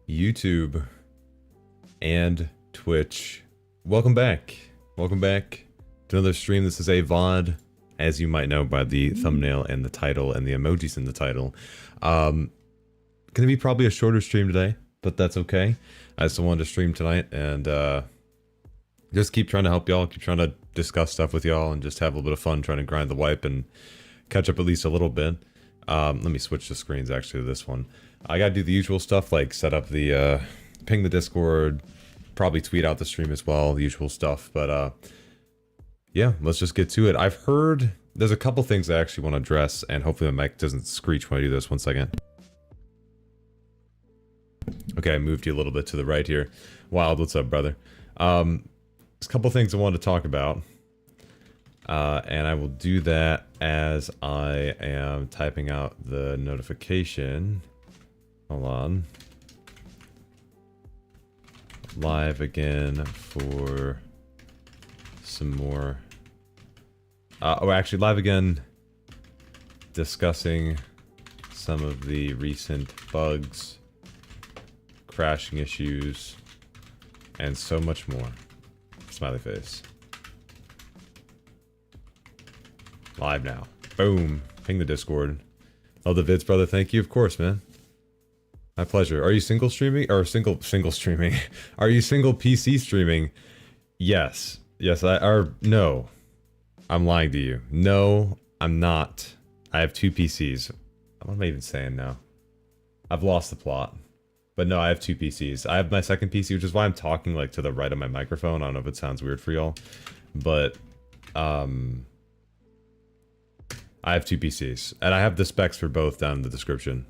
YouTube and Twitch. Welcome back. Welcome back to another stream. This is a VOD, as you might know by the thumbnail and the title and the emojis in the title. Gonna be probably a shorter stream today, but that's okay. I still wanted to stream tonight and just keep trying to help y'all, keep trying to discuss stuff with y'all and just have a little bit of fun trying to grind the wipe and catch up at least a little bit. Let me switch the screens actually to this one. I gotta do the usual stuff like set up the, ping the Discord, probably tweet out the stream as well, the usual stuff. But yeah, let's just get to it. I've heard there's a couple things I actually want to address, and hopefully my mic doesn't screech when I do this. 1 second. Okay, I moved you a little bit to the right here. Wild, what's up, brother? There's a couple things I wanted to talk about. And I will do that as I am typing out the notification. Hold on. Live again for some more. Actually, live again discussing some of the recent bugs, crashing issues, and so much more. Smiley face. Live now. Boom. Ping the Discord. Love the vids, brother. Thank you. Of course, man. My pleasure. Are you single streaming? Or single streaming? Are you single PC streaming? Yes. Yes, no. I'm lying to you. No, I'm not. I have 2 PCs. What am I even saying now? I've lost the plot. But no, I have 2 PCs. I have my second PC, which is why I'm talking like to the right of my microphone. I don't know if it sounds weird for y'all. But, I have 2 PCs, and I have the specs for both down in the description.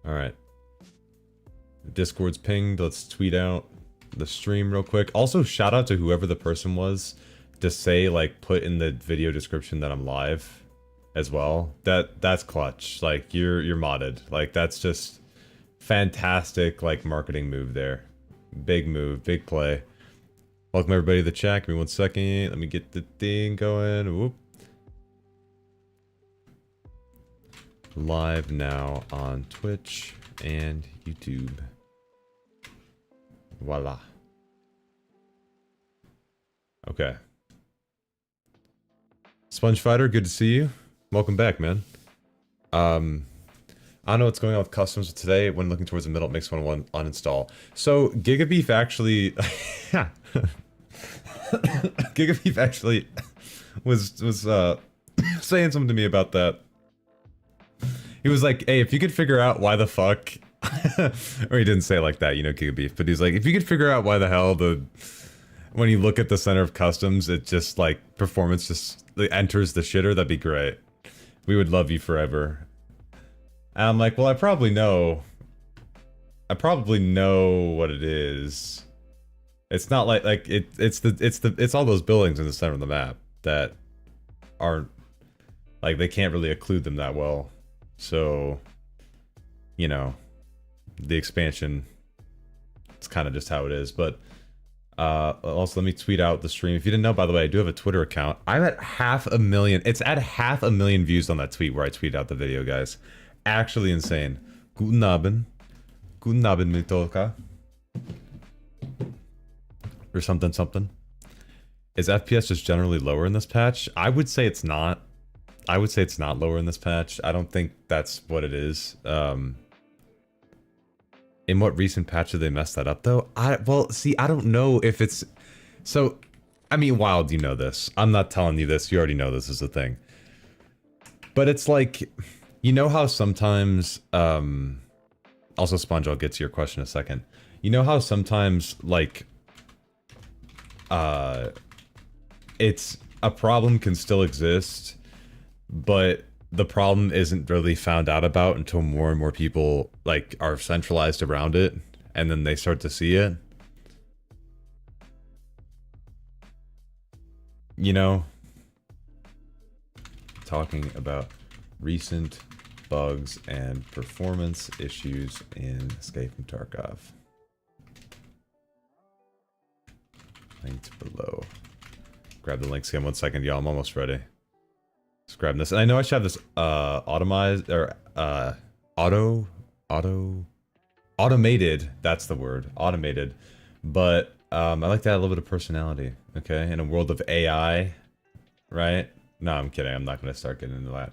Alright. Discord's pinged. Let's tweet out the stream real quick. Also, shout out to whoever the person was to say, like, put in the video description that I'm live as well. That's clutch. Like, you're modded. Like, that's just fantastic, like, marketing move there. Big move, big play. Welcome everybody to the chat. Give me 1 second. Let me get the thing going. Whoop. Live now on Twitch and YouTube. Voila. Okay. Sponge Fighter, good to see you. Welcome back, man. I don't know what's going on with customs today. When looking towards the middle, it makes one uninstall. So Gigabeef actually, Gigabeef actually was saying something to me about that. He was like, "Hey, if you could figure out why the fuck," or he didn't say it like that, you know, Gigabeef, but he's like, "If you could figure out why the hell when you look at the center of customs, it just like performance just enters the shitter, that'd be great. We would love you forever." And I'm like, well, I probably know what it is. It's not like it's all those buildings in the center of the map that aren't, like, they can't really occlude them that well. So, you know, the expansion, it's kind of just how it is. But also, let me tweet out the stream. If you didn't know, by the way, I do have a Twitter account. I'm at 500,000. It's at 500,000 views on that tweet where I tweet out the video, guys. Actually insane. Guten Abend. Guten Abend, Mitolka. Or something, something. Is FPS just generally lower in this patch? I would say it's not. I would say it's not lower in this patch. I don't think that's what it is. In what recent patch did they mess that up, though? Well, see, I don't know if it's... So, I mean, Wild, you know this. I'm not telling you this. You already know this is a thing. But it's like... You know how sometimes... Also, Sponge, I'll get to your question in a second. You know how sometimes, like... It's... A problem can still exist, but the problem isn't really found out about until more and more people, like, are centralized around it, and then they start to see it. You know? Talking about recent bugs and performance issues in Escape from Tarkov. Linked below. Grab the links again 1 second, y'all. I'm almost ready. Just grab this. And I know I should have this automized or auto Automated, that's the word, automated. But I like to add a little bit of personality, okay? In a world of AI, right? No, I'm kidding, I'm not gonna start getting into that.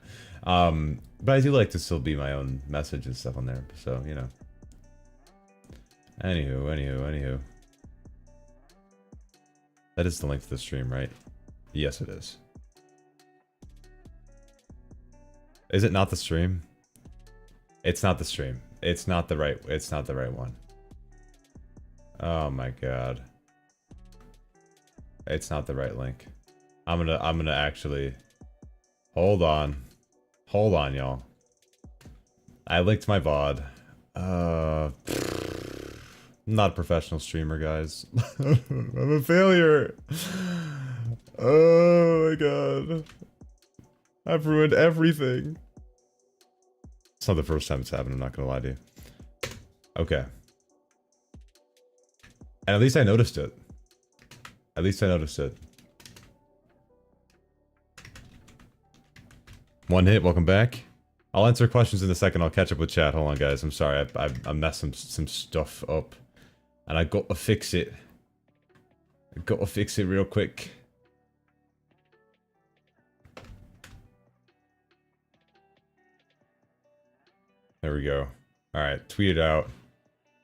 But I do like to still be my own message and stuff on there, so, you know. Anywho. That is the link to the stream, right? Yes, it is. Is it not the stream? It's not the stream. It's not the right one. Oh my god. It's not the right link. I'm gonna actually hold on, y'all. I linked my VOD. I'm not a professional streamer, guys. I'm a failure. Oh my god. I've ruined everything. It's not the first time it's happened, I'm not gonna lie to you. Okay. And at least I noticed it. One hit, welcome back. I'll answer questions in a second, I'll catch up with chat. Hold on, guys, I'm sorry, I messed some stuff up. And I got to fix it. Real quick. There we go. Alright, tweet it out.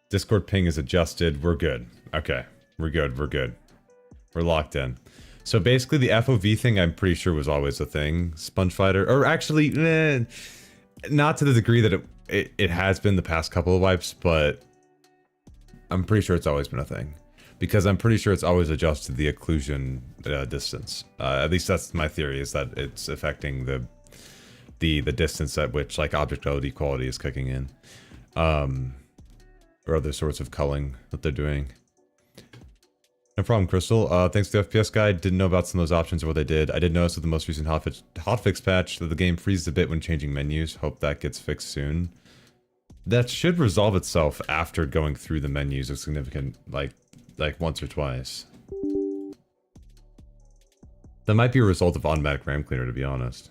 Discord ping is adjusted. We're good. Okay. We're good. We're locked in. So basically the FOV thing I'm pretty sure was always a thing. Sponge Fighter. Or actually, not to the degree that it has been the past couple of wipes, but I'm pretty sure it's always been a thing. Because I'm pretty sure it's always adjusted the occlusion distance. At least that's my theory, is that it's affecting the distance at which like object LOD quality is kicking in. Or other sorts of culling that they're doing. No problem, Crystal. Thanks to the FPS guide. Didn't know about some of those options or what they did. I did notice with the most recent hotfix patch that the game freezes a bit when changing menus. Hope that gets fixed soon. That should resolve itself after going through the menus a significant, like once or twice. That might be a result of automatic RAM cleaner, to be honest.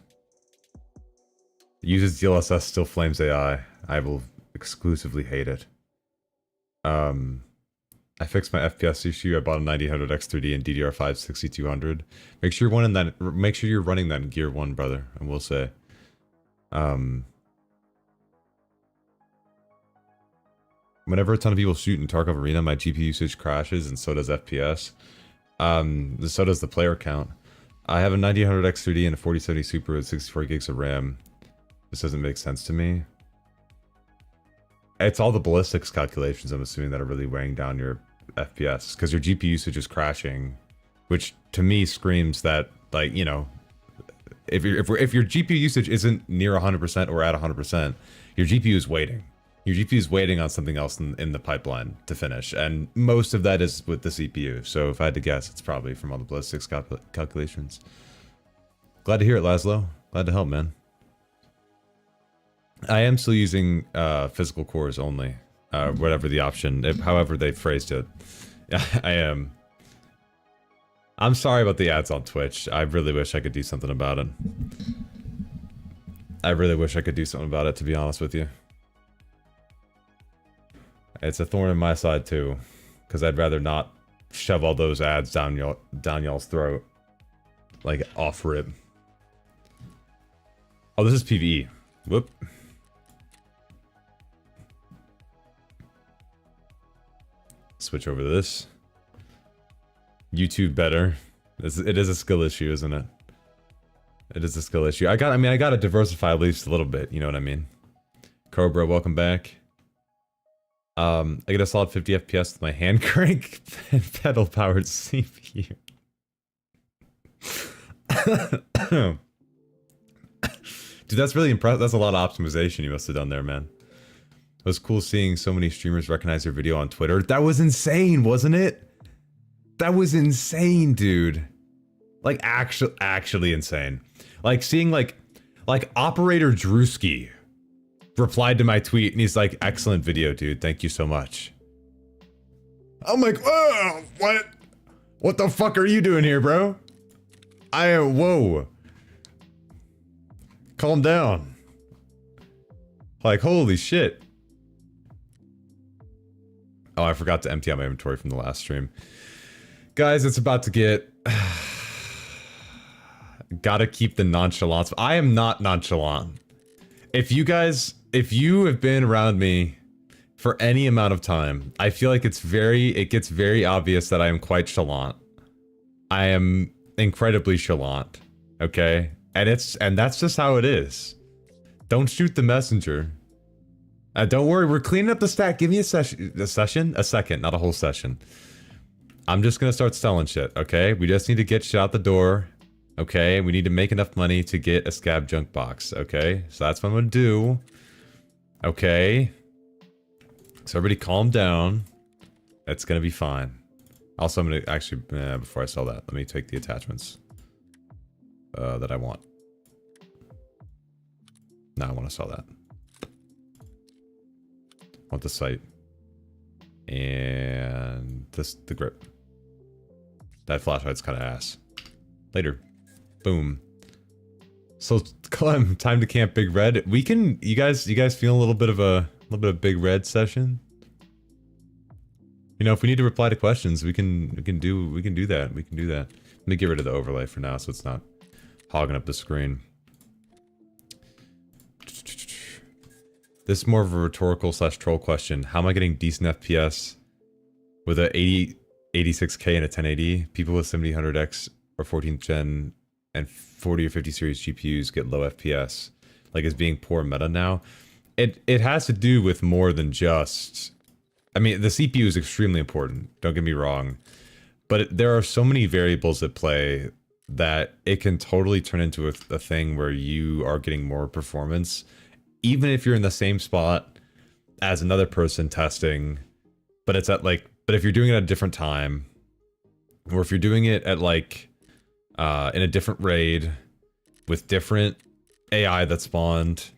It uses DLSS, still flames AI. I will exclusively hate it. I fixed my FPS issue. I bought a 9000 X3D and DDR5 6200. Make sure you're running that in Gear 1, brother. I will say. Whenever a ton of people shoot in Tarkov Arena, my GPU usage crashes, and so does FPS. So does the player count. I have a 9000 X3D and a 4070 Super with 64 gigs of RAM. This doesn't make sense to me. It's all the ballistics calculations, I'm assuming, that are really weighing down your FPS, because your GPU usage is crashing, which to me screams that, like, you know, if your GPU usage isn't near 100% or at 100%, your GPU is waiting. Your GPU is waiting on something else in the pipeline to finish, and most of that is with the CPU. So if I had to guess, it's probably from all the ballistics calculations. Glad to hear it, Laszlo. Glad to help, man. I am still using physical cores only, whatever the option, however they phrased it. I am. I'm sorry about the ads on Twitch. I really wish I could do something about it. I really wish I could do something about it, to be honest with you. It's a thorn in my side too, because I'd rather not shove all those ads down y'all's throat, like off rip. Oh, this is PvE. Whoop. Switch over to this. YouTube better. It is a skill issue, isn't it? It is a skill issue. I gotta diversify at least a little bit, you know what I mean? Cobra, welcome back. I get a solid 50 FPS with my hand crank and pedal powered CPU. Dude, that's really impressive. That's a lot of optimization you must have done there, man. It was cool seeing so many streamers recognize your video on Twitter. That was insane, wasn't it? That was insane, dude. Like, actually insane. Like, seeing, like Operator Drewski replied to my tweet, and he's like, excellent video, dude. Thank you so much. I'm like, oh, what the fuck are you doing here, bro? Whoa. Calm down. Like, holy shit. Oh, I forgot to empty out my inventory from the last stream. Guys, it's about to get... Gotta keep the nonchalance. I am not nonchalant. If you have been around me for any amount of time, I feel like it gets very obvious that I am quite chalant. I am incredibly chalant. Okay? And that's just how it is. Don't shoot the messenger. Don't worry, we're cleaning up the stack. Give me a second, not a whole session. I'm just gonna start selling shit, okay? We just need to get shit out the door, okay? We need to make enough money to get a scab junk box, okay? So that's what I'm gonna do, okay? So everybody calm down. It's gonna be fine. Also, I'm gonna actually, before I sell that, let me take the attachments that I want. No, I want to sell that. I want the sight. And the grip. That flashlight's kind of ass. Later. Boom. So, Clem, time to camp Big Red. We can, you guys feel a little bit of Big Red session? You know, if we need to reply to questions, we can do that. We can do that. Let me get rid of the overlay for now so it's not hogging up the screen. This is more of a rhetorical / troll question. How am I getting decent FPS with a 86K and a 1080? People with 7000X or 14th gen and 40 or 50 series GPUs get low FPS. Like, is being poor meta now? It has to do with more than just... I mean, the CPU is extremely important, don't get me wrong. But there are so many variables at play that it can totally turn into a thing where you are getting more performance, even if you're in the same spot as another person testing, but it's at like, but if you're doing it at a different time, or if you're doing it at like, in a different raid, with different AI that spawned,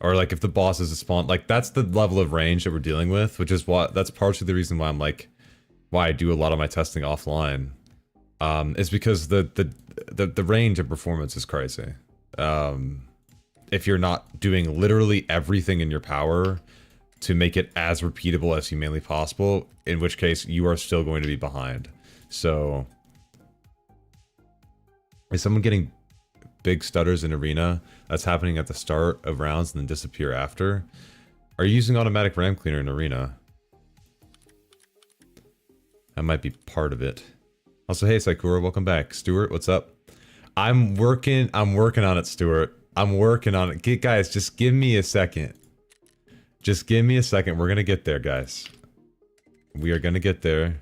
or like if the boss is a spawn, like that's the level of range that we're dealing with, which is that's partially the reason why I'm like, why I do a lot of my testing offline, is because the range of performance is crazy. If you're not doing literally everything in your power to make it as repeatable as humanly possible, in which case you are still going to be behind. So, is someone getting big stutters in arena that's happening at the start of rounds and then disappear after? Are you using automatic RAM cleaner in arena? That might be part of it. Also, hey Sakura, welcome back. Stuart, what's up? I'm working on it, Stuart. I'm working on it. Guys, just give me a second. Just give me a second. We're gonna get there, guys. We are gonna get there.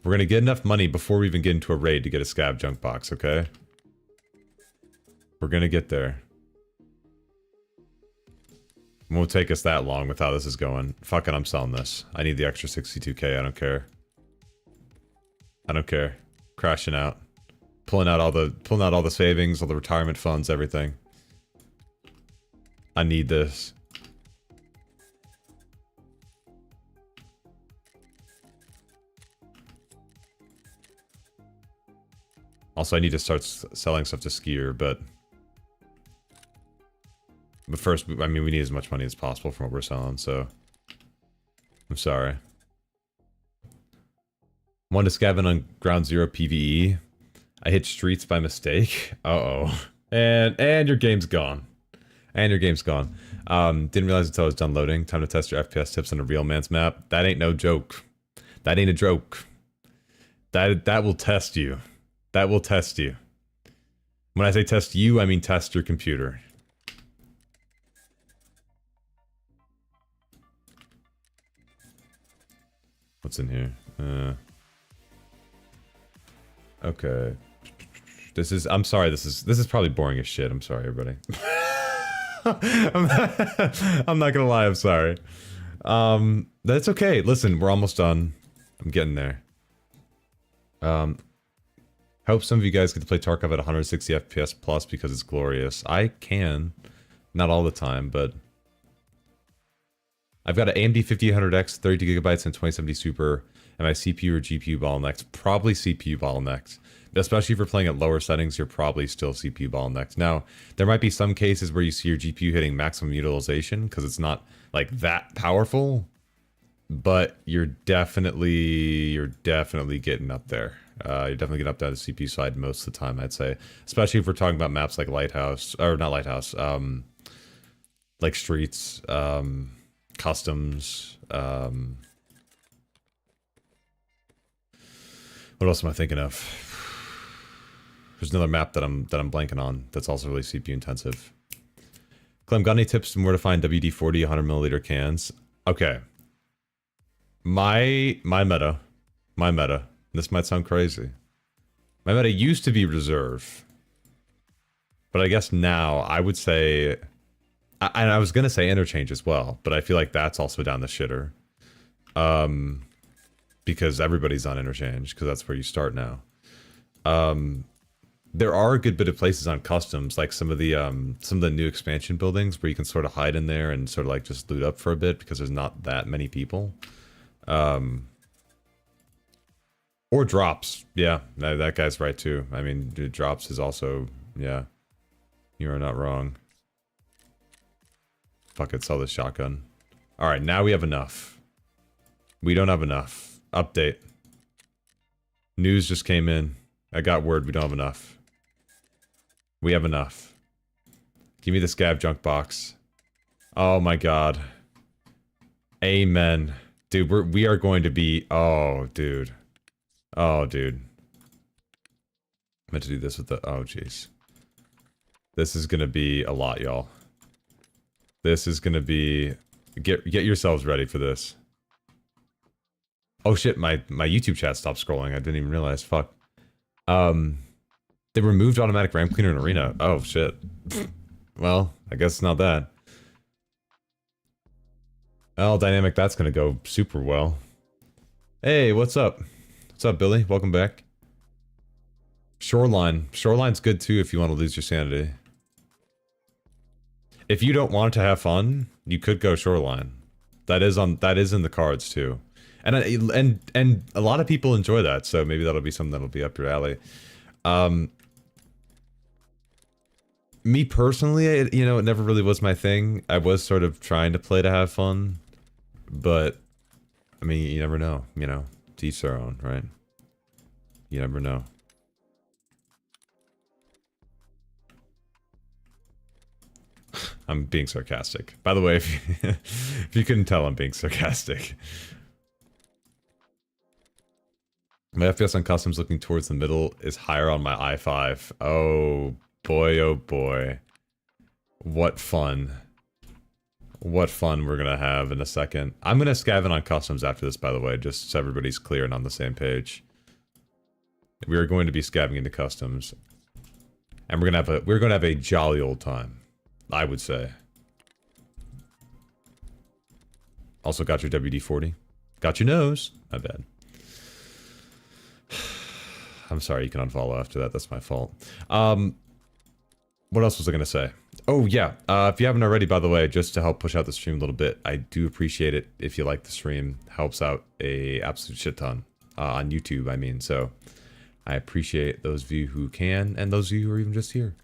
We're gonna get enough money before we even get into a raid to get a scab junk box, okay? We're gonna get there. It won't take us that long with how this is going. Fuck it, I'm selling this. I need the extra 62k, I don't care. I don't care. Crashing out. Pulling out all the savings, all the retirement funds, everything. I need this. Also, I need to start selling stuff to Skier, but first, I mean, we need as much money as possible from what we're selling, so I'm sorry. Wanted to scavenge on Ground Zero PvE. I hit streets by mistake. Uh-oh. And your game's gone. And your game's gone. Didn't realize until I was done loading. Time to test your FPS tips on a real man's map. That ain't no joke. That ain't a joke. That will test you. That will test you. When I say test you, I mean test your computer. What's in here? Okay. I'm sorry, this is probably boring as shit. I'm sorry, everybody. I'm not gonna lie, I'm sorry. That's okay. Listen, we're almost done. I'm getting there. Hope some of you guys get to play Tarkov at 160 FPS plus because it's glorious. I can. Not all the time, but I've got an AMD 5800X, 32GB and 2070 Super, Am I CPU or GPU bottlenecked? Probably CPU bottlenecked. Especially if you're playing at lower settings, you're probably still CPU bottlenecked. Now, there might be some cases where you see your GPU hitting maximum utilization because it's not like that powerful, but you're definitely getting up there. You're definitely getting up to the CPU side most of the time, I'd say. Especially if we're talking about maps like Lighthouse, or not Lighthouse, like Streets, Customs, what else am I thinking of? There's another map that I'm blanking on that's also really CPU intensive. Clem, got any tips on where to find WD-40 100ml cans? Okay. My meta, this might sound crazy. My meta used to be reserve. But I guess now I would say, and I was going to say interchange as well, but I feel like that's also down the shitter. Because everybody's on interchange, because that's where you start now. There are a good bit of places on customs, like some of the new expansion buildings where you can sort of hide in there and sort of like just loot up for a bit because there's not that many people. Or drops. Yeah, that guy's right too. I mean, drops is also, yeah, you are not wrong. Fuck it, sell this shotgun. All right, now we have enough. We don't have enough. Update. News just came in. I got word we don't have enough. We have enough. Give me the scav junk box. Oh my god. Amen. Dude, we are going to be... Oh, dude. Oh, dude. I meant to do this with the... Oh, jeez. This is gonna be a lot, y'all. This is gonna be... Get yourselves ready for this. Oh shit, my YouTube chat stopped scrolling. I didn't even realize. Fuck. They removed automatic ramp cleaner in arena. Oh shit. Well, I guess it's not that. Oh, dynamic, that's gonna go super well. Hey, what's up? What's up, Billy? Welcome back. Shoreline. Shoreline's good too if you want to lose your sanity. If you don't want to have fun, you could go Shoreline. That is in the cards too. And a lot of people enjoy that, so maybe that'll be something that'll be up your alley. Me personally, it never really was my thing. I was sort of trying to play to have fun, but I mean, you never know. To each their own, right? You never know. I'm being sarcastic. By the way, if you couldn't tell, I'm being sarcastic. My FPS on customs looking towards the middle is higher on my i5. Oh boy, oh boy. What fun. What fun we're gonna have in a second. I'm gonna scav in on customs after this, by the way, just so everybody's clear and on the same page. We are going to be scavving into customs. And we're gonna have a jolly old time, I would say. Also got your WD-40. Got your nose. My bad. I'm sorry, you can unfollow after that. That's my fault. What else was I gonna say? Oh yeah, if you haven't already, by the way, just to help push out the stream a little bit, I do appreciate it if you like the stream. Helps out a absolute shit ton on YouTube. I mean, so I appreciate those of you who can, and those of you who are even just here.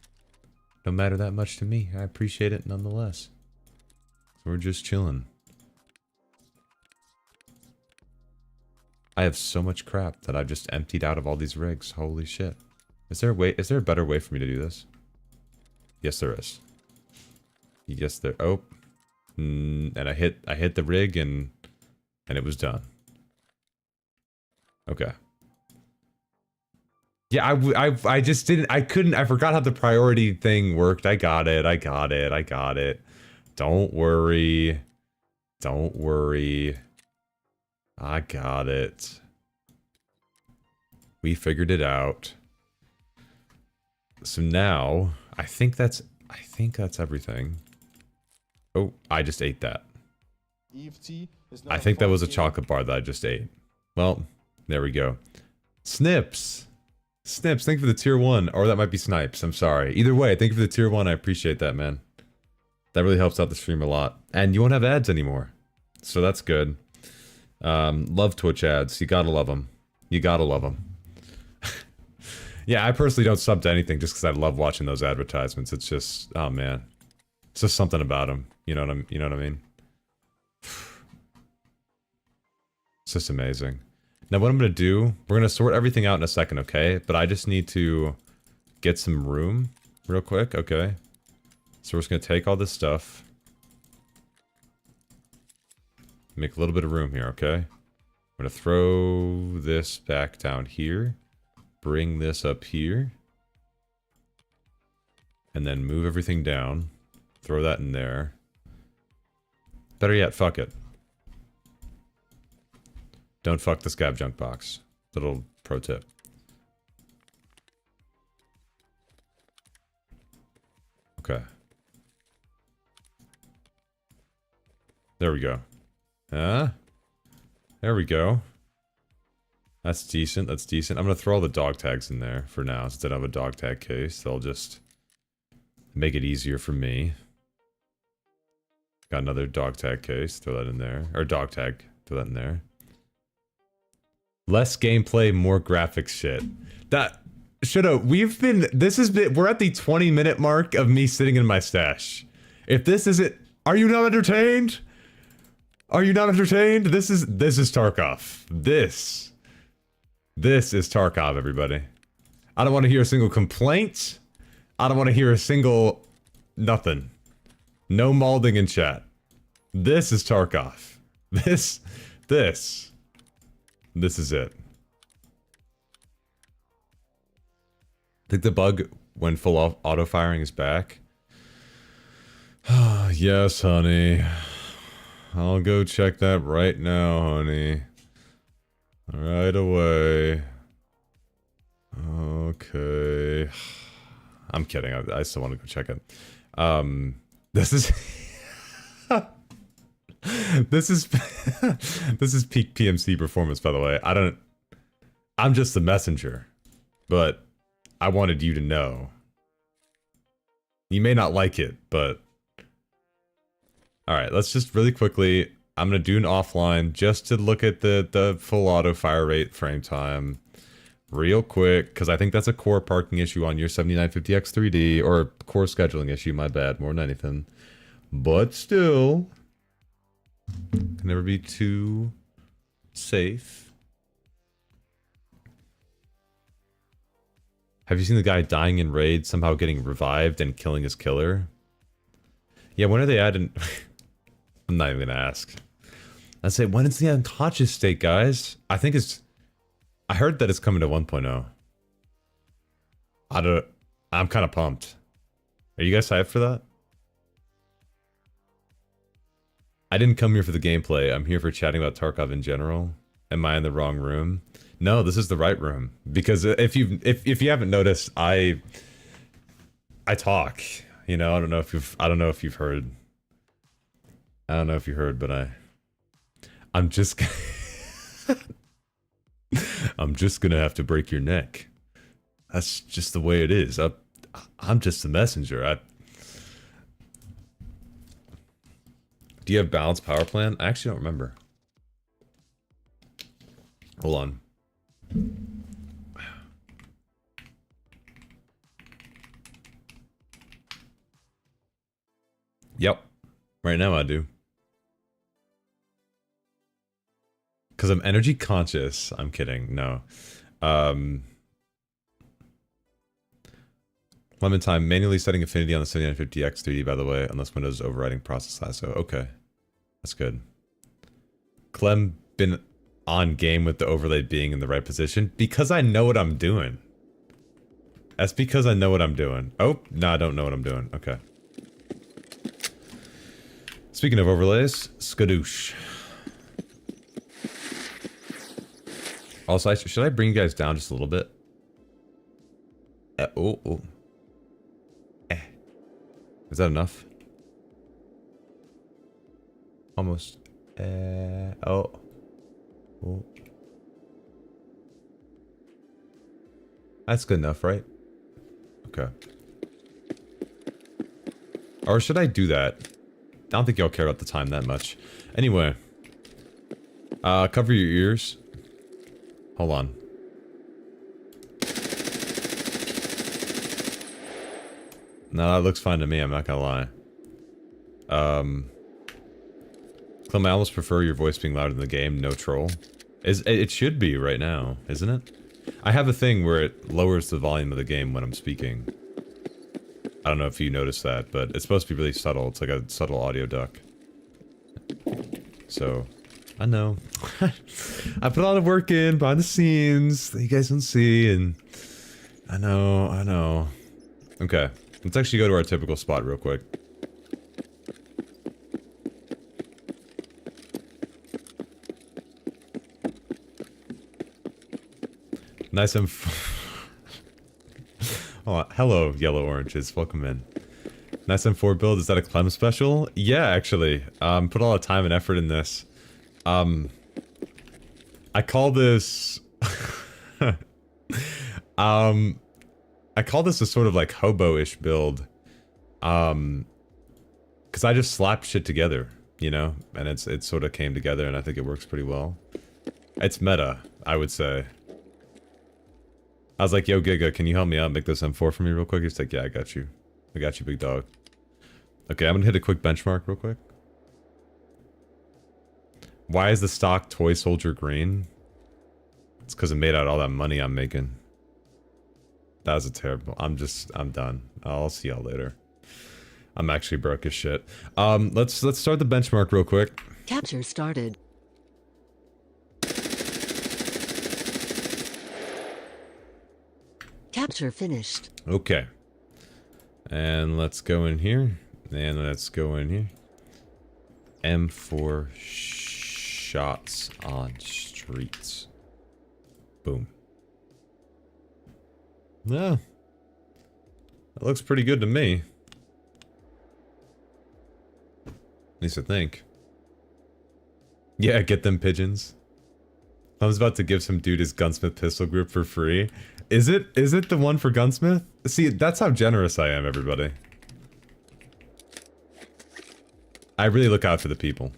Don't matter that much to me. I appreciate it nonetheless. We're just chilling. I have so much crap that I've just emptied out of all these rigs. Holy shit. Is there a better way for me to do this? Yes, there is. Yes, there. Oh. And I hit the rig and it was done. Okay. Yeah, I just didn't, I forgot how the priority thing worked. I got it. Don't worry. I got it. We figured it out. So now, I think that's everything. Oh, I just ate that. I think that was a chocolate bar that I just ate. Well, there we go. Snips, thank you for the tier 1. Or that might be Snipes, I'm sorry. Either way, thank you for the tier 1, I appreciate that, man. That really helps out the stream a lot. And you won't have ads anymore. So that's good. Love Twitch ads. You gotta love them. You gotta love them. Yeah, I personally don't sub to anything just because I love watching those advertisements. It's just, oh man, it's just something about them. You know what I mean? It's just amazing. Now what I'm gonna do, we're gonna sort everything out in a second, okay? But I just need to get some room real quick, okay? So we're just gonna take all this stuff, make a little bit of room here, okay? I'm gonna throw this back down here. Bring this up here. And then move everything down. Throw that in there. Better yet, fuck it. Don't fuck the scab junk box. Little pro tip. Okay. There we go. There we go. That's decent, that's decent. I'm gonna throw all the dog tags in there for now, since I don't have a dog tag case. They'll just make it easier for me. Got another dog tag case, throw that in there. Or dog tag, throw that in there. Less gameplay, more graphics shit. That should've, we're at the 20-minute mark of me sitting in my stash. If this isn't, are you not entertained? Are you not entertained? This is Tarkov. This is Tarkov, everybody. I don't want to hear a single complaint. I don't want to hear a single nothing. No malding in chat. This is Tarkov. This is it. I think the bug when full auto firing is back. Yes, honey. I'll go check that right now, honey. Right away. Okay. I'm kidding. I still want to go check it. This is this is this is peak PMC performance, by the way. I'm just the messenger, but I wanted you to know. You may not like it, but all right, let's just really quickly, I'm gonna do an offline just to look at the full auto fire rate frame time real quick, because I think that's a core parking issue on your 7950X 3D, or a core scheduling issue, my bad, more than anything. But still, can never be too safe. Have you seen the guy dying in raid, somehow getting revived and killing his killer? Yeah, when are they adding... I'm not even gonna ask. I'd say, when is the unconscious state, guys? I think it's... I heard that it's coming to 1.0. I'm kind of pumped. Are you guys hyped for that? I didn't come here for the gameplay. I'm here for chatting about Tarkov in general. Am I in the wrong room? No, this is the right room. Because if you haven't noticed, I talk. You know, I don't know if you've heard. I don't know if you heard, but I'm just I'm just gonna have to break your neck. That's just the way it is. I'm just the messenger. Do you have balanced power plan? I actually don't remember. Hold on. Yep. Right now I do. Because I'm energy conscious. I'm kidding. No. Lemon time. Manually setting affinity on the 7950X 3D, by the way, unless Windows is overriding process lasso. Okay. That's good. Clem been on game with the overlay being in the right position because I know what I'm doing. That's because I know what I'm doing. Oh, no, I don't know what I'm doing. Okay. Speaking of overlays, skadoosh. Also, should I bring you guys down just a little bit? Oh. Is that enough? Almost. Oh. That's good enough, right? Okay. Or should I do that? I don't think y'all care about the time that much. Anyway. Cover your ears. Hold on. No, that looks fine to me, I'm not gonna lie. Clem, I almost prefer your voice being louder in the game, no troll. It should be right now, isn't it? I have a thing where it lowers the volume of the game when I'm speaking. I don't know if you noticed that, but it's supposed to be really subtle. It's like a subtle audio duck. So, I know. I put a lot of work in behind the scenes that you guys don't see, and I know. Okay, let's actually go to our typical spot real quick. Nice and oh, hello, yellow oranges. Welcome in. Nice M4 build. Is that a Clem special? Yeah, actually. Put a lot of time and effort in this. I call this. I call this a sort of like hobo-ish build. Because I just slapped shit together, you know, and it sort of came together, and I think it works pretty well. It's meta, I would say. I was like, yo, Giga, can you help me out, make this M4 for me real quick? He's like, yeah, I got you. I got you, big dog. Okay, I'm gonna hit a quick benchmark real quick. Why is the stock toy soldier green? It's because it made out all that money I'm making. That was a terrible... I'm done. I'll see y'all later. I'm actually broke as shit. Let's start the benchmark real quick. Capture started. Capture finished. Okay. And let's go in here. And let's go in here. M4 shots on streets. Boom. Yeah. That looks pretty good to me. At least I think. Yeah, get them pigeons. I was about to give some dude his gunsmith pistol grip for free. Is it the one for gunsmith? See, that's how generous I am, everybody. I really look out for the people.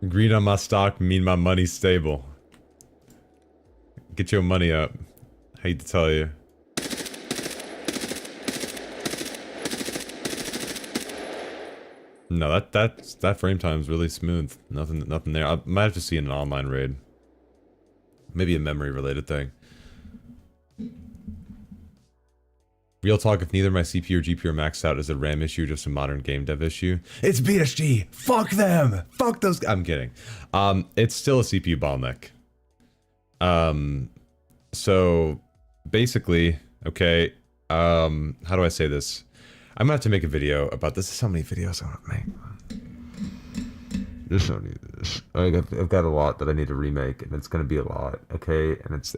Greed on my stock mean my money's stable. Get your money up. Hate to tell you. No, that frame time is really smooth. Nothing there. I might have to see an online raid. Maybe a memory related thing. Real talk, if neither my CPU or GPU are maxed out, is a RAM issue, just a modern game dev issue? It's BSG! Fuck them! Fuck those... I'm kidding. It's still a CPU bottleneck. So, basically, okay, how do I say this? I'm gonna have to make a video about this. There's so many videos I want to make. There's so many of this. I've got a lot that I need to remake, and it's gonna be a lot, okay? And it's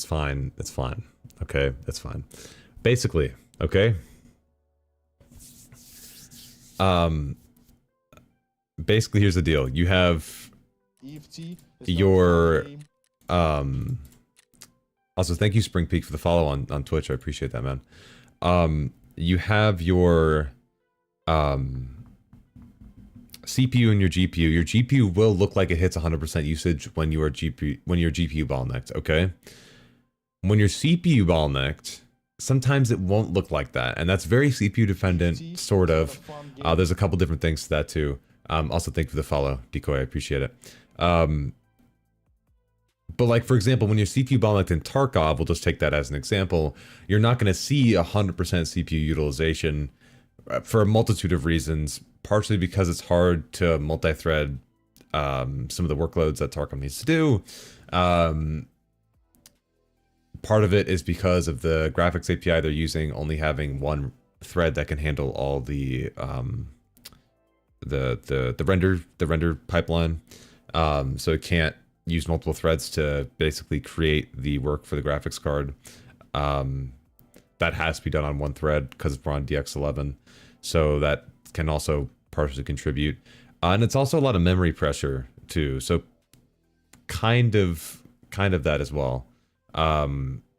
fine. It's fine. Okay, it's fine. Basically, okay. Basically, here's the deal. You have your Also, thank you, Spring Peak, for the follow on Twitch. I appreciate that, man. You have your CPU and your GPU. Your GPU will look like it hits 100% usage when your GPU bottlenecked, okay? When your CPU bottlenecked, sometimes it won't look like that, and that's very CPU dependent, sort of. There's a couple different things to that too. Also, thank you for the follow, Decoy. I appreciate it. But like, for example, when your CPU bottlenecked in Tarkov, we'll just take that as an example, you're not going to see 100% CPU utilization for a multitude of reasons, partially because it's hard to multi-thread some of the workloads that Tarkov needs to do. Part of it is because of the graphics API they're using only having one thread that can handle all the render pipeline. So it can't use multiple threads to basically create the work for the graphics card. That has to be done on one thread because we're on DX11. So that can also partially contribute. And it's also a lot of memory pressure too. So kind of that as well.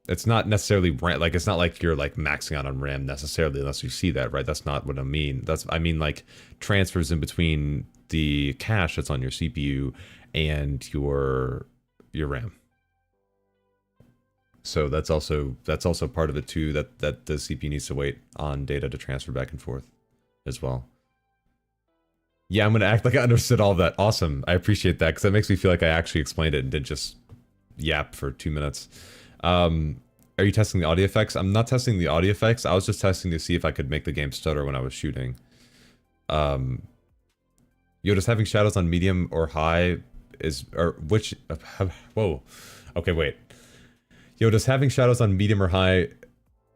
It's not necessarily RAM, like it's not like you're like maxing out on RAM necessarily unless you see that, right? That's not what I mean. I mean like transfers in between the cache that's on your CPU and your RAM. So that's also part of it too, that the CPU needs to wait on data to transfer back and forth as well. Yeah, I'm gonna act like I understood all of that. Awesome, I appreciate that, because that makes me feel like I actually explained it and didn't just yap for 2 minutes. Are you testing the audio effects? I'm not testing the audio effects. I was just testing to see if I could make the game stutter when I was shooting. Yo, does having shadows on medium or high whoa. Okay, wait. Yo, does having shadows on medium or high,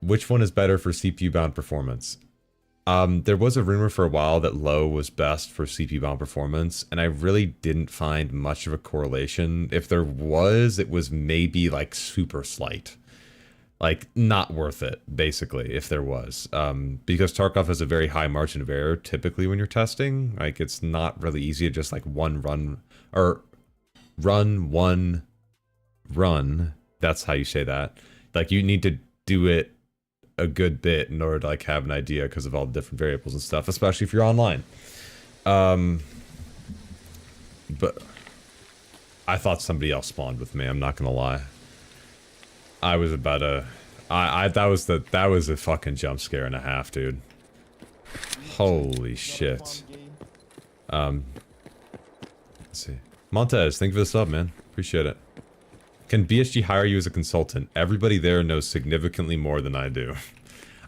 which one is better for CPU bound performance? There was a rumor for a while that low was best for CPU bound performance, and I really didn't find much of a correlation. If there was, it was maybe like super slight. Like, not worth it, basically, if there was. Because Tarkov has a very high margin of error, typically, when you're testing. Like, it's not really easy to just, like, run. That's how you say that. Like, you need to do it a good bit in order to, like, have an idea because of all the different variables and stuff, especially if you're online. But I thought somebody else spawned with me, I'm not gonna lie. I was about to... that was a fucking jump scare and a half, dude. Holy shit. Let's see. Montez, thank you for the sub, man. Appreciate it. Can BSG hire you as a consultant? Everybody there knows significantly more than I do.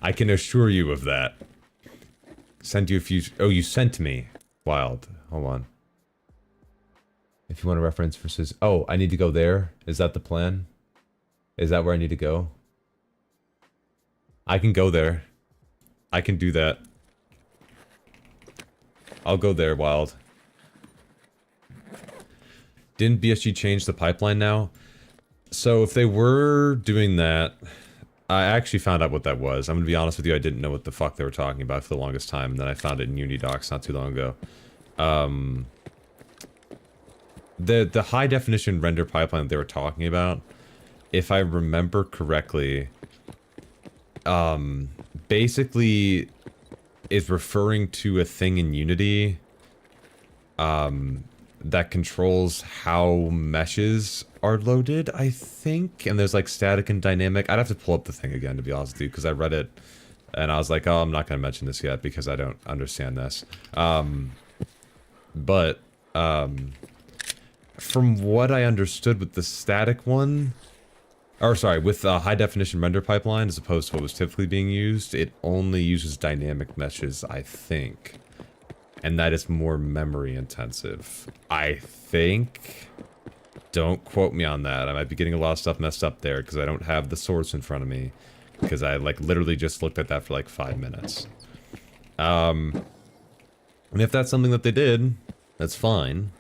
I can assure you of that. Send you a few... Oh, you sent me. Wild. Hold on. If you want a reference versus... Oh, I need to go there? Is that the plan? Is that where I need to go? I can go there. I can do that. I'll go there, Wild. Didn't BSG change the pipeline now? So if they were doing that, I actually found out what that was. I'm gonna be honest with you, I didn't know what the fuck they were talking about for the longest time, and then I found it in Unidocs not too long ago. The high definition render pipeline that they were talking about, if I remember correctly, basically is referring to a thing in Unity that controls how meshes are loaded, I think. And there's like static and dynamic. I'd have to pull up the thing again, to be honest with you, because I read it and I was like, oh, I'm not going to mention this yet because I don't understand this. But from what I understood with the static one, or sorry, with the high definition render pipeline, as opposed to what was typically being used, it only uses dynamic meshes, I think. And that is more memory intensive, I think. Don't quote me on that. I might be getting a lot of stuff messed up there because I don't have the source in front of me. Because I like literally just looked at that for like 5 minutes. And if that's something that they did, that's fine.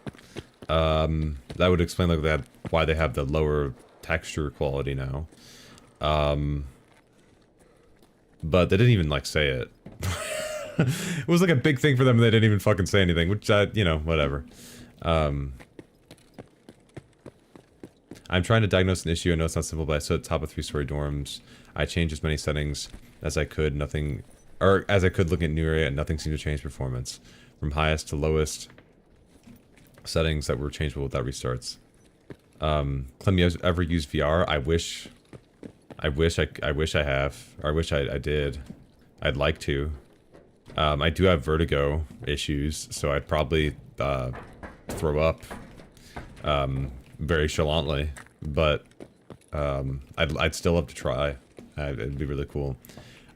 That would explain like that why they have the lower texture quality now. But they didn't even like say it. It was like a big thing for them and they didn't even fucking say anything, which you know, whatever. I'm trying to diagnose an issue. I know it's not simple, but I stood at the top of 3-story dorms. I changed as many settings as I could, looking at new area, and nothing seemed to change performance. From highest to lowest settings that were changeable without restarts. Clem, you ever used VR? I wish I have, or I wish I did. I'd like to. I do have vertigo issues, so I'd probably throw up very chalantly, but I'd still love to try. It'd be really cool.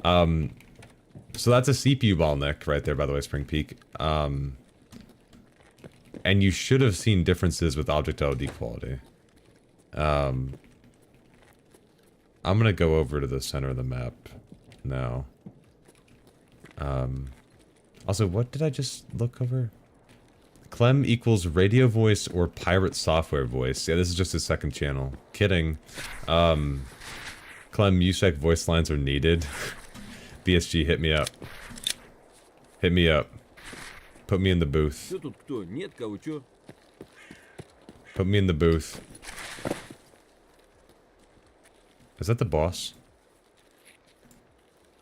So that's a CPU bottleneck right there, by the way, Spring Peak. And you should have seen differences with object LOD quality. I'm gonna go over to the center of the map now. Also, what did I just look over? Clem equals radio voice or pirate software voice. Yeah, this is just his second channel. Kidding. Clem, USEC voice lines are needed. BSG, hit me up. Hit me up. Put me in the booth. Put me in the booth. Is that the boss?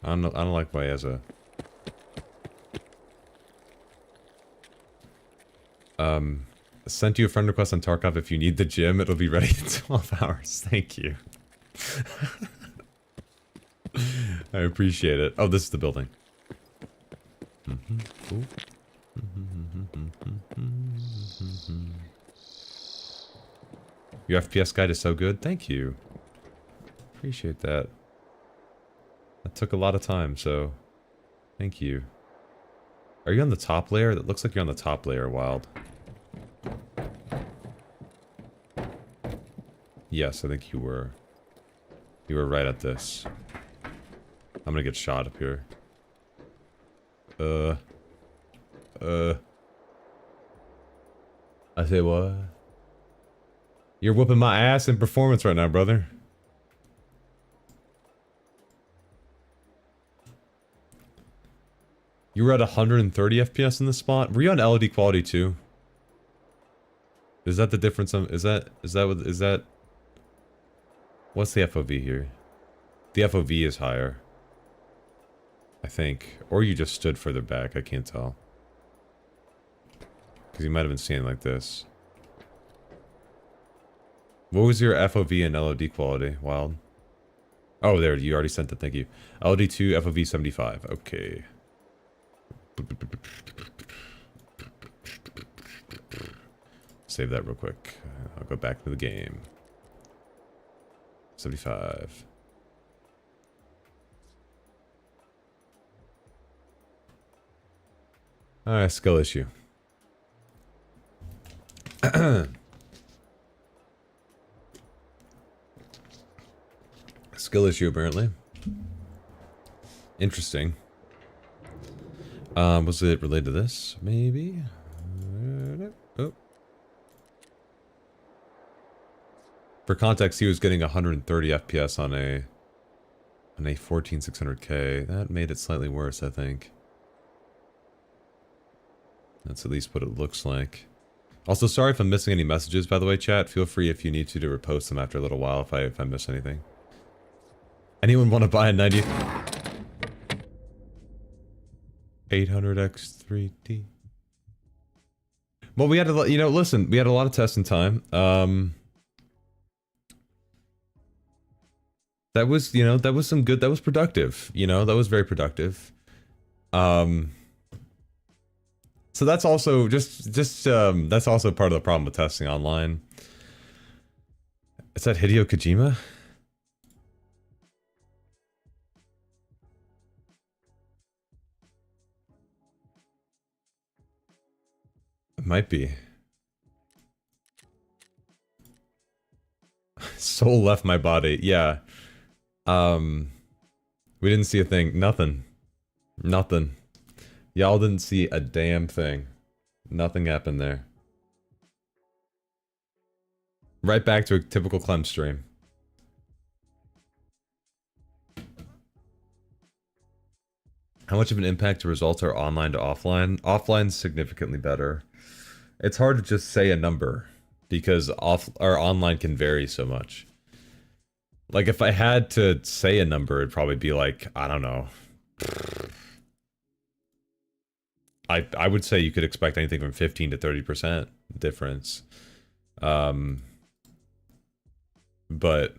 I don't like why he has a... Sent you a friend request on Tarkov. If you need the gym, it'll be ready in 12 hours. Thank you. I appreciate it. Oh, this is the building. Your FPS guide is so good. Thank you. Appreciate that. That took a lot of time, so thank you. Are you on the top layer? That looks like you're on the top layer, Wild. Yes, I think you were. You were right at this. I'm gonna get shot up here. I say what? You're whooping my ass in performance right now, brother. You were at 130 FPS in this spot? Were you on LOD Quality too? Is that the difference? Is that what's the FOV here? The FOV is higher, I think. Or you just stood further back, I can't tell. Because you might have been seeing like this. What was your FOV and LOD quality, Wild? Oh, there, you already sent it, thank you. LOD2, FOV 75, okay. Save that real quick. I'll go back to the game. 75. Alright, skill issue. Skill issue, apparently. Interesting. Was it related to this? Maybe? Oh. For context, he was getting 130 FPS on a 14600K. That made it slightly worse, I think. That's at least what it looks like. Also, sorry if I'm missing any messages, by the way, chat. Feel free if you need to repost them after a little while if I miss anything. Anyone want to buy a 90... 800X3D? Well, we had a, you know, listen, we had a lot of testing time. That was, you know, that was some good, that was productive, you know, that was very productive. So that's also that's also part of the problem with testing online. Is that Hideo Kojima? It might be. Soul left my body. Yeah. We didn't see a thing. Nothing. Nothing. Y'all didn't see a damn thing. Nothing happened there. Right back to a typical Clem stream. How much of an impact do results are online to offline? Offline's significantly better. It's hard to just say a number because online can vary so much. Like if I had to say a number, it'd probably be like, I don't know. I would say you could expect anything from 15 to 30% difference. But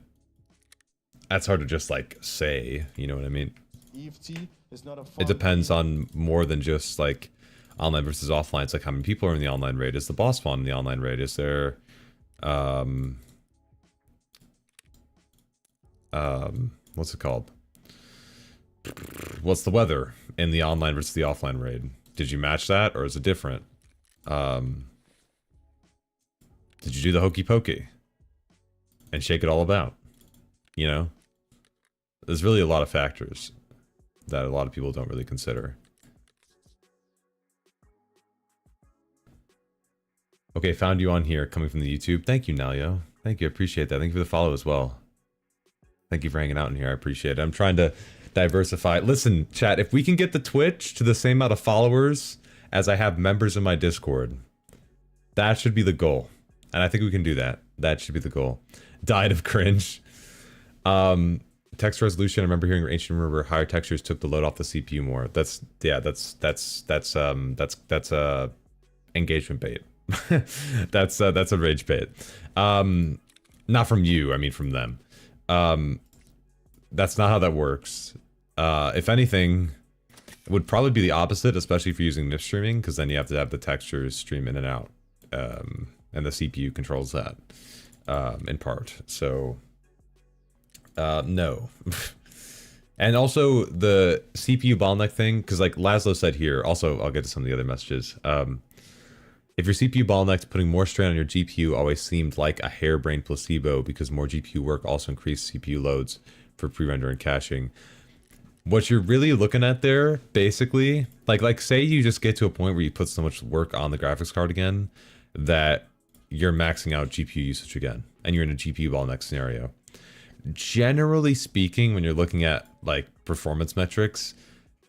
that's hard to just like say, you know what I mean? It depends on more than just like online versus offline. It's like how many people are in the online raid? Is the boss spawn in the online raid? Is there what's it called? What's the weather in the online versus the offline raid? Did you match that, or is it different? Did you do the hokey pokey and shake it all about? You know, there's really a lot of factors that a lot of people don't really consider. Okay, found you on here, coming from the YouTube. Thank you, Nalio. Thank you, appreciate that. Thank you for the follow as well. Thank you for hanging out in here, I appreciate it. I'm trying to diversify. Listen, chat, if we can get the Twitch to the same amount of followers as I have members in my Discord, that should be the goal. And I think we can do that. That should be the goal. Died of cringe. Text resolution, I remember hearing ancient rumor higher textures took the load off the CPU more. That's engagement bait. That's a rage bait. Not from you, I mean from them. That's not how that works. If anything, it would probably be the opposite, especially if you're using MIP streaming, because then you have to have the textures stream in and out. And the CPU controls that, in part. So, no. And also the CPU bottleneck thing, because like Laszlo said here, also I'll get to some of the other messages. If your CPU bottleneck's putting more strain on your GPU always seemed like a harebrained placebo because more GPU work also increased CPU loads for pre-render and caching. What you're really looking at there, basically, like say you just get to a point where you put so much work on the graphics card again that you're maxing out GPU usage again, and you're in a GPU bottleneck scenario. Generally speaking, when you're looking at like performance metrics,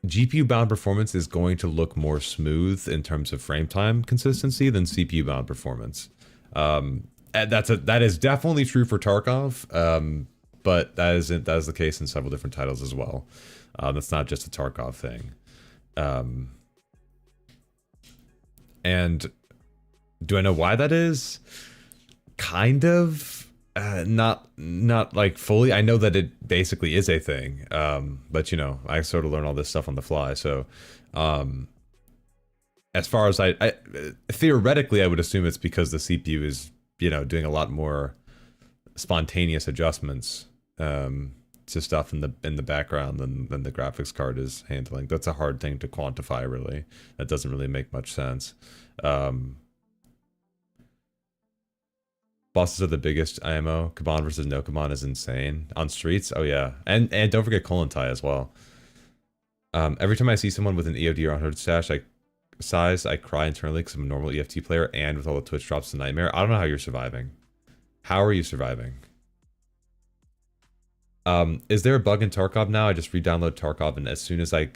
GPU bound performance is going to look more smooth in terms of frame time consistency than CPU bound performance. And that is definitely true for Tarkov, but that is the case in several different titles as well. That's not just a Tarkov thing. And do I know why that is? Kind of. Not like fully. I know that it basically is a thing, but you know, I sort of learn all this stuff on the fly. So, as far as I theoretically, I would assume it's because the CPU is, you know, doing a lot more spontaneous adjustments to stuff in the background than the graphics card is handling. That's a hard thing to quantify, really. That doesn't really make much sense. Bosses are the biggest IMO. Kaban versus no Kaban is insane. On streets, oh yeah. And don't forget Kollontai as well. Every time I see someone with an EOD or 100 stash size, I cry internally because I'm a normal EFT player, and with all the Twitch drops, it's a nightmare. I don't know how you're surviving. How are you surviving? Is there a bug in Tarkov now? I just re-download Tarkov, and as soon as I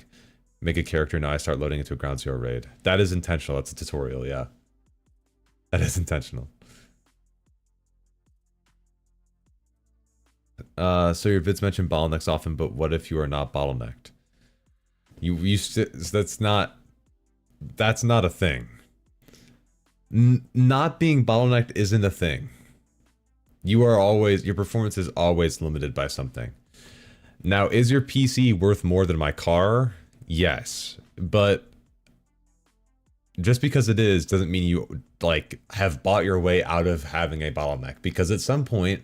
make a character now, I start loading into a Ground Zero raid. That is intentional. That's a tutorial, yeah. That is intentional. So your vids mention bottlenecks often, but what if you are not bottlenecked? That's not a thing. Not being bottlenecked isn't a thing. Your performance is always limited by something. Now, is your PC worth more than my car? Yes, but just because it is doesn't mean you like have bought your way out of having a bottleneck, because at some point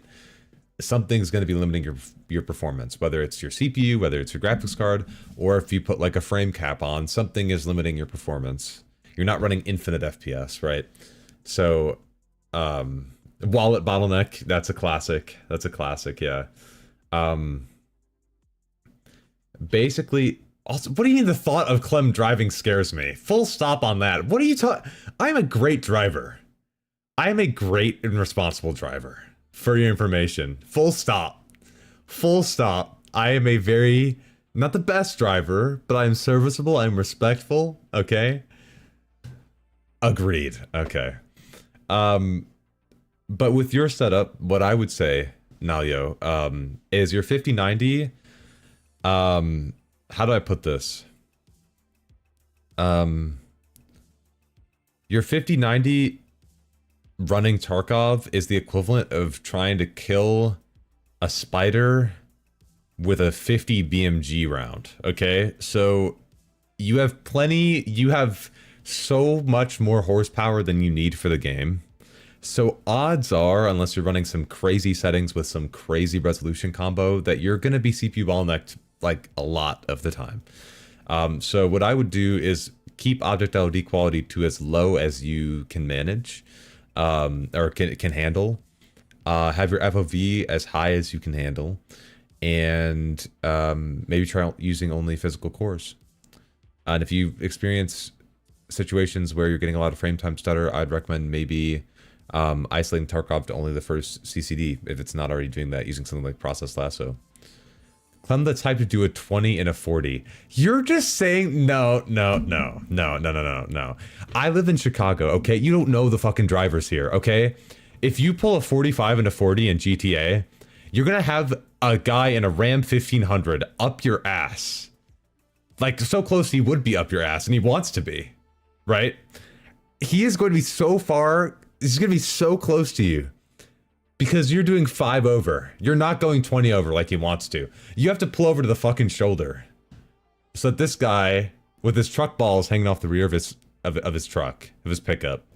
something's going to be limiting your performance, whether it's your CPU, whether it's your graphics card, or if you put like a frame cap on, something is limiting your performance. You're not running infinite FPS, right? So, wallet bottleneck, that's a classic. That's a classic, yeah. Basically, also, what do you mean the thought of Clem driving scares me? Full stop on that. What are you talking? I'm a great driver. I am a great and responsible driver. For your information. Full stop. Full stop. I am a very, not the best driver, but I'm serviceable, I'm respectful, okay? Agreed, okay. But with your setup, what I would say, Nalio, is your 5090, how do I put this? Your 5090 running Tarkov is the equivalent of trying to kill a spider with a 50 BMG round, okay? So you have so much more horsepower than you need for the game. So odds are, unless you're running some crazy settings with some crazy resolution combo, that you're gonna be CPU bottlenecked like a lot of the time. So what I would do is keep object LOD quality to as low as you can manage. Or can handle. Have your FOV as high as you can handle, and maybe try using only physical cores. And if you experience situations where you're getting a lot of frame time stutter, I'd recommend maybe isolating Tarkov to only the first CCD if it's not already doing that, using something like Process Lasso. Clem the type to do a 20 and a 40. You're just saying no. I live in Chicago, okay? You don't know the fucking drivers here, okay? If you pull a 45 and a 40 in GTA, you're gonna have a guy in a Ram 1500 up your ass. Like, so close he would be up your ass, and he wants to be, right? he is going to be so far, he's going to be so close to you. Because you're doing 5 over. You're not going 20 over like he wants to. You have to pull over to the fucking shoulder. So that this guy, with his truck balls hanging off the rear of his truck, of his pickup,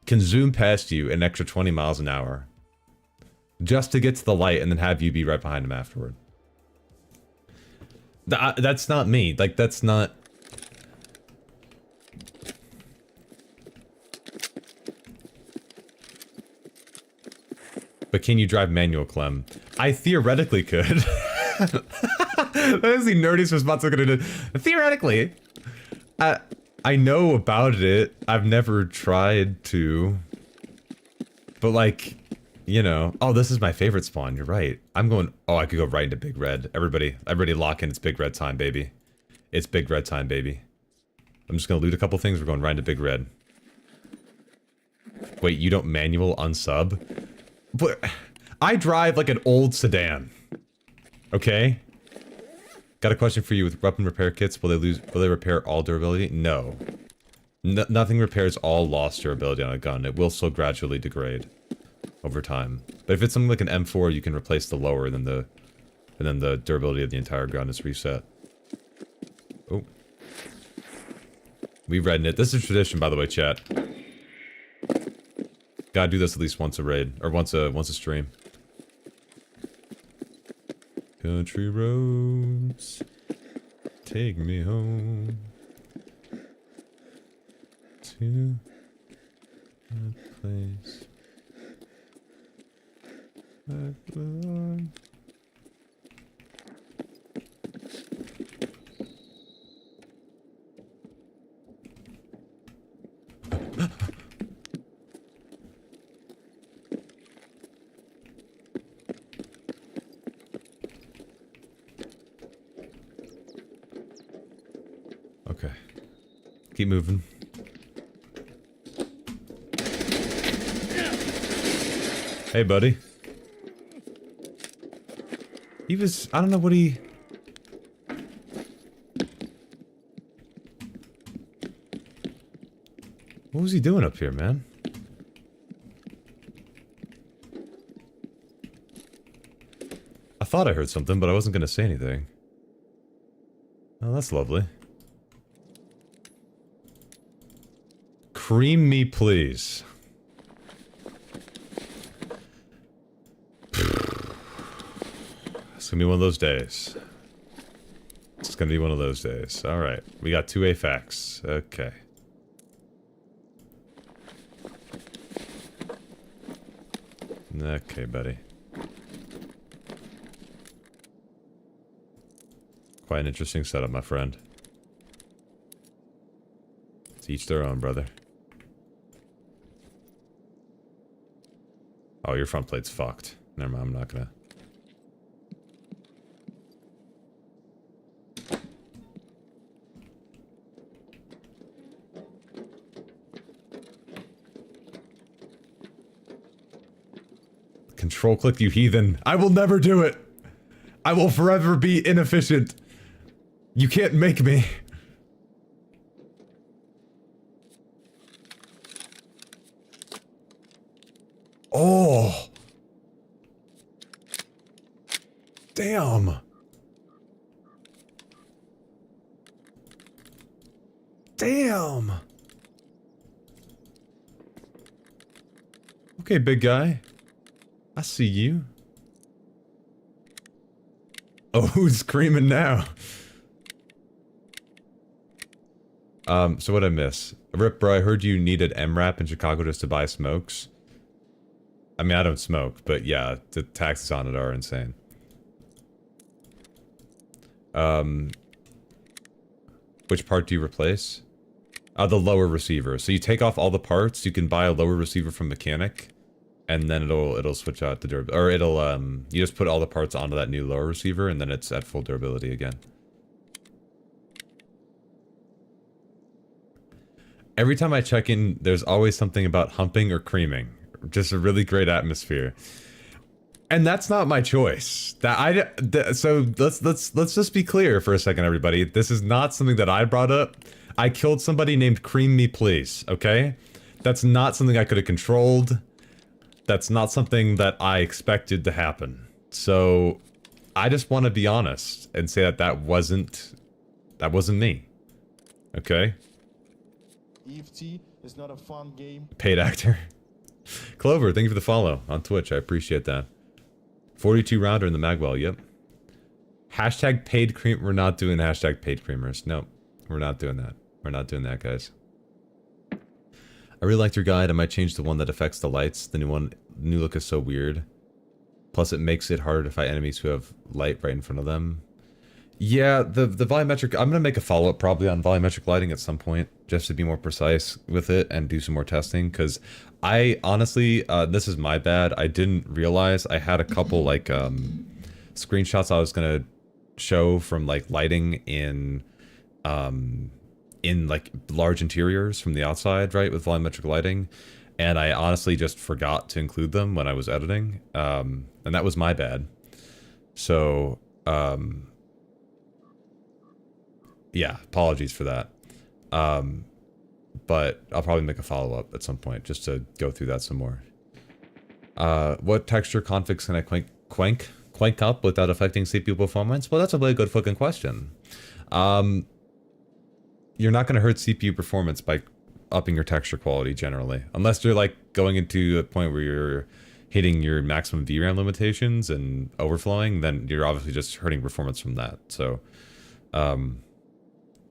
can zoom past you an extra 20 miles an hour. Just to get to the light and then have you be right behind him afterward. That's not me. Like, that's not... But can you drive manual, Clem? I theoretically could. That is the nerdiest response I'm gonna do. Theoretically. I know about it. I've never tried to. But like, you know. Oh, this is my favorite spawn. You're right. I'm going... Oh, I could go right into Big Red. Everybody lock in. It's Big Red time, baby. It's Big Red time, baby. I'm just gonna loot a couple things. We're going right into Big Red. Wait, you don't manual unsub? But I drive like an old sedan. Okay? Got a question for you. With weapon repair kits, will they repair all durability? No. Nothing repairs all lost durability on a gun. It will still gradually degrade over time. But if it's something like an M4, you can replace the lower and then the durability of the entire gun is reset. Oh. We've read it. This is tradition, by the way, chat. Gotta do this at least once a raid, or once a stream. Country roads, take me home to a place I belong. Okay. Keep moving. Hey, buddy. He was... I don't know what he... What was he doing up here, man? I thought I heard something, but I wasn't gonna say anything. Oh, that's lovely. Cream me, please. It's gonna be one of those days. It's gonna be one of those days. Alright, we got 2 AFACs. Okay. Okay, buddy. Quite an interesting setup, my friend. To each their own, brother. Oh, your front plate's fucked. Never mind, I'm not gonna... Control click, you heathen. I will never do it! I will forever be inefficient. You can't make me. Oh. Damn. Damn. Okay, big guy. I see you. Oh, who's screaming now? So what'd I miss? Rip, bro, I heard you needed MRAP in Chicago just to buy smokes. I mean, I don't smoke, but yeah, the taxes on it are insane. Which part do you replace? The lower receiver. So you take off all the parts, you can buy a lower receiver from Mechanic, and then it'll switch out the durability, or it'll, you just put all the parts onto that new lower receiver, and then it's at full durability again. Every time I check in, there's always something about humping or creaming. Just a really great atmosphere. And that's not my choice. So let's just be clear for a second, everybody. This is not something that I brought up. I killed somebody named Cream Me Please, okay? That's not something I could have controlled. That's not something that I expected to happen. So I just want to be honest and say that that wasn't me. Okay? EFT is not a fun game. Paid actor. Clover, thank you for the follow on Twitch. I appreciate that. 42 rounder in the Magwell, yep. Hashtag paid cream. We're not doing hashtag paid creamers. No, we're not doing that. We're not doing that, guys. I really liked your guide. I might change the one that affects the lights. The new look is so weird. Plus, it makes it harder to fight enemies who have light right in front of them. Yeah, the volumetric. I'm gonna make a follow-up probably on volumetric lighting at some point, just to be more precise with it and do some more testing. Because I honestly, this is my bad. I didn't realize I had a couple like screenshots I was gonna show from like lighting in like large interiors from the outside, right, with volumetric lighting, and I honestly just forgot to include them when I was editing, and that was my bad. So yeah, apologies for that. But I'll probably make a follow-up at some point just to go through that some more. What texture configs can I crank up without affecting CPU performance? Well, that's a really good fucking question. You're not going to hurt CPU performance by upping your texture quality generally, unless you're like going into a point where you're hitting your maximum VRAM limitations and overflowing, then you're obviously just hurting performance from that. So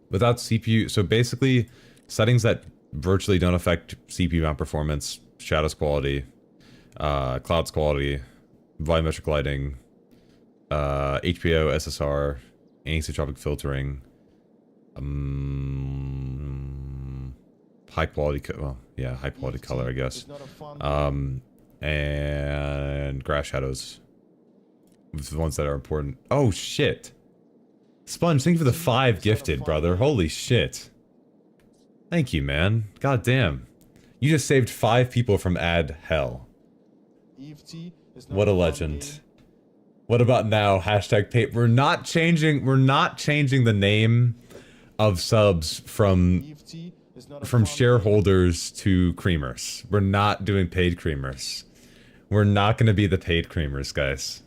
without CPU, so basically settings that virtually don't affect CPU mount performance, shadows quality, clouds quality, volumetric lighting, HBAO, SSR, anisotropic filtering, high quality, high quality color, I guess, and grass shadows, the ones that are important. Oh shit, Sponge, thank you for the 5 gifted, brother. Holy shit, thank you, man. God damn, you just saved 5 people from ad hell. What a legend. What about now? Hashtag pay. We're not changing the name of subs from shareholders to creamers. We're not doing paid creamers. We're not going to be the paid creamers, guys.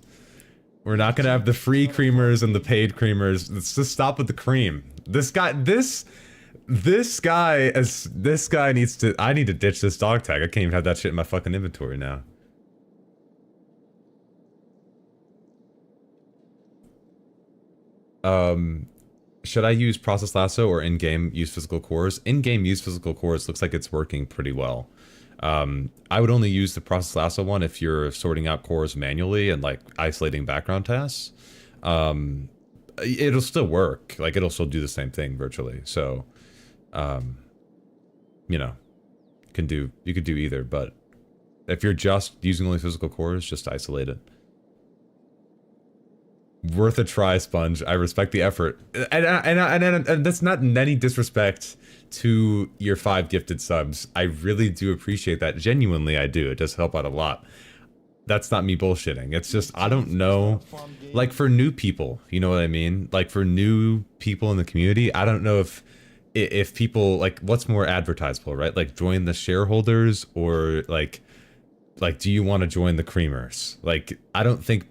We're not going to have the free creamers and the paid creamers. Let's just stop with the cream. This guy needs to, I need to ditch this dog tag. I can't even have that shit in my fucking inventory now. Should I use process lasso or in-game use physical cores? In-game use physical cores looks like it's working pretty well. I would only use the process lasso one if you're sorting out cores manually and like isolating background tasks. It'll still work. Like it'll still do the same thing virtually. So, you know, you could do either, but if you're just using only physical cores, just isolate it. Worth a try, Sponge. I respect the effort, and that's not in any disrespect to your 5 gifted subs. I really do appreciate that. Genuinely, I do. It does help out a lot. That's not me bullshitting. It's just I don't know. Like for new people, you know what I mean? Like for new people in the community, I don't know if people like what's more advertisable, right? Like join the shareholders or like do you want to join the creamers? Like I don't think.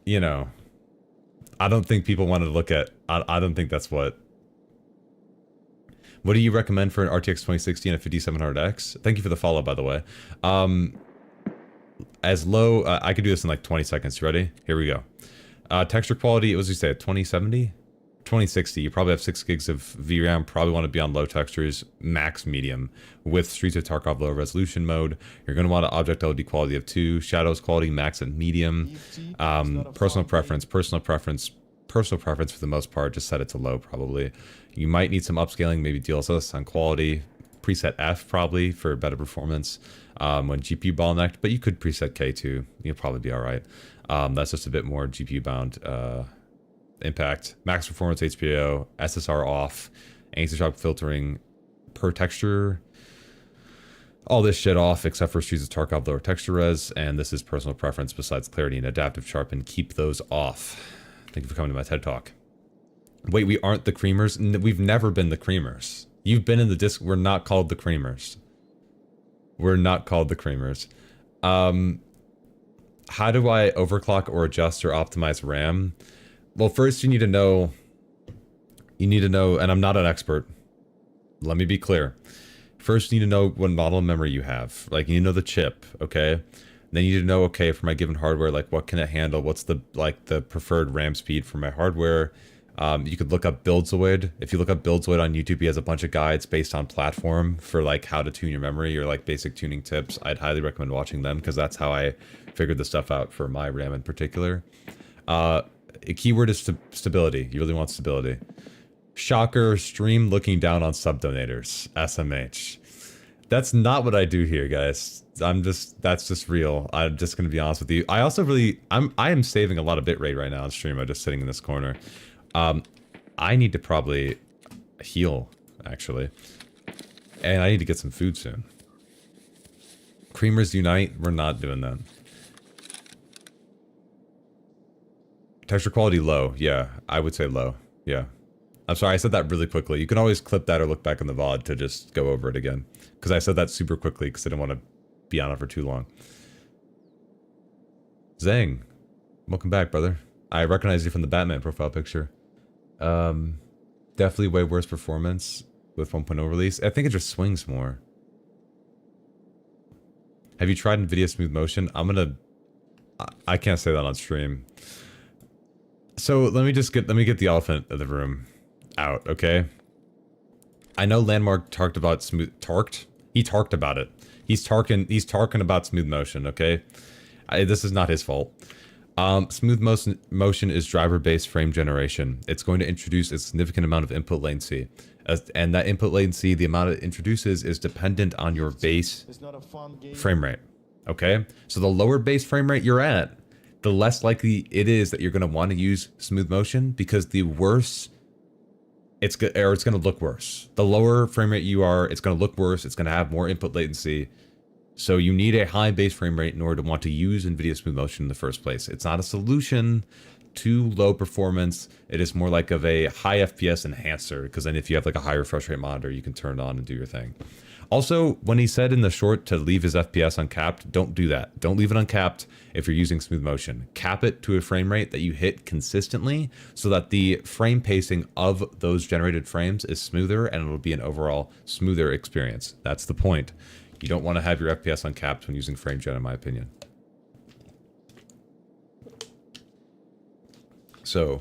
You know, I don't think people want to look at, I don't think that's what do you recommend for an RTX 2060 and a 5700X? Thank you for the follow, by the way. As low, I could do this in like 20 seconds. You ready? Here we go. Texture quality, what was you say, 2070? 2060, you probably have 6 gigs of VRAM, probably want to be on low textures, max medium, with Streets of Tarkov low resolution mode. You're going to want an object LOD quality of 2, shadows quality max at medium, personal preference for the most part, just set it to low probably. You might need some upscaling, maybe DLSS on quality, preset F probably for better performance when GPU bottlenecked, but you could preset K too, you'll probably be alright. That's just a bit more GPU bound impact. Max performance HBAO, SSR off, anisotropic filtering per texture, all this shit off except for Streets of Tarkov lower texture res, and this is personal preference besides clarity and adaptive sharpen. Keep those off. Thank you for coming to my TED Talk. Wait, we aren't the creamers? We've never been the creamers. You've been in the disc. We're not called the creamers. We're not called the creamers. How do I overclock or adjust or optimize RAM? Well, first you need to know, and I'm not an expert. Let me be clear. First, you need to know what model of memory you have. Like, you need to know the chip, okay? Then you need to know, okay, for my given hardware, like, what can it handle? What's the preferred RAM speed for my hardware? You could look up Buildzoid. If you look up Buildzoid on YouTube, he has a bunch of guides based on platform for, like, how to tune your memory or, like, basic tuning tips. I'd highly recommend watching them because that's how I figured this stuff out for my RAM in particular. A keyword is stability. You really want stability. Shocker, stream looking down on subdonators. SMH. That's not what I do here, guys. That's just real. I'm just gonna be honest with you. I also I am saving a lot of bitrate right now on stream. I'm just sitting in this corner. I need to probably heal, actually. And I need to get some food soon. Creamers unite. We're not doing that. Texture quality low. Yeah, I would say low. Yeah. I'm sorry, I said that really quickly. You can always clip that or look back in the VOD to just go over it again. Because I said that super quickly because I didn't want to be on it for too long. Zang, welcome back, brother. I recognize you from the Batman profile picture. Definitely way worse performance with 1.0 release. I think it just swings more. Have you tried Nvidia Smooth Motion? I can't say that on stream. So let me get the elephant of the room out, okay? I know Landmark talked about he talked about it. He's talking about smooth motion, okay? This is not his fault. Smooth motion is driver-based frame generation. It's going to introduce a significant amount of input latency. And that input latency, the amount it introduces, is dependent on your base frame rate, okay? So the lower base frame rate you're at, the less likely it is that you're going to want to use smooth motion, because the worse it's going to look worse. The lower frame rate you are, it's going to look worse. It's going to have more input latency. So you need a high base frame rate in order to want to use NVIDIA Smooth Motion in the first place. It's not a solution to low performance. It is more like of a high FPS enhancer, because then if you have like a high refresh rate monitor, you can turn it on and do your thing. Also, when he said in the short to leave his FPS uncapped, don't do that. Don't leave it uncapped if you're using smooth motion. Cap it to a frame rate that you hit consistently so that the frame pacing of those generated frames is smoother and it'll be an overall smoother experience. That's the point. You don't want to have your FPS uncapped when using frame gen, in my opinion. So,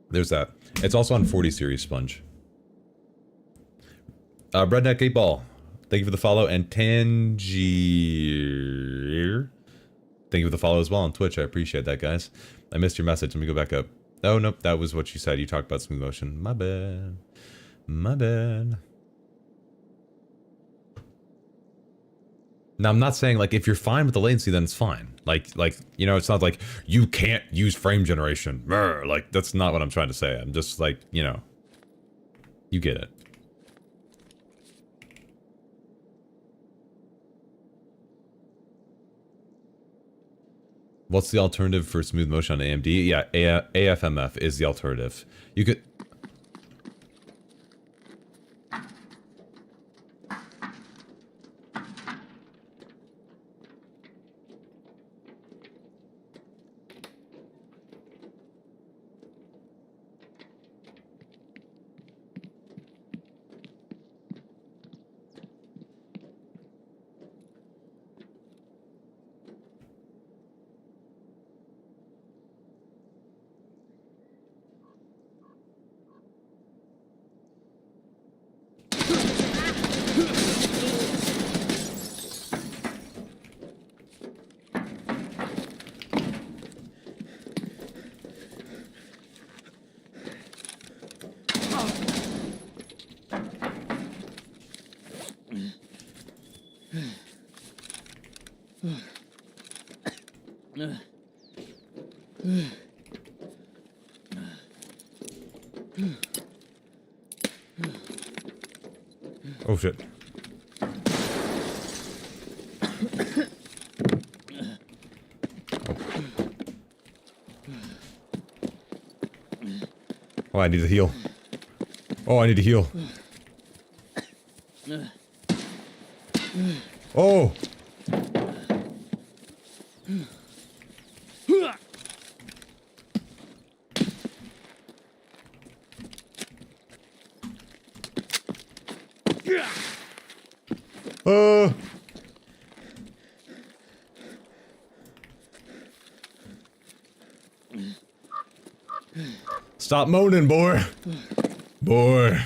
there's that. It's also on 40 series sponge. Redneck 8 Ball, thank you for the follow, and Tangier, thank you for the follow as well on Twitch. I appreciate that, guys. I missed your message. Let me go back up. Oh, nope, that was what you said. You talked about smooth motion. My bad. My bad. Now, I'm not saying, like, if you're fine with the latency, then it's fine. Like, you know, it's not like you can't use frame generation. Like, that's not what I'm trying to say. I'm just like, you know, you get it. What's the alternative for smooth motion on AMD? Yeah, AFMF is the alternative. You could... Oh shit. Oh, I need to heal. Oh, I need to heal. Oh! Stop moaning, boy. Boy.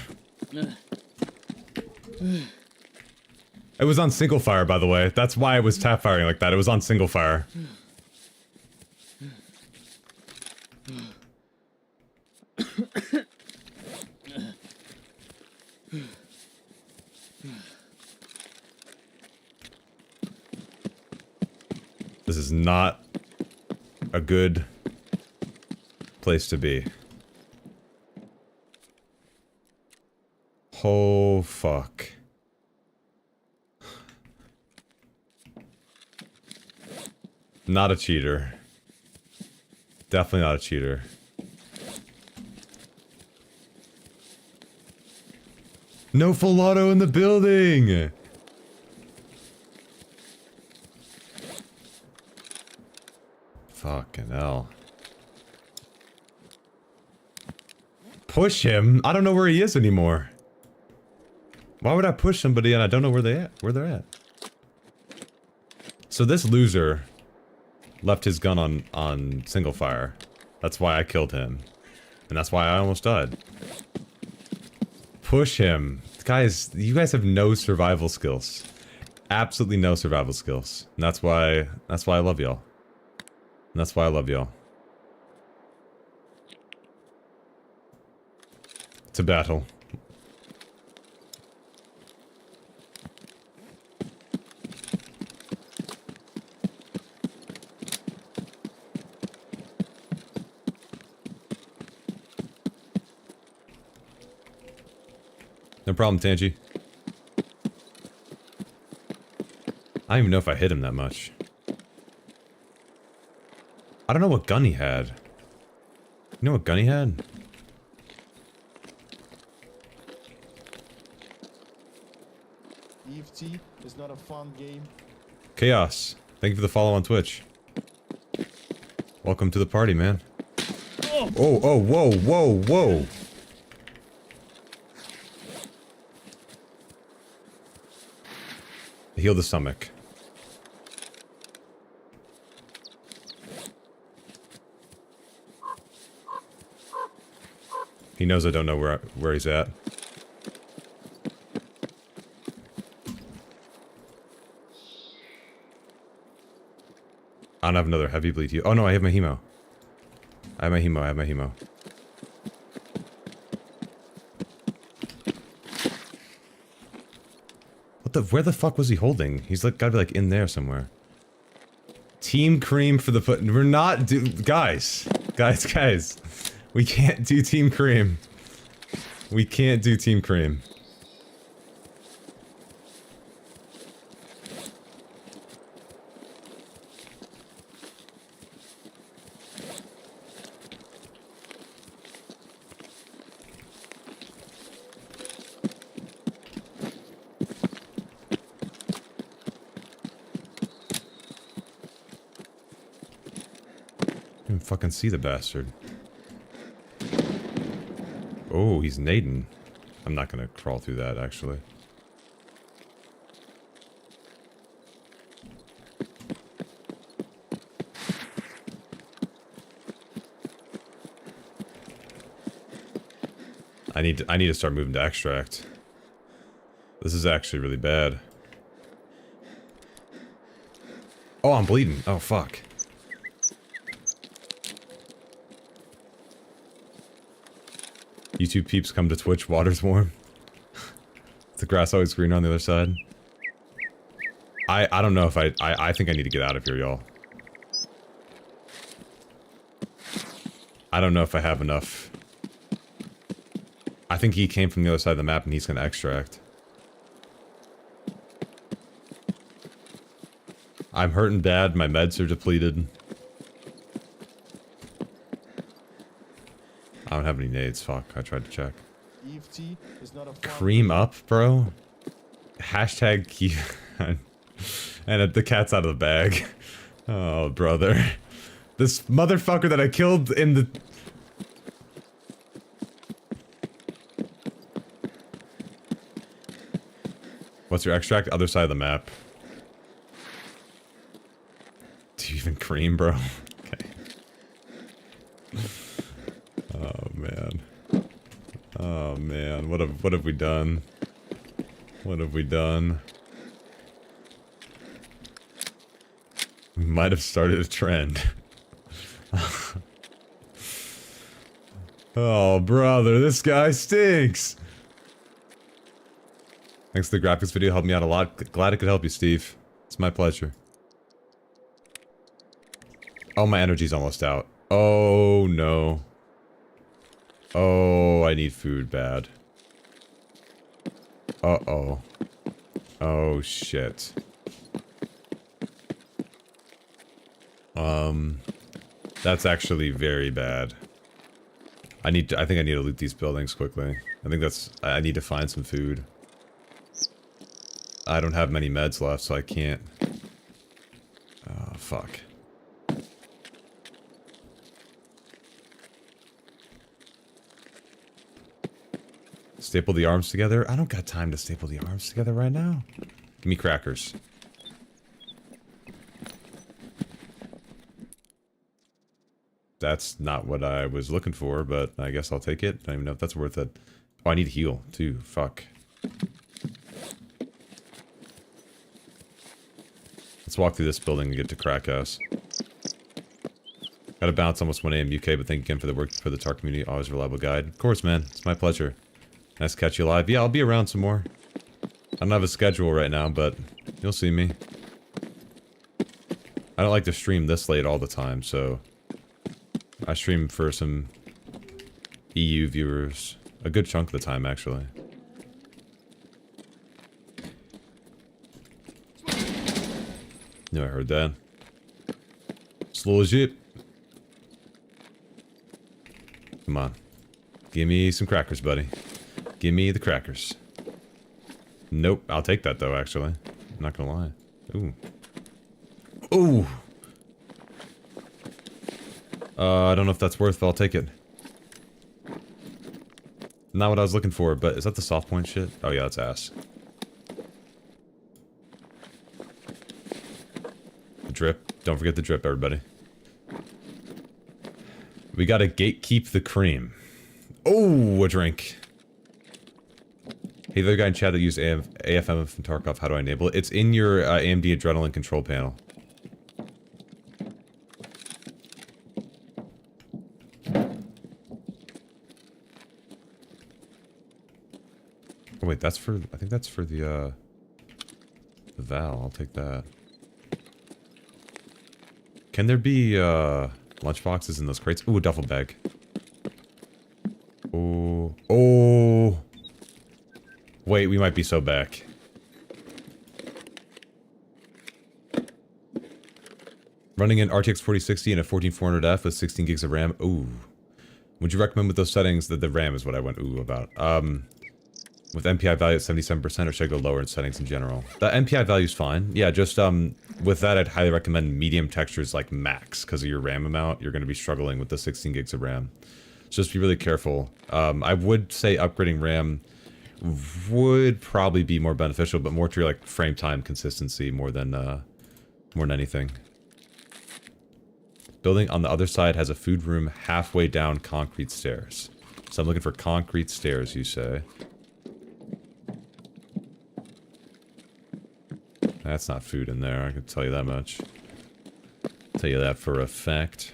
It was on single fire, by the way. That's why it was tap firing like that. It was on single fire. This is not a good place to be. Oh, fuck. Not a cheater. Definitely not a cheater. No full auto in the building! Fucking hell. Push him? I don't know where he is anymore. Why would I push somebody and I don't know where they're at? So this loser left his gun on single fire. That's why I killed him. And that's why I almost died. Push him. Guys, you guys have no survival skills. Absolutely no survival skills. And that's why I love y'all. And that's why I love y'all. It's a battle. No problem, Tanji. I don't even know if I hit him that much. I don't know what gun he had. You know what gun he had? EFT is not a fun game. Chaos. Thank you for the follow on Twitch. Welcome to the party, man. Oh, oh, whoa, whoa, whoa. Heal the stomach. He knows I don't know where he's at. I don't have another heavy bleed heal. Oh no, I have my hemo. I have my hemo. Where the fuck was he holding? He's like gotta be like in there somewhere. Team cream for the foot. We're not guys. We can't do team cream. We can't do team cream. Fucking see the bastard. Oh, he's nading. I'm not gonna crawl through that, actually. I need to start moving to extract. This is actually really bad. Oh, I'm bleeding. Oh, fuck. YouTube peeps come to Twitch, water's warm. The grass always green on the other side. I don't know if I think I need to get out of here, y'all. I don't know if I have enough. I think he came from the other side of the map and he's gonna extract. I'm hurting bad, my meds are depleted. I don't have any nades, fuck, I tried to check. EFT is not a fun Cream up, bro? Hashtag keep... And the cat's out of the bag. Oh, brother. This motherfucker that I killed in the... What's your extract? Other side of the map. Do you even cream, bro? Okay. Oh, man. Oh, man. What have we done? What have we done? We might have started a trend. Oh, brother, this guy stinks! Thanks to the graphics video, helped me out a lot. Glad it could help you, Steve. It's my pleasure. Oh, my energy's almost out. Oh, no. Oh, I need food bad. Uh-oh. Oh, shit. That's actually very bad. I think I need to loot these buildings quickly. I need to find some food. I don't have many meds left, so I can't. Oh, fuck. Staple the arms together? I don't got time to staple the arms together right now. Give me crackers. That's not what I was looking for, but I guess I'll take it. I don't even know if that's worth it. Oh, I need to heal, too. Fuck. Let's walk through this building and get to Crackass. Gotta bounce almost 1 AM UK, but thank you again for the work for the TAR community. Always a reliable guide. Of course, man. It's my pleasure. Nice to catch you live. Yeah, I'll be around some more. I don't have a schedule right now, but you'll see me. I don't like to stream this late all the time, so... I stream for some EU viewers. A good chunk of the time, actually. Knew I heard that. Slow as shit. Come on. Give me some crackers, buddy. Give me the crackers. Nope. I'll take that, though, actually. I'm not gonna lie. Ooh. Ooh! I don't know if that's worth, but I'll take it. Not what I was looking for, but is that the soft point shit? Oh yeah, that's ass. The drip. Don't forget the drip, everybody. We gotta gatekeep the cream. Oh, a drink. Hey, the other guy in chat that used AFM from Tarkov, how do I enable it? It's in your AMD Adrenaline control panel. Oh, wait, that's for... I think that's for the Val. I'll take that. Can there be, lunchboxes in those crates? Ooh, a duffel bag. Oh. Oh! Wait, we might be so back. Running an RTX 4060 and a 14400F with 16 gigs of RAM. Ooh. Would you recommend with those settings that the RAM is what I went ooh about? With MPI value at 77%, or should I go lower in settings in general? The MPI value is fine. Yeah, just with that, I'd highly recommend medium textures like max, because of your RAM amount. You're going to be struggling with the 16 gigs of RAM. So just be really careful. I would say upgrading RAM would probably be more beneficial, but more to your like frame time consistency more than anything. Building on the other side has a food room halfway down concrete stairs. So I'm looking for concrete stairs, you say. That's not food in there, I can tell you that much. Tell you that for a fact.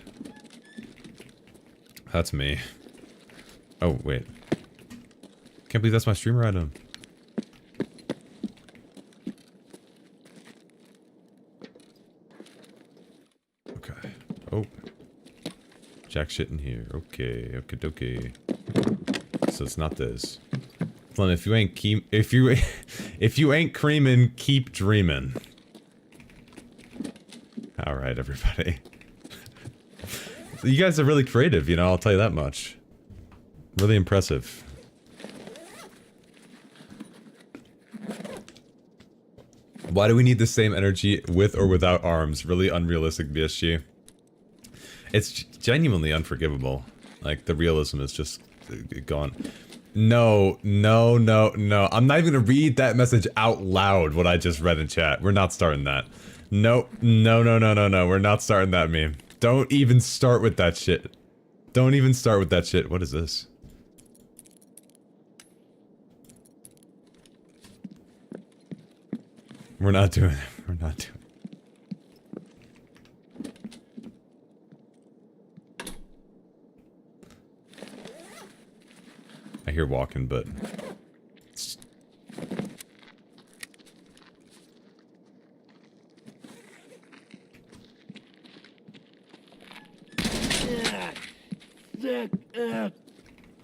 That's me. Oh, wait. Can't believe that's my streamer item. Okay. Oh. Jack shit in here. Okay, okay, okay. So it's not this. Flynn, if you ain't if you ain't creaming, keep dreaming. All right, everybody. You guys are really creative, you know. I'll tell you that much. Really impressive. Why do we need the same energy with or without arms? Really unrealistic, BSG. It's genuinely unforgivable. Like, the realism is just gone. No, no, no, no. I'm not even gonna read that message out loud, what I just read in chat. We're not starting that. Nope. No, no, no, no, no. We're not starting that meme. Don't even start with that shit. Don't even start with that shit. What is this? We're not doing it. We're not doing it. I hear walking, but...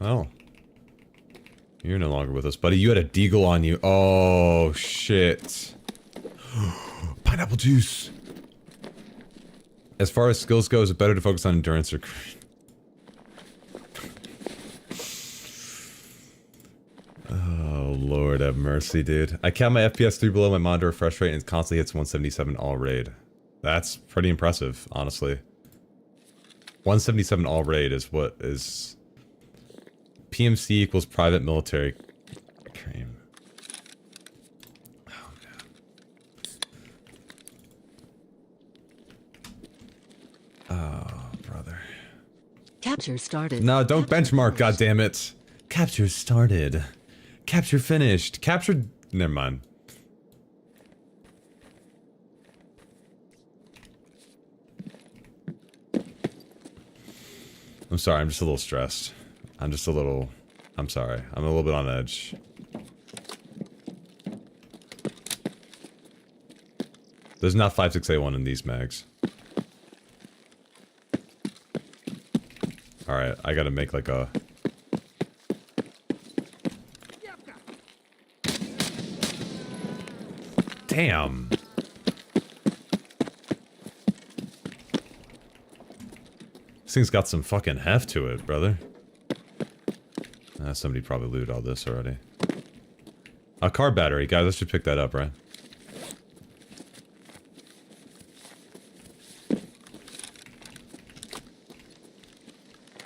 Oh. You're no longer with us, buddy. You had a deagle on you. Oh, shit. Pineapple juice. As far as skills go, is it better to focus on endurance or... Oh, Lord have mercy, dude. I count my FPS 3 below my monitor refresh rate and it constantly hits 177 all raid. That's pretty impressive, honestly. 177 all raid is what is... PMC equals private military cream. Oh, no. Oh, brother. Capture started. No, don't benchmark, goddammit. Capture started. Capture finished. Capture... Never mind. I'm sorry, I'm just a little stressed. I'm just a little... I'm sorry. I'm a little bit on edge. There's not 5681 in these mags. Alright, I gotta make like a... Damn! This thing's got some fucking heft to it, brother. Somebody probably looted all this already. A car battery, guys, I should pick that up, right?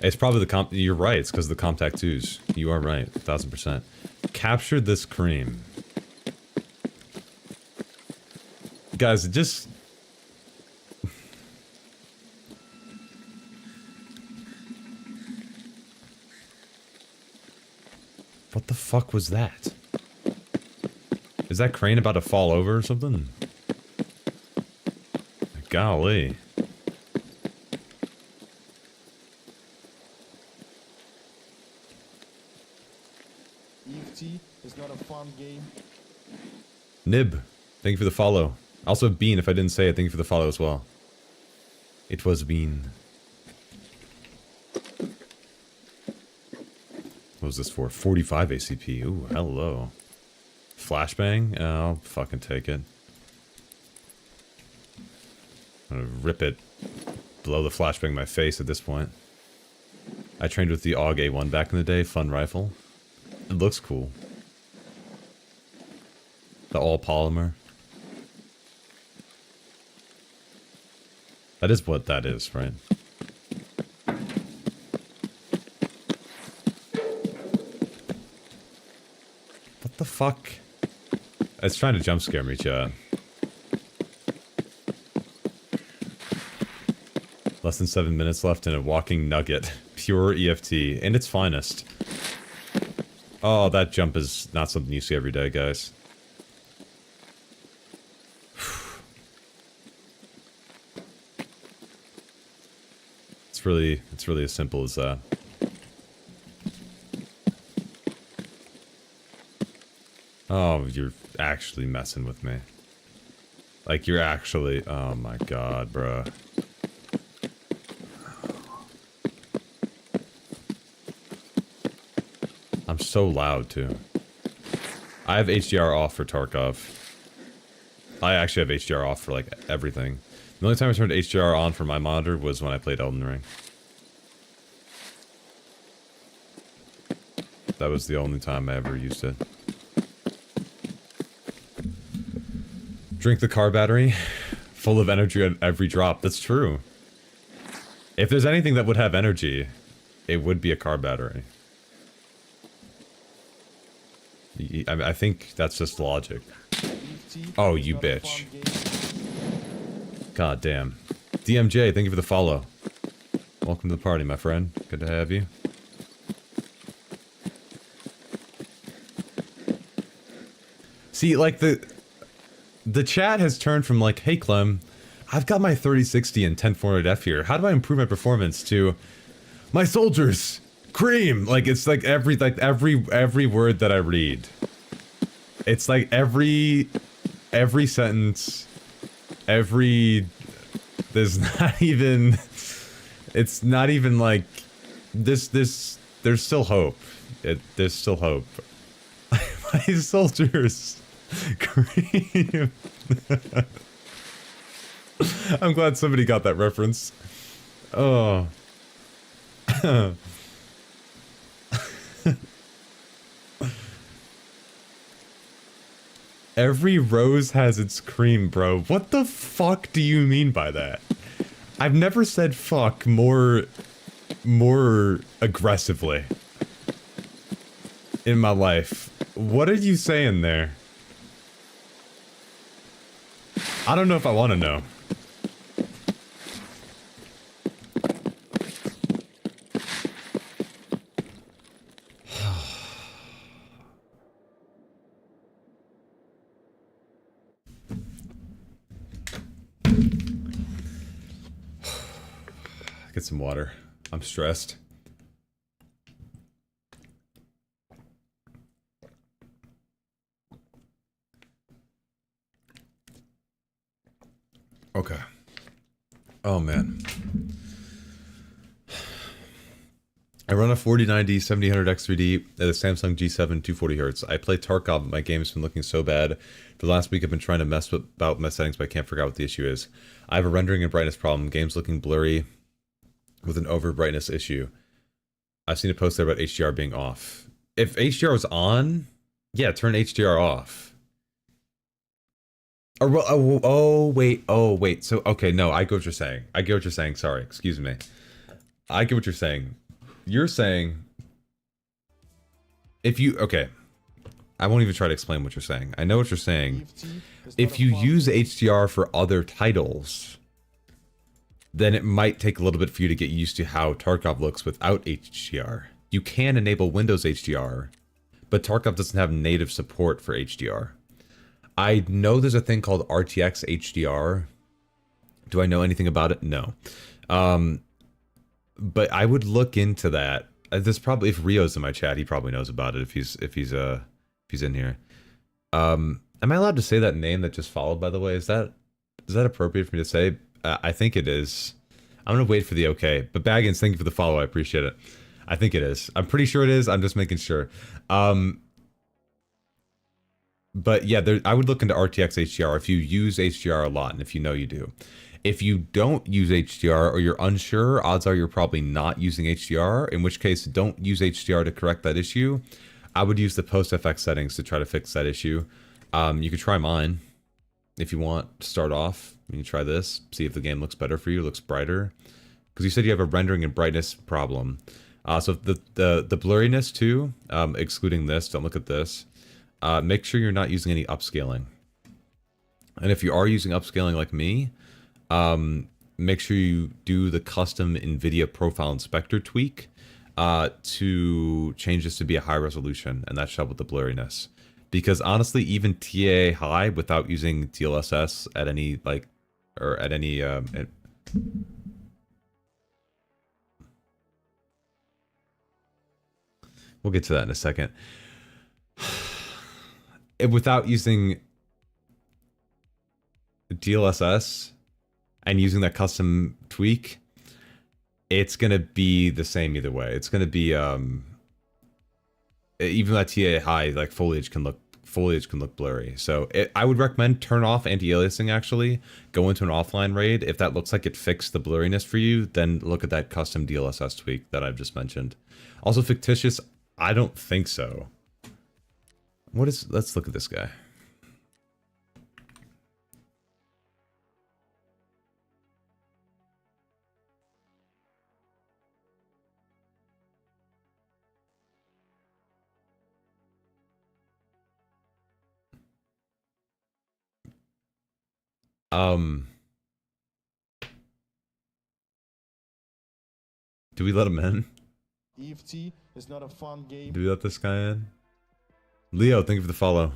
It's probably the you're right, it's because of the Compact 2s. You are right, 1000%. Capture this cream. Guys, it just... What the fuck was that? Is that crane about to fall over or something? Golly. EFT is not a fun game. Nib, thank you for the follow. Also Bean, if I didn't say it, thank you for the follow as well. It was Bean. What was this for? 45 ACP. Ooh, hello. Flashbang? Oh, I'll fucking take it. I'm gonna rip it. Blow the flashbang in my face at this point. I trained with the AUG A1 back in the day. Fun rifle. It looks cool. The all polymer. That is what that is, right? What the fuck? It's trying to jump scare me, chat. Less than 7 minutes left in a walking nugget. Pure EFT. In its finest. Oh, that jump is not something you see every day, guys. It's really as simple as that. Oh, you're actually messing with me. Like, you're actually... Oh my god, bruh. I'm so loud, too. I have HDR off for Tarkov. I actually have HDR off for, like, everything. The only time I turned HDR on for my monitor was when I played Elden Ring. That was the only time I ever used it. Drink the car battery, full of energy at every drop. That's true. If there's anything that would have energy, it would be a car battery. I think that's just logic. Oh, you bitch. God damn. DMJ, thank you for the follow. Welcome to the party, my friend. Good to have you. See, like, the chat has turned from like, hey Clem, I've got my 3060 and 10400F here. How do I improve my performance to my soldiers? Cream! Like, it's like every word that I read. It's like every sentence, there's not even, it's not even like, there's still hope. There's still hope. My soldiers. Cream. I'm glad somebody got that reference. Oh. Every rose has its cream, bro. What the fuck do you mean by that? I've never said fuck more aggressively in my life. What are you saying there? I don't know if I want to know. Get some water. I'm stressed. Okay. Oh man. I run a 4090 7000 X3D at a Samsung G7 240Hz. I play Tarkov, but my game's been looking so bad. The last week I've been trying to mess about my settings, but I can't figure out what the issue is. I have a rendering and brightness problem. Game's looking blurry with an over brightness issue. I've seen a post there about HDR being off. If HDR was on, yeah, turn HDR off. Oh, wait. So, okay, no, I get what you're saying. I get what you're saying. Sorry, excuse me. I get what you're saying. You're saying, if you, okay, I won't even try to explain what you're saying. I know what you're saying. If you use HDR for other titles, then it might take a little bit for you to get used to how Tarkov looks without HDR. You can enable Windows HDR, but Tarkov doesn't have native support for HDR. I know there's a thing called RTX HDR. Do I know anything about it? No. But I would look into that. There's probably, if Rio's in my chat, he probably knows about it if he's in here. Am I allowed to say that name that just followed, by the way? Is that appropriate for me to say? I think it is. I'm gonna wait for the okay. But Baggins, thank you for the follow. I appreciate it. I think it is. I'm pretty sure it is. I'm just making sure. But yeah, I would look into RTX HDR if you use HDR a lot, and if you know you do. If you don't use HDR or you're unsure, odds are you're probably not using HDR, in which case don't use HDR to correct that issue. I would use the post-FX settings to try to fix that issue. You could try mine if you want to start off. You can try this, see if the game looks better for you, looks brighter. Because you said you have a rendering and brightness problem. So the blurriness too, excluding this, don't look at this. Make sure you're not using any upscaling. And if you are using upscaling like me, make sure you do the custom Nvidia profile inspector tweak to change this to be a high resolution, and that should help with the blurriness. Because honestly, even TAA high without using DLSS at any we'll get to that in a second. Without using DLSS and using that custom tweak, it's gonna be the same either way. It's gonna be even at TA high, like foliage can look blurry. So I would recommend turn off anti-aliasing. Actually, go into an offline raid. If that looks like it fixed the blurriness for you, then look at that custom DLSS tweak that I've just mentioned. Also, fictitious, I don't think so. Let's look at this guy. Do we let him in? EFT is not a fun game. Do we let this guy in? Leo, thank you for the follow.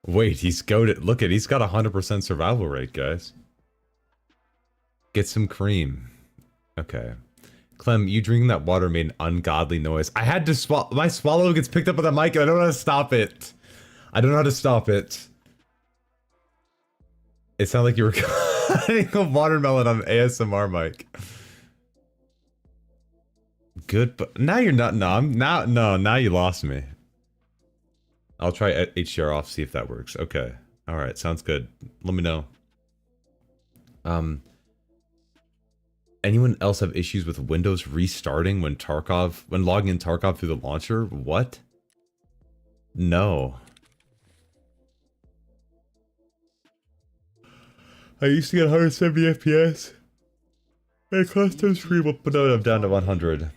Wait, he's goated. Look at, he's got 100% survival rate, guys. Get some cream. Okay. Clem, you drinking that water made an ungodly noise. I had to swallow. My swallow gets picked up with that mic and I don't know how to stop it. I don't know how to stop it. It sounded like you were cutting a watermelon on an ASMR mic. Good, but now you're not. No, now you lost me. I'll try HDR off, see if that works. Okay. Alright, sounds good. Let me know. Anyone else have issues with Windows restarting when logging in Tarkov through the launcher? What? No. I used to get 170 FPS. And custom stream, but now I'm down to 100.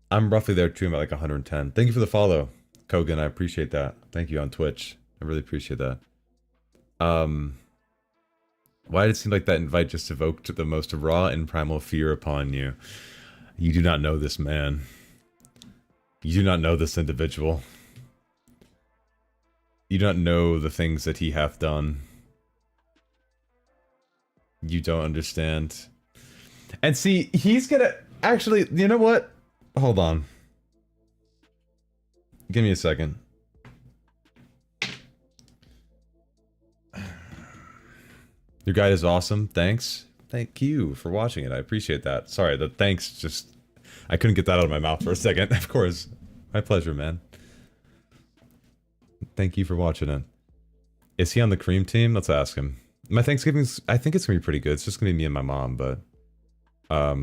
I'm roughly there too, at like 110. Thank you for the follow, Kogan. I appreciate that. Thank you on Twitch. I really appreciate that. Why did it seem like that invite just evoked the most raw and primal fear upon you? You do not know this man. You do not know this individual. You do not know the things that he hath done. You don't understand. And see, he's gonna... Actually, you know what? Hold on. Give me a second. Your guide is awesome. Thanks. Thank you for watching it. I appreciate that. Sorry, the thanks just... I couldn't get that out of my mouth for a second. Of course. My pleasure, man. Thank you for watching it. Is he on the cream team? Let's ask him. My Thanksgiving's... I think it's gonna be pretty good. It's just gonna be me and my mom, but... Let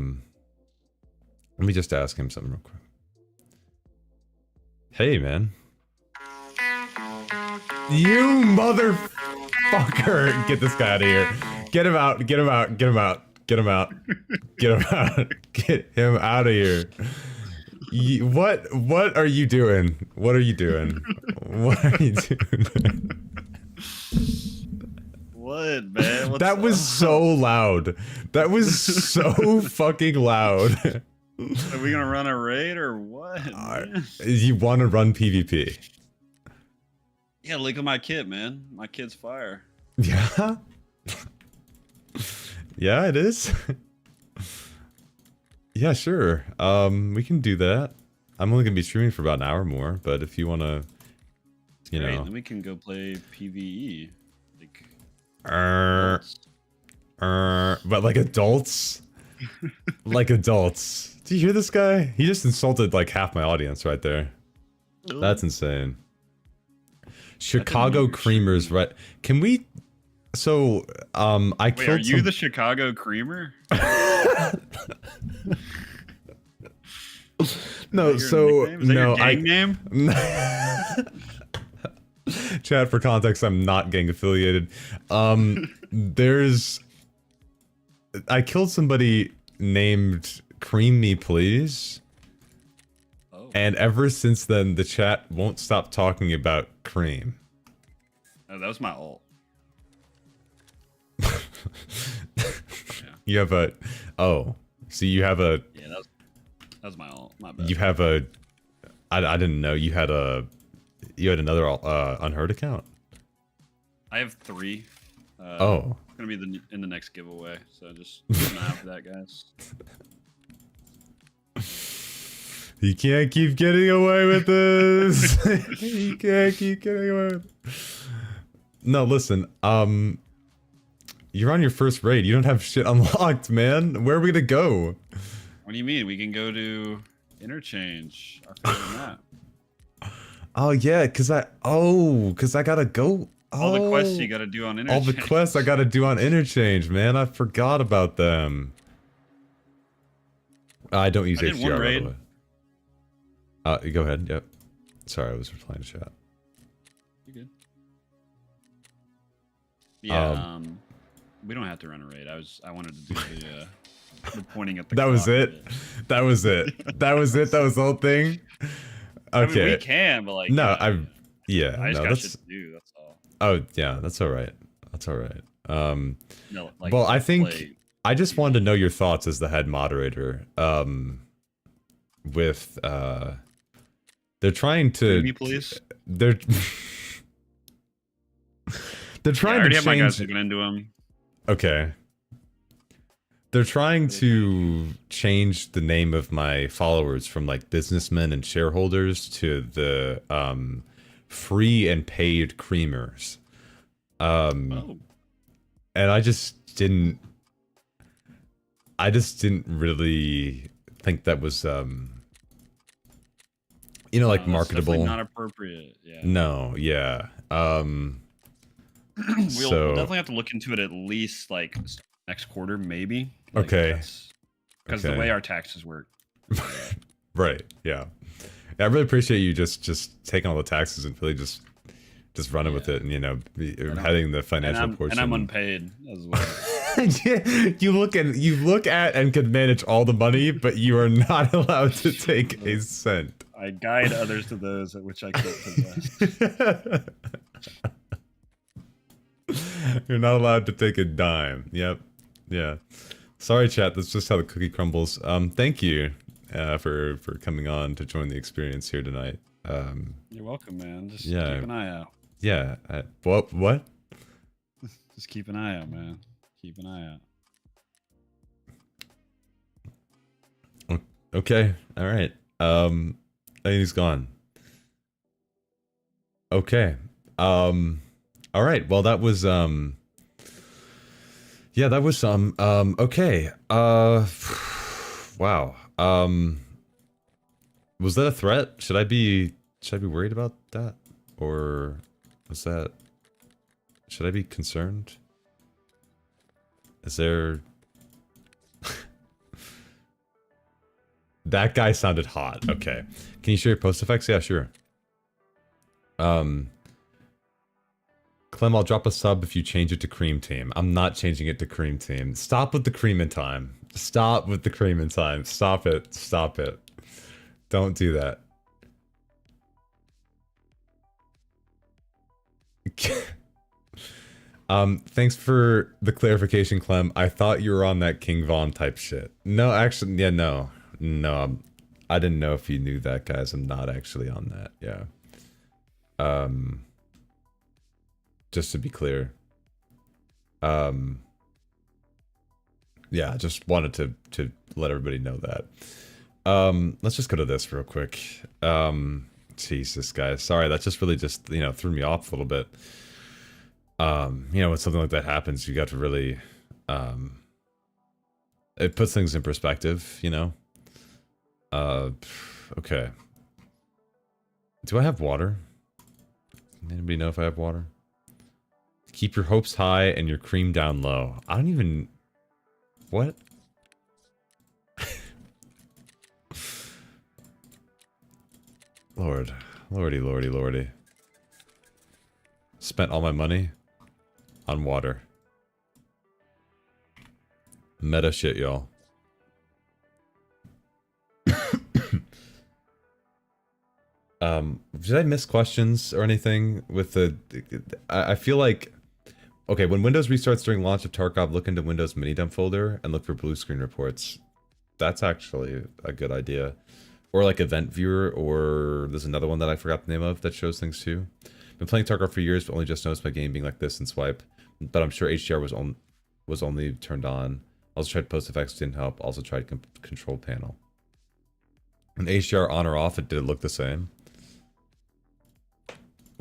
me just ask him something real quick. Hey, man. You motherfucker! Get this guy out of here. Get him out. Get him out. Get him out. Get him out. Get him out. Get him out of here. What are you doing? What are you doing? What are you doing? What, man? That was so loud. That was so fucking loud. Are we gonna run a raid or what? You want to run PvP? Yeah, look at my kit, man. My kit's fire. Yeah? Yeah, it is. Yeah, sure. We can do that. I'm only gonna be streaming for about an hour more, but if you wanna, you know, then we can go play PvE. Like, but like adults, like adults. Do you hear this guy? He just insulted like half my audience right there. That's insane. Chicago Creamers, right? Can we? So, I killed. Are you the Chicago Creamer? No, so no, name? Chat, for context, I'm not gang affiliated. I killed somebody named Cream Me Please. Oh. And ever since then, the chat won't stop talking about cream. Oh, that was my ult. You have a... Oh. So you have a... Yeah, that was my ult. My bad. You have a... I didn't know. You had a... You had another unheard account? I have 3. Oh. It's gonna be in the next giveaway, so just keep an eye out for that, guys. You can't keep getting away with this. You can't keep getting away with it. No, listen. You're on your first raid. You don't have shit unlocked, man. Where are we gonna go? What do you mean? We can go to Interchange, our favorite map. Oh yeah, cause I gotta go. All the quests you gotta do on Interchange. All the quests I gotta do on Interchange, man. I forgot about them. I don't use HDR, by the way. Go ahead. Yep. Sorry, I was replying to chat. You're good. Yeah. We don't have to run a raid. I wanted to do the pointing at the. That was it. That was it. That was it. That was the whole thing. Okay. I mean, we can, but like. No, yeah. I just no, got shit to do. That's all. Oh yeah, that's all right. That's all right. No, like, Well, I think play I just wanted to know your thoughts as the head moderator. With they're trying to me, please. they're they're Yeah, I trying already to have my guys change. looking into him. Okay. They're trying to change the name of my followers from like businessmen and shareholders to the free and paid creamers. Oh, And I just didn't really think that was you know, like no, that's definitely marketable. not appropriate. Yeah. No, yeah. We'll So definitely have to look into it at least like next quarter, maybe. Like, okay. That's because the Okay. way our taxes work. Right, yeah. I really appreciate you just taking all the taxes and really just running with it, and you know, having the financial portion. And I'm unpaid as well. Yeah, you look at and can manage all the money, but you are not allowed to take a cent. I guide others to those at which I can't possess. You're not allowed to take a dime. Yep. Yeah. Sorry, chat. That's just how the cookie crumbles. Thank you for coming on to join the experience here tonight. You're welcome, man. Just Yeah. keep an eye out. Yeah. What? Just keep an eye out, man. Keep an eye out. Okay. All right. I think he's gone. Okay. All right. Well, that was yeah, that was some okay. Wow. Was that a threat? Should I be worried about that? Or was that, should I be concerned? Is there that guy sounded hot. Okay. Can you share your post effects? Yeah, sure. Clem, I'll drop a sub if you change it to Cream Team. I'm not changing it to Cream Team. Stop with the cream in time. Stop with the cream in time. Stop it. Stop it. Don't do that. Thanks for the clarification, Clem. I thought you were on that King Von type shit. No, actually, yeah, no. No, I didn't know if you knew that, guys. I'm not actually on that, yeah. Just to be clear. Yeah, just wanted to let everybody know that. Let's just go to this real quick. Jesus, guys. Sorry, that just really just, you know, threw me off a little bit. You know, when something like that happens, you got to really, it puts things in perspective, you know? Okay. Do I have water? Anybody know if I have water? Keep your hopes high and your cream down low. I don't even... What? Lord. Lordy, lordy, lordy. Spent all my money on water. Meta shit, y'all. Did I miss questions or anything with the... I feel like... Okay, when Windows restarts during launch of Tarkov, look into Windows mini dump folder and look for blue screen reports. That's actually a good idea. Or like Event Viewer, or there's another one that I forgot the name of that shows things too. Been playing Tarkov for years, but only just noticed my game being like this and swipe. But I'm sure HDR was only turned on. Also tried post effects, didn't help. Also tried control panel. And HDR on or off, did it look the same?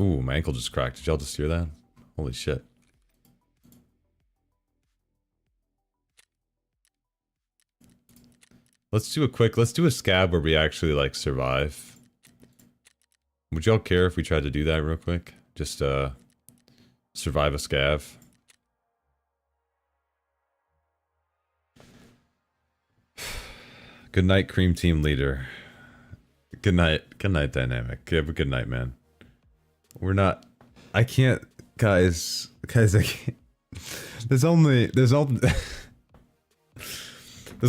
Ooh, my ankle just cracked. Did y'all just hear that? Holy shit. Let's do a scab where we actually, like, survive. Would y'all care if we tried to do that real quick? Just, survive a scav. Good night, Cream Team Leader. Good night, Dynamic. Have a good night, man. We're not... I can't... Guys, I can't... There's only... There's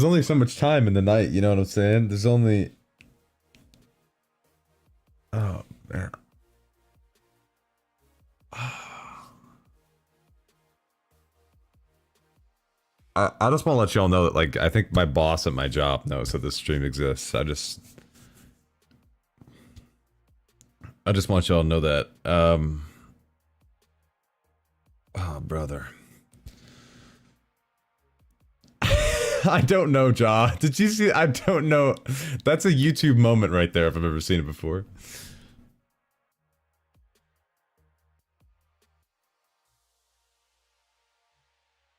only so much time in the night, you know what I'm saying? There's only... Oh, man. I just want to let y'all know that, like, I think my boss at my job knows that this stream exists. I just want y'all to know that. Oh, brother. I don't know, Ja. Did you see? I don't know. That's a YouTube moment right there if I've ever seen it before.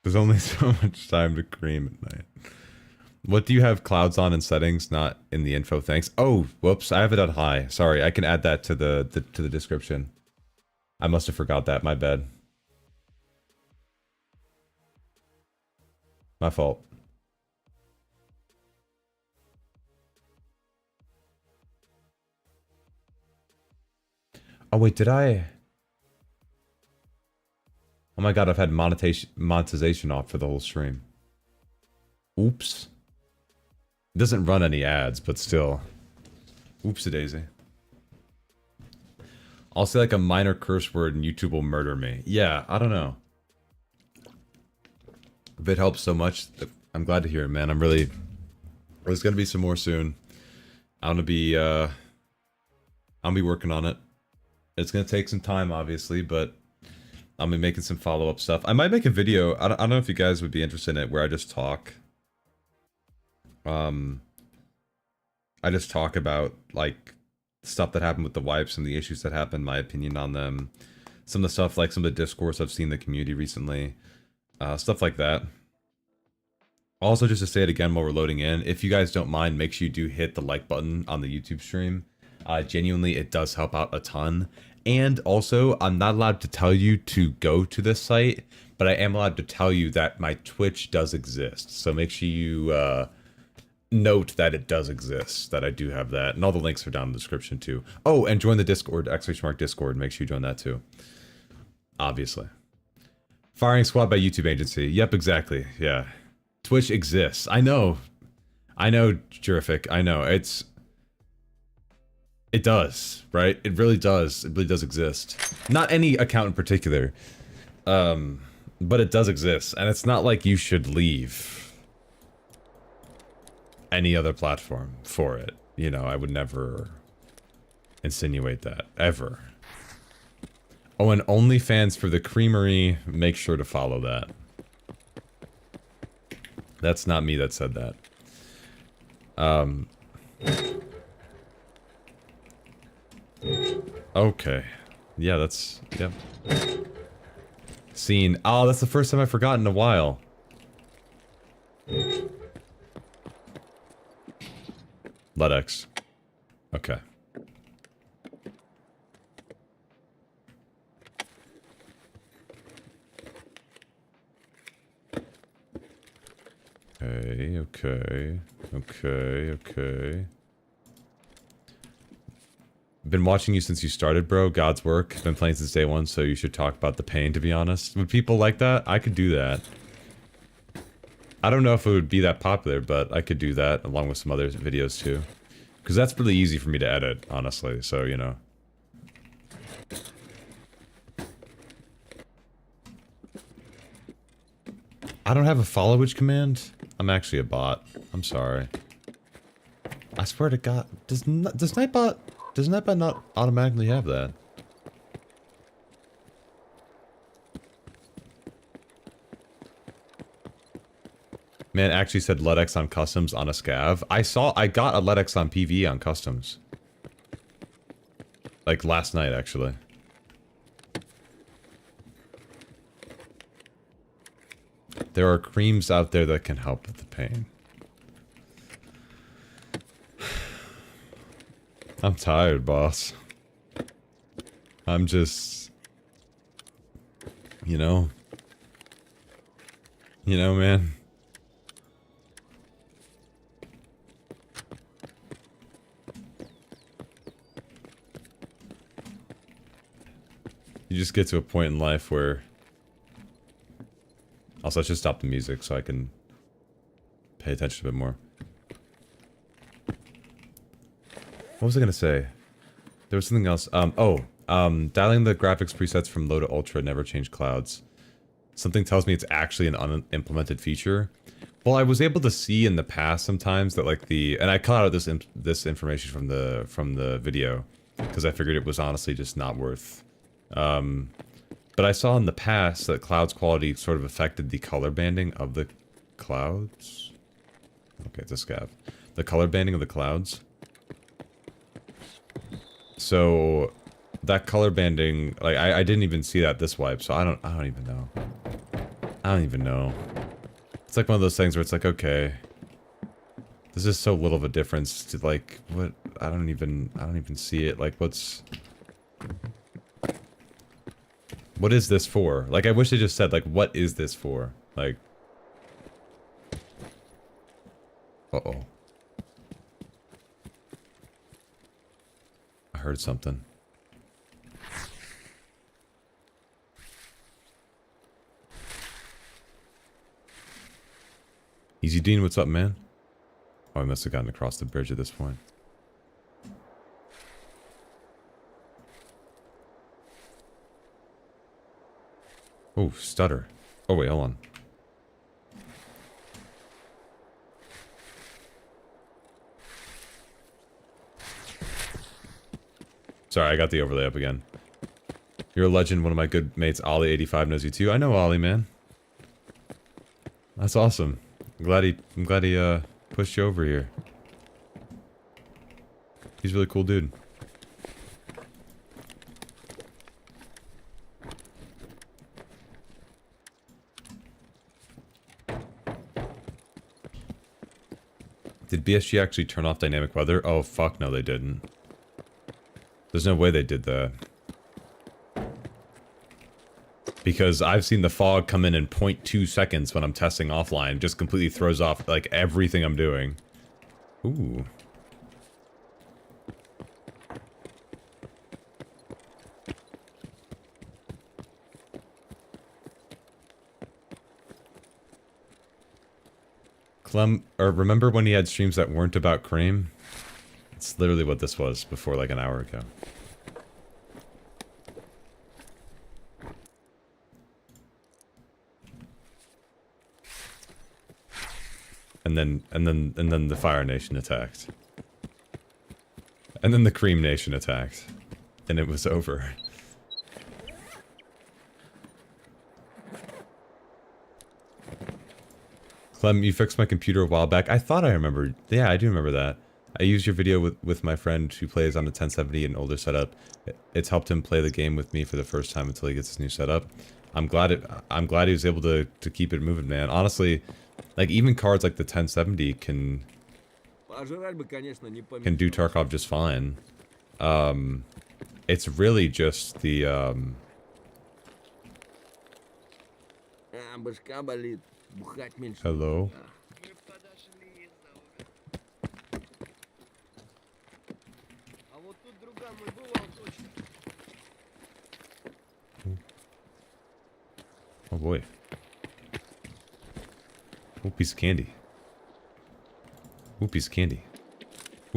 There's only so much time to cream at night. What do you have clouds on in settings, not in the info? Thanks. Oh, whoops. I have it on high. Sorry, I can add that to the description. I must have forgot that. My bad. My fault. Oh wait, did I? Oh my god, I've had monetization off for the whole stream. Oops. It doesn't run any ads, but still. Oopsie-daisy. I'll say like a minor curse word and YouTube will murder me. Yeah, I don't know. If it helps so much, I'm glad to hear it, man. I'm really... There's gonna be some more soon. I'm gonna be working on it. It's gonna take some time, obviously, but I'm gonna be making some follow-up stuff. I might make a video, I don't know if you guys would be interested in it, where I just talk. I just talk about, like, stuff that happened with the wipes and the issues that happened, my opinion on them. Some of the stuff, like some of the discourse I've seen in the community recently. Stuff like that. Also, just to say it again while we're loading in, if you guys don't mind, make sure you do hit the like button on the YouTube stream. Genuinely, it does help out a ton. And also, I'm not allowed to tell you to go to this site, but I am allowed to tell you that my Twitch does exist. So make sure you note that it does exist, that I do have that. And all the links are down in the description too. Oh, and join the Discord, !mark Discord. Make sure you join that too. Obviously. Firing Squad by YouTube Agency. Yep, exactly. Yeah. Twitch exists. I know. I know, Jurific. I know. It does, right? It really does. It really does exist. Not any account in particular. But it does exist. And it's not like you should leave any other platform for it. You know, I would never insinuate that. Ever. Oh, and OnlyFans for the Creamery. Make sure to follow that. That's not me that said that. Okay. Yeah, that's... Yep. Scene. Oh, that's the first time I've forgotten in a while. LUTX. Okay. Okay. Been watching you since you started, bro. God's work. Been playing since day one, so you should talk about the pain, to be honest. Would people like that? I could do that. I don't know if it would be that popular, but I could do that along with some other videos too. Because that's really easy for me to edit, honestly, so, you know. I don't have a followage command? I'm actually a bot. I'm sorry. I swear to God. Does Nightbot not automatically have that? Man actually said LUTX on customs on a scav. I got a LUTX on PV on customs. Like last night, actually. There are creams out there that can help with the pain. I'm tired, boss. I'm just... You know, man. You just get to a point in life where... Also, let's just stop the music so I can pay attention a bit more. What was I gonna say? There was something else. Dialing the graphics presets from low to ultra never change clouds. something tells me it's actually an unimplemented feature. Well, I was able to see in the past sometimes that like and I cut out this information from the video because I figured it was honestly just not worth. But I saw in the past that clouds quality sort of affected the color banding of the clouds. Okay, it's a scav. The color banding of the clouds. So that color banding, like I didn't even see that this wipe, so I don't even know. I don't even know. It's like one of those things where it's like, okay, there's just so little of a difference to like what I don't even see it. Like what is this for? Like I wish they just said like what is this for? Like uh-oh. I heard something. Easy Dean, what's up, man? Oh, I must have gotten across the bridge at this point. Oh, stutter. Oh, wait, hold on. Sorry, I got the overlay up again. You're a legend. One of my good mates, Ollie85, knows you too. I know Ollie, man. That's awesome. I'm glad he pushed you over here. He's a really cool dude. Did BSG actually turn off dynamic weather? Oh, fuck no, they didn't. There's no way they did that. Because I've seen the fog come in 0.2 seconds when I'm testing offline. Just completely throws off, like, everything I'm doing. Ooh. Clem, or remember when he had streams that weren't about cream? It's literally what this was before, like, an hour ago. And then the Fire Nation attacked. And then the Cream Nation attacked. And it was over. Clem, you fixed my computer a while back. I thought I remembered. Yeah, I do remember that. I used your video with my friend who plays on a 1070 and older setup. It's helped him play the game with me for the first time until he gets his new setup. I'm glad he was able to keep it moving, man. Honestly, like even cards like the 1070 can do Tarkov just fine. It's really just the hello. Oh boy. Ooh, piece of candy. Ooh, piece of candy.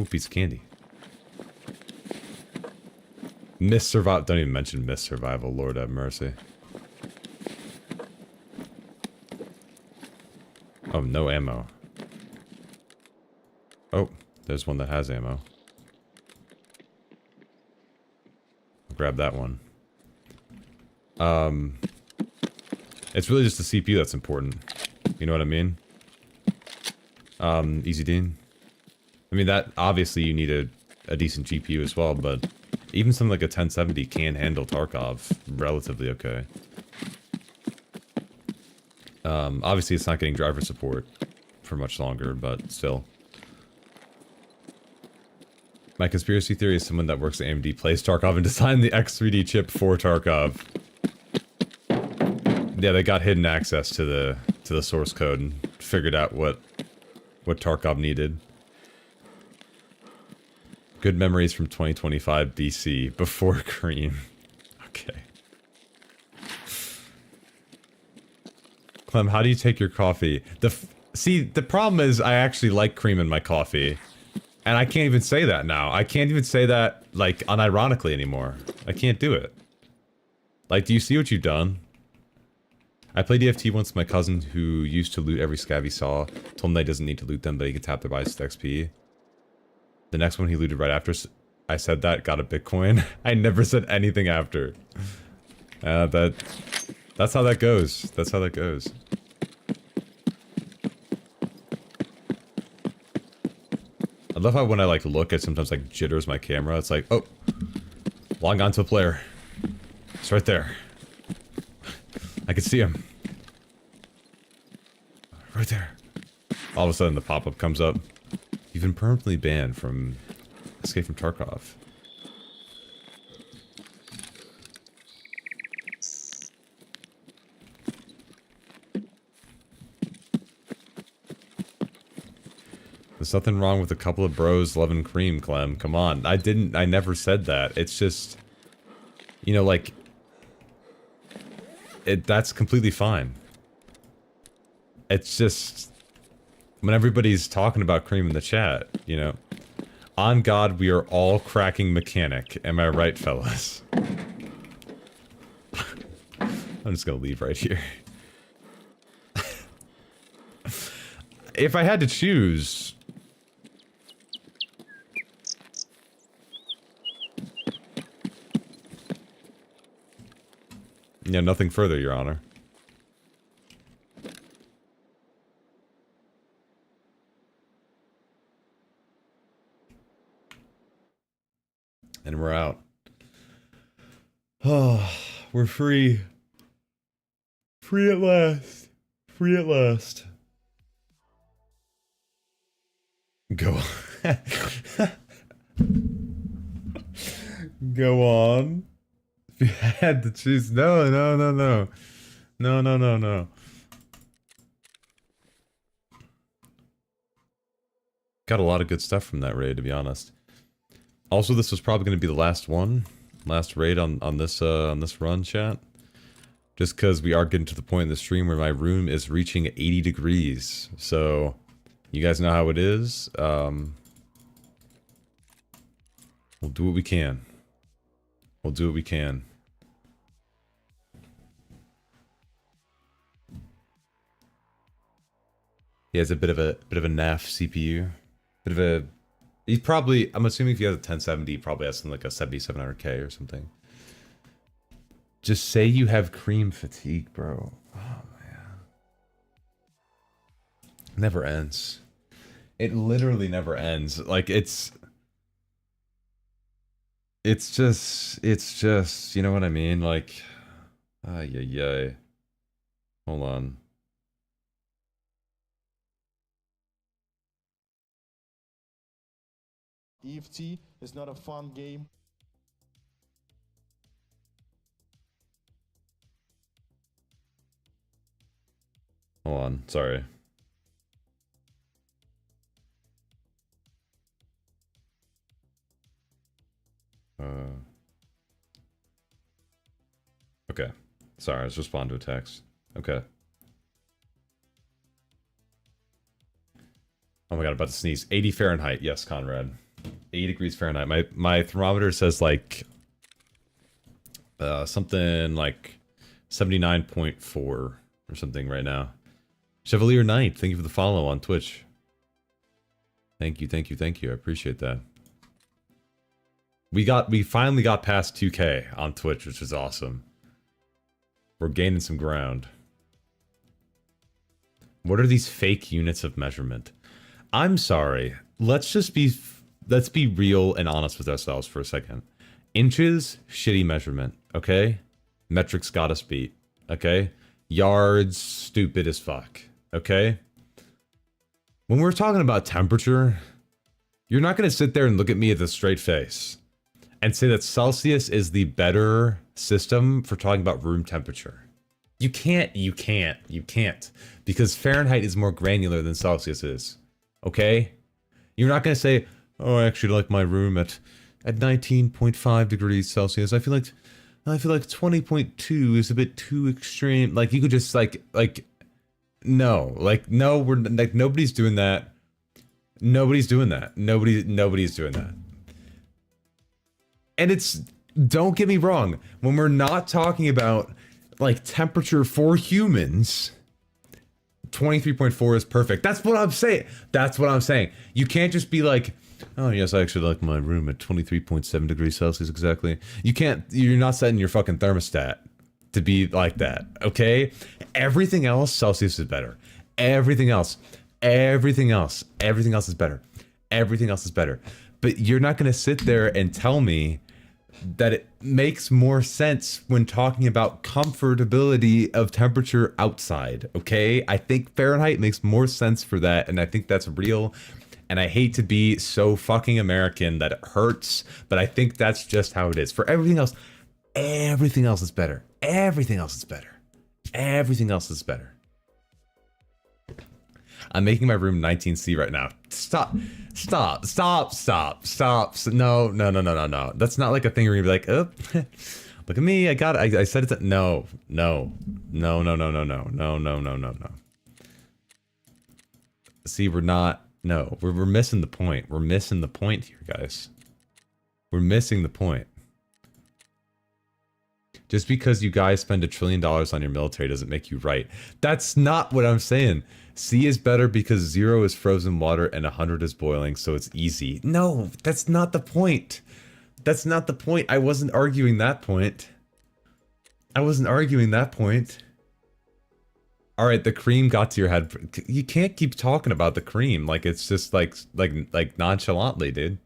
Ooh, piece of candy. Miss survival. Don't even mention miss survival. Lord have mercy. Oh, no ammo. Oh, there's one that has ammo. I'll grab that one. It's really just the CPU that's important. You know what I mean? Easy Dean. I mean, that obviously you need a decent GPU as well, but even something like a 1070 can handle Tarkov relatively okay. Obviously it's not getting driver support for much longer, but still. My conspiracy theory is someone that works at AMD plays Tarkov and designed the X3D chip for Tarkov. Yeah, they got hidden access to the source code and figured out what Tarkov needed. Good memories from 2025 BC before cream. Okay. Clem, how do you take your coffee? See, the problem is I actually like cream in my coffee. And I can't even say that now. I can't even say that, like, unironically anymore. I can't do it. Like, do you see what you've done? I played EFT once with my cousin who used to loot every scav he saw. Told him that he doesn't need to loot them, but he can tap their buys with XP. The next one he looted right after I said that, got a Bitcoin. I never said anything after. That's how that goes. That's how that goes. I love how when I like look, it sometimes like jitters my camera. It's like, oh, log on to a player. It's right there. I can see him. Right there. All of a sudden the pop-up comes up. You've been permanently banned from Escape from Tarkov. There's nothing wrong with a couple of bros loving cream, Clem. Come on. I never said that. It's just, you know, like, that's completely fine. It's just, when everybody's talking about cream in the chat, you know, on God, we are all cracking mechanic. Am I right, fellas? I'm just gonna leave right here. If I had to choose... Yeah, nothing further, Your Honor. And we're out. Oh, we're free. Free at last. Free at last. Go on. Go on. If you had to choose, no. Got a lot of good stuff from that raid, to be honest. Also, this was probably going to be the last raid on this run, chat. Just because we are getting to the point in the stream where my room is reaching 80 degrees, so you guys know how it is. We'll do what we can. We'll do what we can. He has a bit of a naff CPU. Bit of a... He's probably... I'm assuming if he has a 1070, he probably has something like a 7700K or something. Just say you have cream fatigue, bro. Oh, man. Never ends. It literally never ends. Like, it's just, you know what I mean? Like, ay. Hold on. EFT is not a fun game. Hold on, sorry. Okay. Sorry, I was responding to a text. Okay. Oh my god, I'm about to sneeze. 80 Fahrenheit. Yes, Conrad. 80 degrees Fahrenheit. My thermometer says like something like 79.4 or something right now. Chevalier Knight, thank you for the follow on Twitch. Thank you. I appreciate that. We finally got past 2K on Twitch, which is awesome. We're gaining some ground. What are these fake units of measurement? I'm sorry. Let's be real and honest with ourselves for a second. Inches, shitty measurement, okay? Metrics got us beat, okay? Yards, stupid as fuck, okay? When we're talking about temperature, you're not going to sit there and look at me with a straight face and say that Celsius is the better system for talking about room temperature. You can't. Because Fahrenheit is more granular than Celsius is, okay? You're not going to say, oh, I actually like my room at 19.5 degrees Celsius. I feel like 20.2 is a bit too extreme. Like, you could just no, we're like, nobody's doing that. Nobody's doing that. Nobody's doing that. And don't get me wrong, when we're not talking about like temperature for humans, 23.4 is perfect. That's what I'm saying. That's what I'm saying. You can't just be like, oh yes, I actually like my room at 23.7 degrees Celsius exactly. You can't, you're not setting your fucking thermostat to be like that, okay? Everything else, Celsius is better. Everything else is better. Everything else is better. But you're not gonna sit there and tell me that it makes more sense when talking about comfortability of temperature outside, okay? I think Fahrenheit makes more sense for that, and I think that's real. And I hate to be so fucking American that it hurts, but I think that's just how it is. For everything else is better. Everything else is better. Everything else is better. I'm making my room 19C right now. Stop. No. That's not like a thing where you're gonna be like, oh, look at me, I got it. I said it's no. See, we're not, no, we're missing the point. We're missing the point here, guys. We're missing the point. Just because you guys spend $1 trillion on your military doesn't make you right. That's not what I'm saying. C is better because 0 is frozen water and 100 is boiling, so it's easy. No, that's not the point. That's not the point. I wasn't arguing that point. All right, the cream got to your head. You can't keep talking about the cream like it's just like nonchalantly, dude.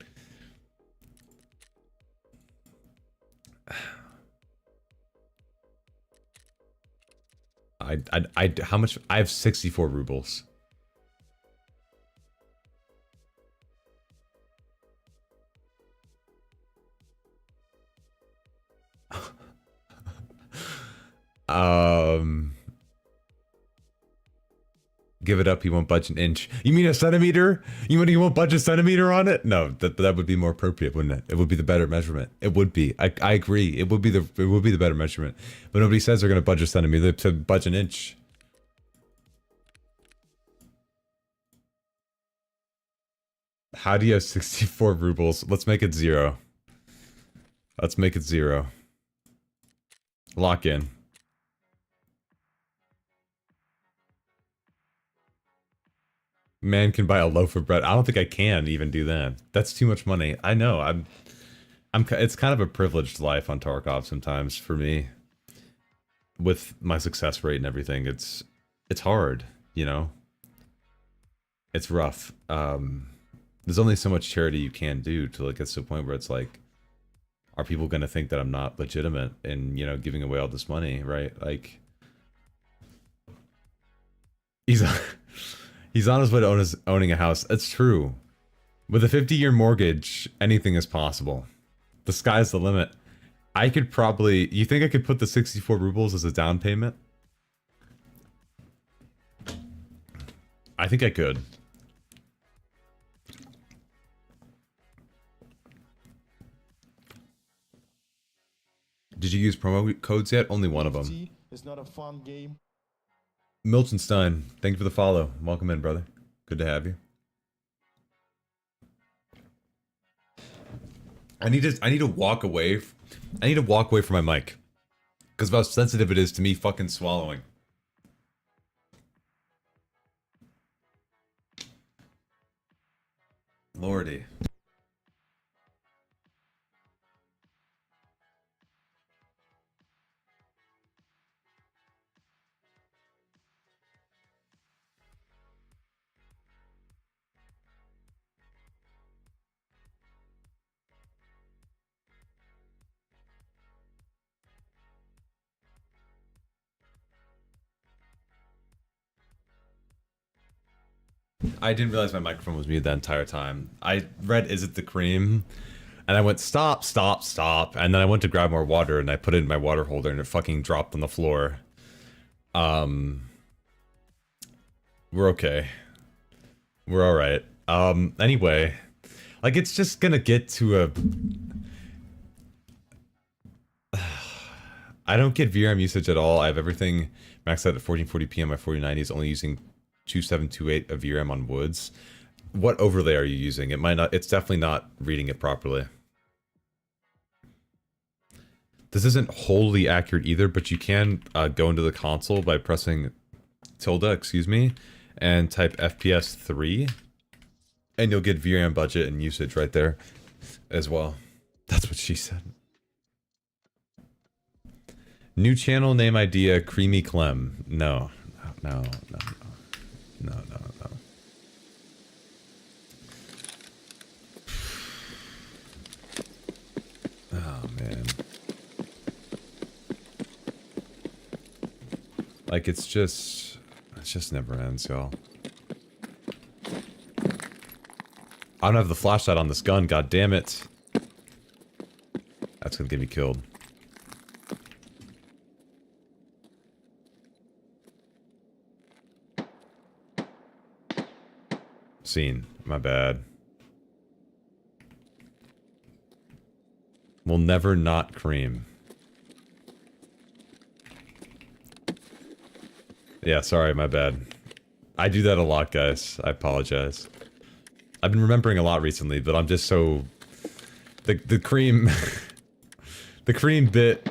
How much? I have 64 rubles. Give it up, he won't budge an inch. You mean a centimeter? You mean he won't budge a centimeter on it? No, that would be more appropriate, wouldn't it? It would be the better measurement. It would be. I agree. It would be the better measurement. But nobody says they're gonna budge a centimeter to budge an inch. How do you have 64 rubles? Let's make it 0. Let's make it 0. Lock in. Man can buy a loaf of bread. I don't think I can even do that. That's too much money. I know. It's kind of a privileged life on Tarkov sometimes for me. With my success rate and everything, it's hard, you know. It's rough. There's only so much charity you can do to like get to a point where it's like, are people gonna think that I'm not legitimate in, you know, giving away all this money, right? Like, he's on his way to owning a house. That's true. With a 50-year mortgage, anything is possible. The sky's the limit. I could probably... You think I could put the 64 rubles as a down payment? I think I could. Did you use promo codes yet? Only one of them. It's not a fun game. Miltonstein, thank you for the follow. Welcome in, brother. Good to have you. I need to walk away. I need to walk away from my mic because of how sensitive it is to me fucking swallowing. Lordy. I didn't realize my microphone was muted that entire time. I read, is it the cream? And I went, stop, stop, stop. And then I went to grab more water and I put it in my water holder and it fucking dropped on the floor. We're okay. We're alright. Anyway. Like, it's just gonna get to a... I don't get VRM usage at all. I have everything maxed out at 1440p on my 4090s, only using 2728 of VRM on woods. What overlay are you using? It might not, it's definitely not reading it properly. This isn't wholly accurate either, but you can go into the console by pressing tilde, excuse me, and type FPS 3, and you'll get VRAM budget and usage right there as well. That's what she said. New channel name idea, Creamy Clem. No. No. Oh, man. Like, it's just never ends, y'all. I don't have the flashlight on this gun, god damn it. That's gonna get me killed. Scene. My bad. We'll never not cream. Yeah, sorry, my bad. I do that a lot, guys. I apologize. I've been remembering a lot recently, but I'm just so... The cream... the cream bit,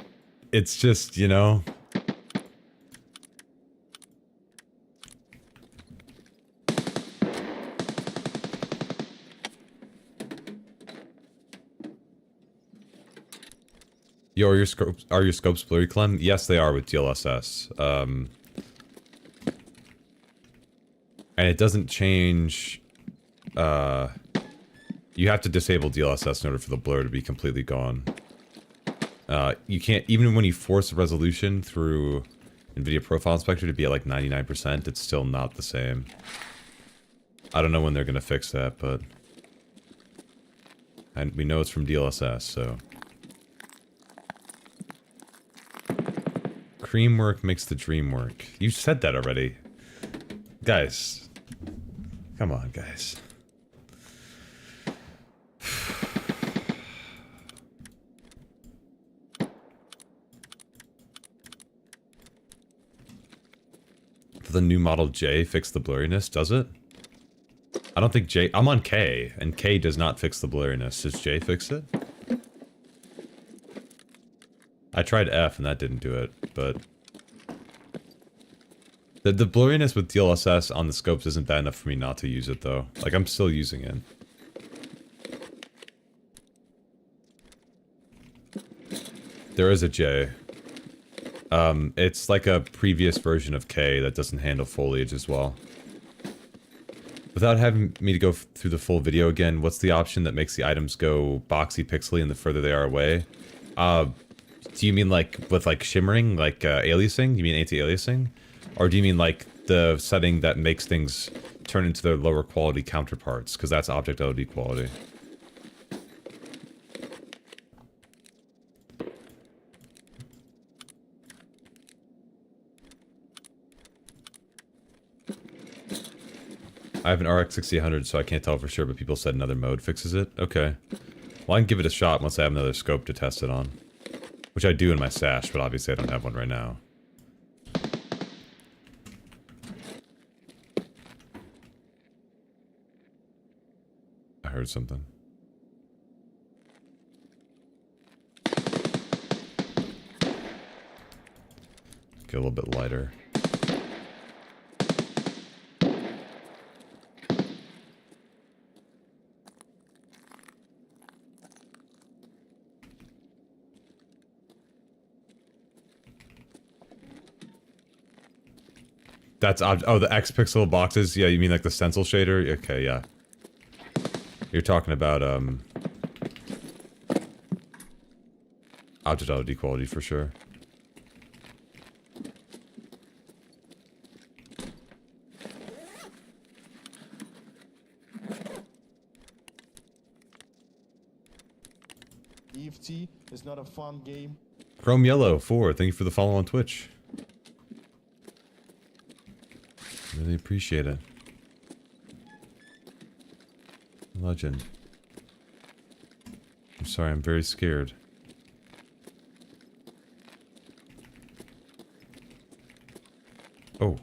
it's just, you know... Yo, are your scopes blurry, Clem? Yes, they are with DLSS. And it doesn't change... you have to disable DLSS in order for the blur to be completely gone. You can't... Even when you force the resolution through NVIDIA Profile Inspector to be at like 99%, it's still not the same. I don't know when they're gonna fix that, but... And we know it's from DLSS, so... Cream work makes the dream work. You said that already. Guys. Come on, guys. The new model J fix the blurriness, does it? I don't think J... I'm on K, and K does not fix the blurriness. Does J fix it? I tried F and that didn't do it, but... The blurriness with DLSS on the scopes isn't bad enough for me not to use it, though. Like, I'm still using it. There is a J. It's like a previous version of K that doesn't handle foliage as well. Without having me to go through the full video again, what's the option that makes the items go boxy pixely and the further they are away? Do you mean like with like shimmering, like aliasing? You mean anti-aliasing? Or do you mean like the setting that makes things turn into their lower quality counterparts? Because that's object LOD quality. I have an RX 6800, so I can't tell for sure, but people said another mode fixes it. Okay. Well, I can give it a shot once I have another scope to test it on. Which I do in my stash, but obviously I don't have one right now. I heard something. Get a little bit lighter. That's oh, the X pixel boxes. Yeah, you mean like the stencil shader? Okay, yeah. You're talking about object LOD quality for sure. EFT is not a fun game. Chrome Yellow 4, thank you for the follow on Twitch. Really appreciate it. Legend. I'm sorry, I'm very scared. Oh.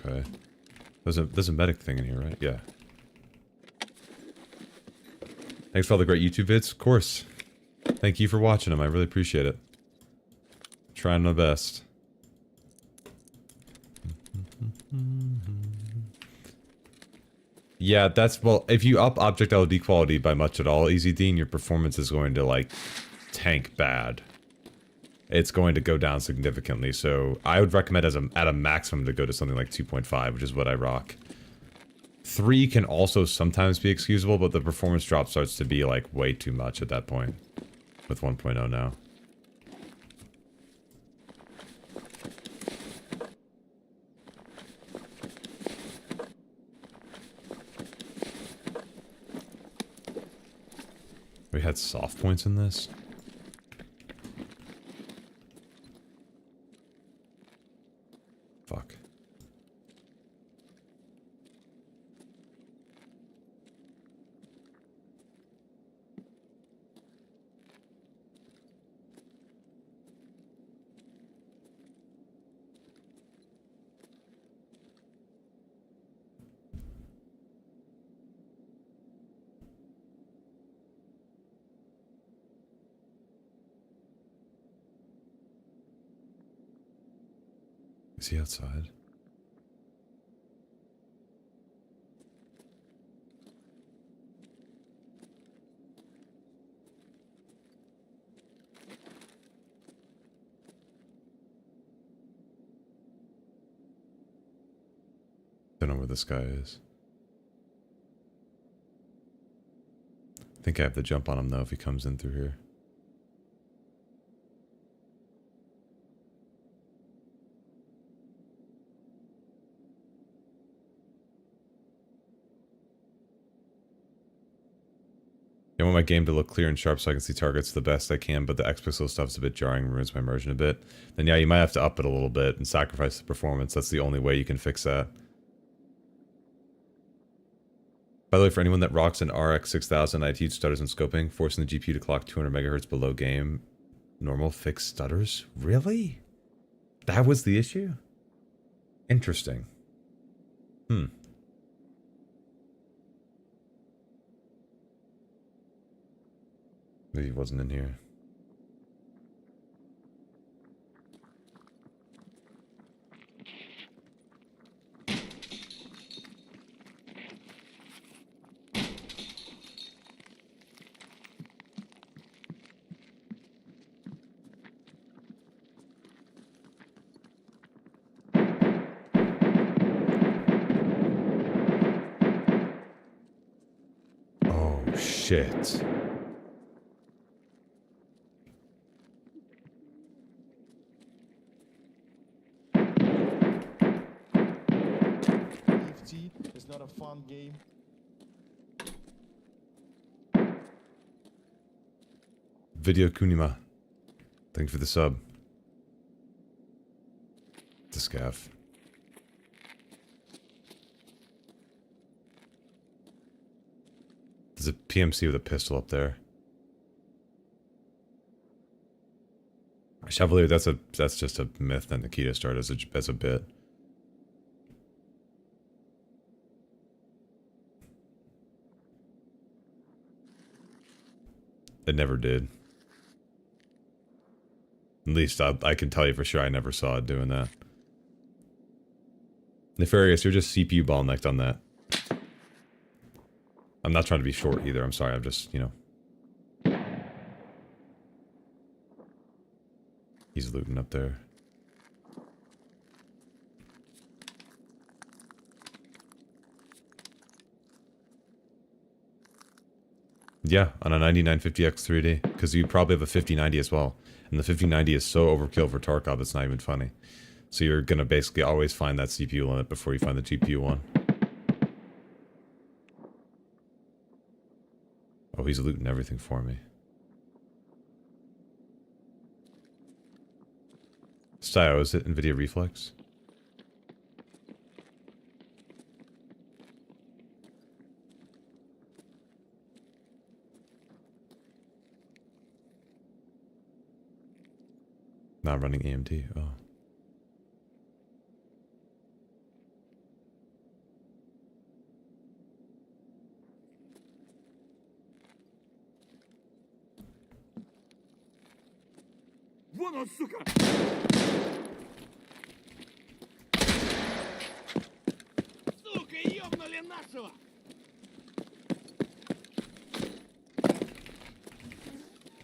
Okay. There's a medic thing in here, right? Yeah. Thanks for all the great YouTube vids. Of course. Thank you for watching them. I really appreciate it. Trying my best. Yeah, that's, well, if you up object LOD quality by much at all, Easy Dean, your performance is going to, like, tank bad. It's going to go down significantly, so I would recommend at a maximum to go to something like 2.5, which is what I rock. 3 can also sometimes be excusable, but the performance drop starts to be, like, way too much at that point. With 1.0 now. We had soft points in this? Fuck. Is he outside? Don't know where this guy is. I think I have to jump on him though if he comes in through here. I want my game to look clear and sharp so I can see targets the best I can, but the X-Pixel stuff's a bit jarring, ruins my immersion a bit. Then yeah, you might have to up it a little bit and sacrifice the performance. That's the only way you can fix that. By the way, for anyone that rocks an RX 6000, I teach stutters and scoping, forcing the GPU to clock 200 megahertz below game. Normal fixed stutters? Really? That was the issue? Interesting. Maybe he wasn't in here. Oh, shit. It's not a fun game. Video Kunima. Thanks for the sub. The scaff. There's a PMC with a pistol up there. Chevalier, that's just a myth that Nikita started as a bit. It never did. At least I can tell you for sure I never saw it doing that. Nefarious, you're just CPU bottlenecked on that. I'm not trying to be short either, I'm sorry, I'm just, you know. He's looting up there. Yeah, on a 9950X 3D, because you probably have a 5090 as well. And the 5090 is so overkill for Tarkov, it's not even funny. So you're going to basically always find that CPU limit before you find the GPU one. Oh, he's looting everything for me. Style, is it Nvidia Reflex? Not running AMD. Oh.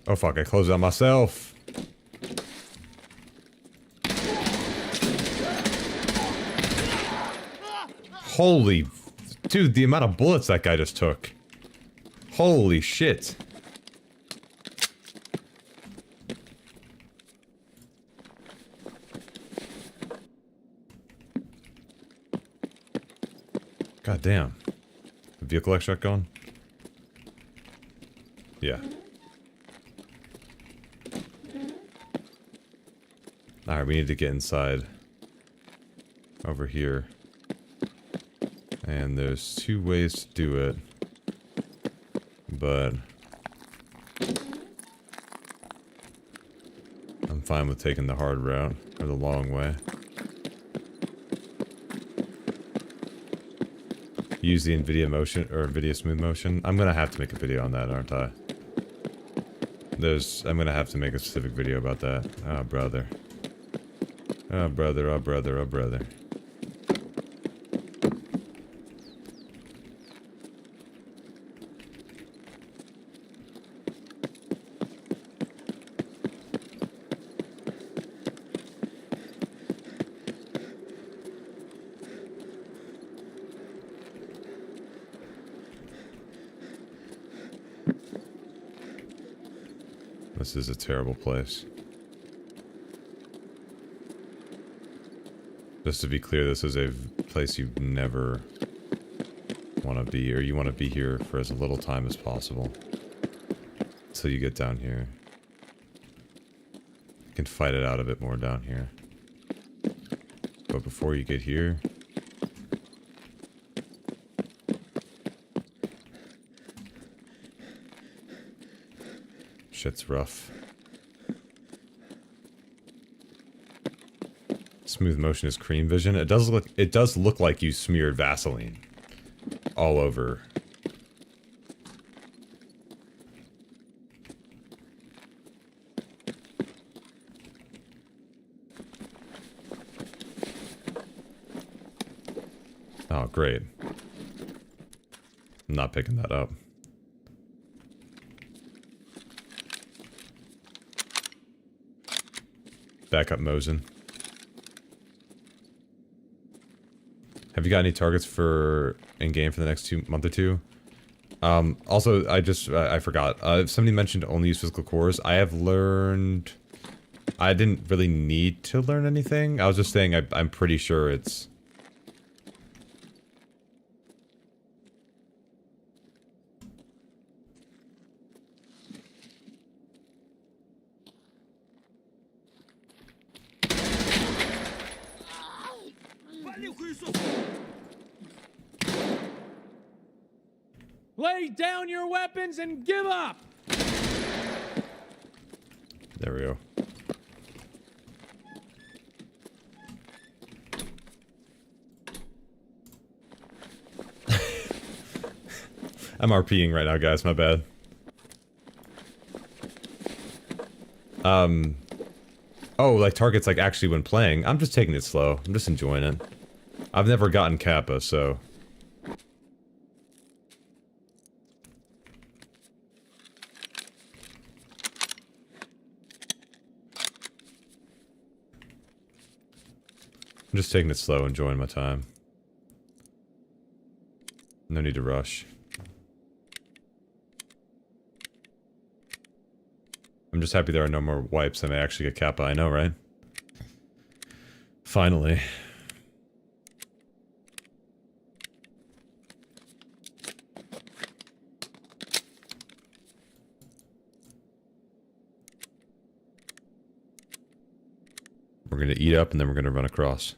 Oh fuck, I closed it on myself. Holy... Dude, the amount of bullets that guy just took. Holy shit. God damn. The vehicle extract gone? Yeah. Alright, we need to get inside. Over here. And there's 2 ways to do it. But... I'm fine with taking the hard route, or the long way. Use the Nvidia motion, or Nvidia smooth motion. I'm gonna have to make a video on that, aren't I? I'm gonna have to make a specific video about that. Oh, brother. Oh, brother, oh, brother, oh, brother. This is a terrible place. Just to be clear, this is a place you never want to be, or you want to be here for as little time as possible. Until you get down here. You can fight it out a bit more down here. But before you get here... Shit's rough. Smooth motion is cream vision. It does look like you smeared Vaseline all over. Oh, great. I'm not picking that up. Backup Mosin. Have you got any targets for in-game for the next month or two? Also, I forgot. If somebody mentioned only use physical cores, I have learned... I didn't really need to learn anything. I was just saying I'm pretty sure it's... Lay down your weapons and give up! There we go. I'm RPing right now, guys, my bad. Oh, like targets like actually when playing. I'm just taking it slow. I'm just enjoying it. I've never gotten Kappa, so... I'm just taking it slow, enjoying my time. No need to rush. I'm just happy there are no more wipes and I actually get Kappa, I know, right? Finally. We're gonna eat up and then we're gonna run across.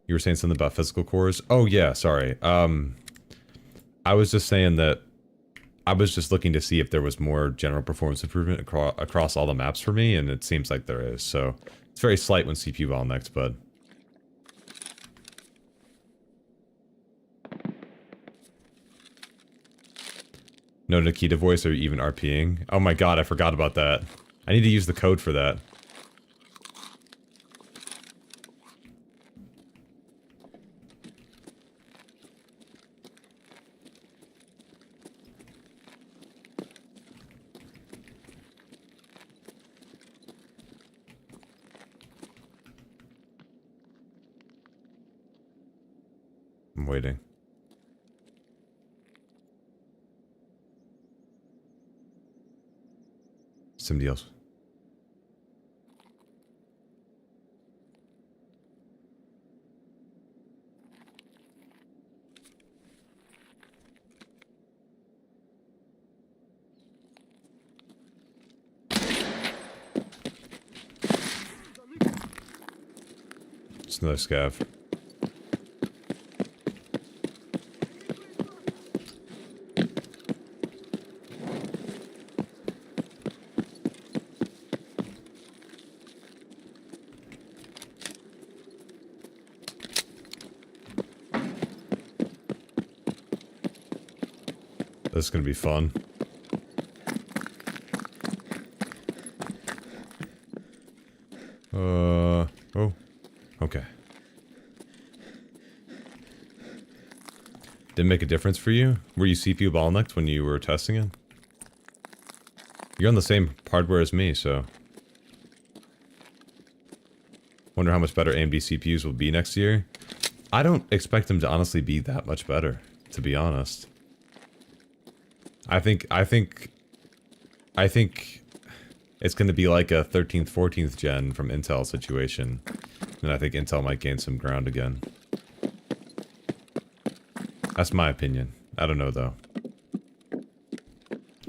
You were saying something about physical cores? Oh yeah, sorry. I was just saying that I was just looking to see if there was more general performance improvement across all the maps for me, and it seems like there is, so it's very slight when CPU bottlenecks, but... No Nikita voice or even RPing? Oh my god, I forgot about that. I need to use the code for that. I'm waiting. Somebody else. It's another scav. This is gonna be fun. Oh. Okay. Didn't make a difference for you? Were you CPU bottlenecked when you were testing it? You're on the same hardware as me, so... Wonder how much better AMD CPUs will be next year? I don't expect them to honestly be that much better, to be honest. I think it's going to be like a 13th, 14th gen from Intel situation. And I think Intel might gain some ground again. That's my opinion. I don't know, though.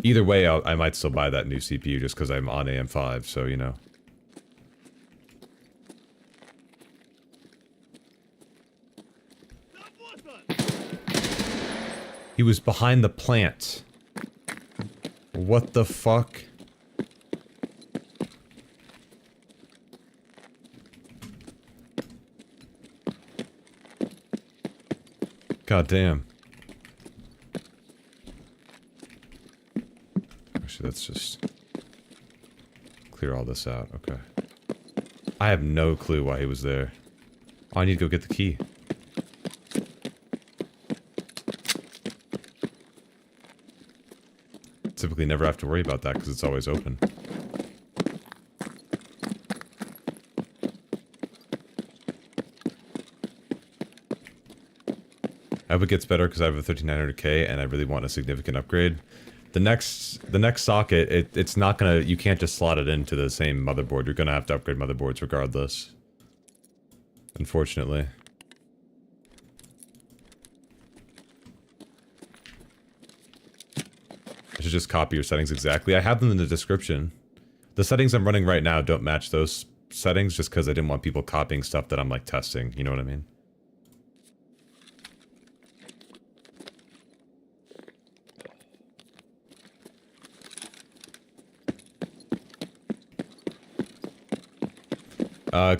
Either way, I might still buy that new CPU just because I'm on AM5, so, you know. He was behind the plant. What the fuck? God damn. Actually, let's just clear all this out. Okay. I have no clue why he was there. Oh, I need to go get the key. Typically never have to worry about that because it's always open. I hope it gets better because I have a 3900K and I really want a significant upgrade. The next socket, it's not gonna, you can't just slot it into the same motherboard. You're gonna have to upgrade motherboards regardless. Unfortunately. I should just copy your settings exactly. I have them in the description. The settings I'm running right now don't match those settings just because I didn't want people copying stuff that I'm like testing. You know what I mean?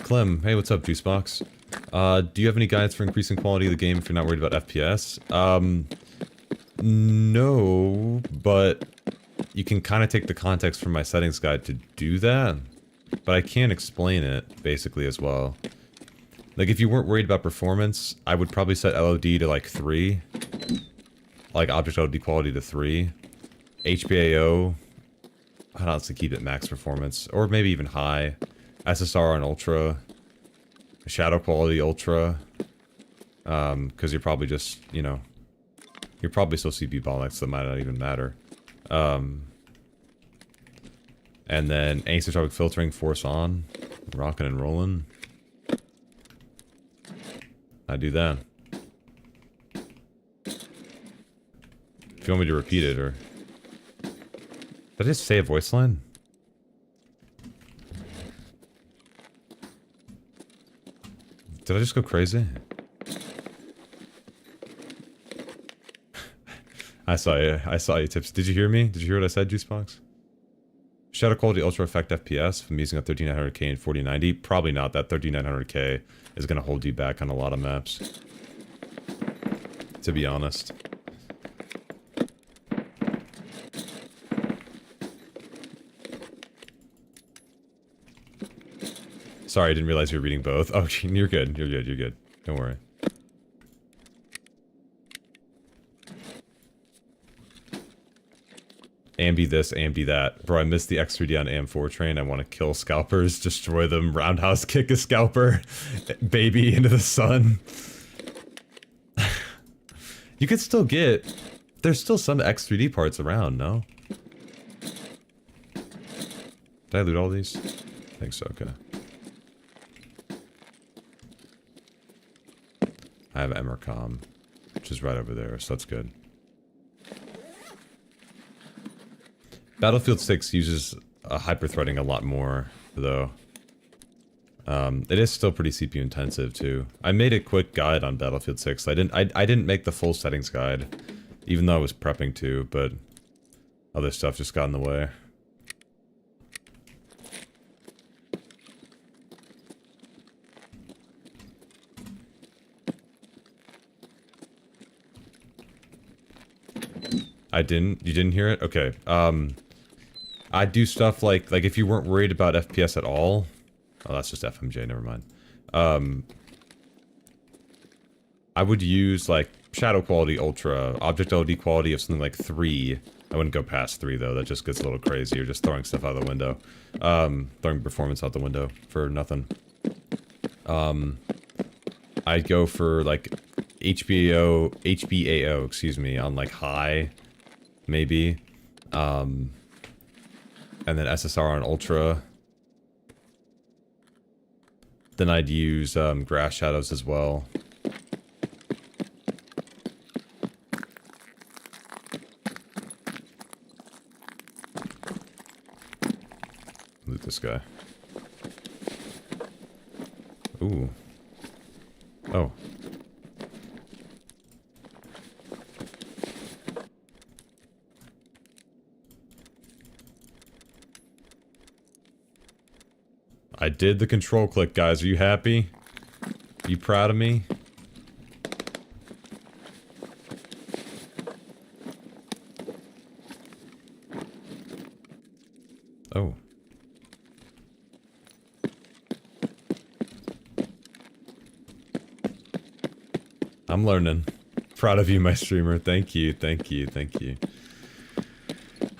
Clem, hey, what's up, Juicebox? Do you have any guides for increasing quality of the game if you're not worried about FPS? No, but you can kind of take the context from my settings guide to do that, but I can't explain it, basically, as well. Like, if you weren't worried about performance, I would probably set LOD to, like, 3. Like, object LOD quality to 3. HBAO, I'd honestly keep it max performance, or maybe even high. SSR on ultra, shadow quality ultra, because you're probably just, you know, you're probably still CPU bottlenecks, so that might not even matter. And then Anisotropic Filtering, force on, rocking and rolling. I do that. If you want me to repeat it, or... Did I just say a voice line? Did I just go crazy? I saw you, Tips. Did you hear me? Did you hear what I said, Juicebox? Shadow quality ultra effect FPS if I'm using a 3900K and 4090. Probably not. That 3900K is going to hold you back on a lot of maps. To be honest. sorry, I didn't realize you were reading both. Oh, you're good. You're good. You're good. Don't worry. Ambi this, Ambi that. Bro, I missed the X3D on AM4 train. I want to kill scalpers, destroy them, roundhouse kick a scalper, baby into the sun. You could still get... There's still some X3D parts around, no? Did I loot all these? I think so, okay. I have Emercom, which is right over there, so that's good. Battlefield 6 uses hyper-threading a lot more, though. It is still pretty CPU intensive too. I made a quick guide on Battlefield 6. I didn't make the full settings guide, even though I was prepping to, but other stuff just got in the way. You didn't hear it? Okay. I do stuff like if you weren't worried about FPS at all. Oh, that's just FMJ, never mind. I would use like shadow quality ultra, object LOD quality of something like 3. I wouldn't go past 3 though, that just gets a little crazy. You're just throwing stuff out the window. Throwing performance out the window for nothing. I'd go for like HBAO, excuse me, on like high, maybe. And then SSR on ultra. Then I'd use grass shadows as well. Loot this guy. Ooh. Oh. I did the control click, guys. Are you happy? Are you proud of me? Oh. I'm learning. Proud of you, my streamer. Thank you, thank you, thank you.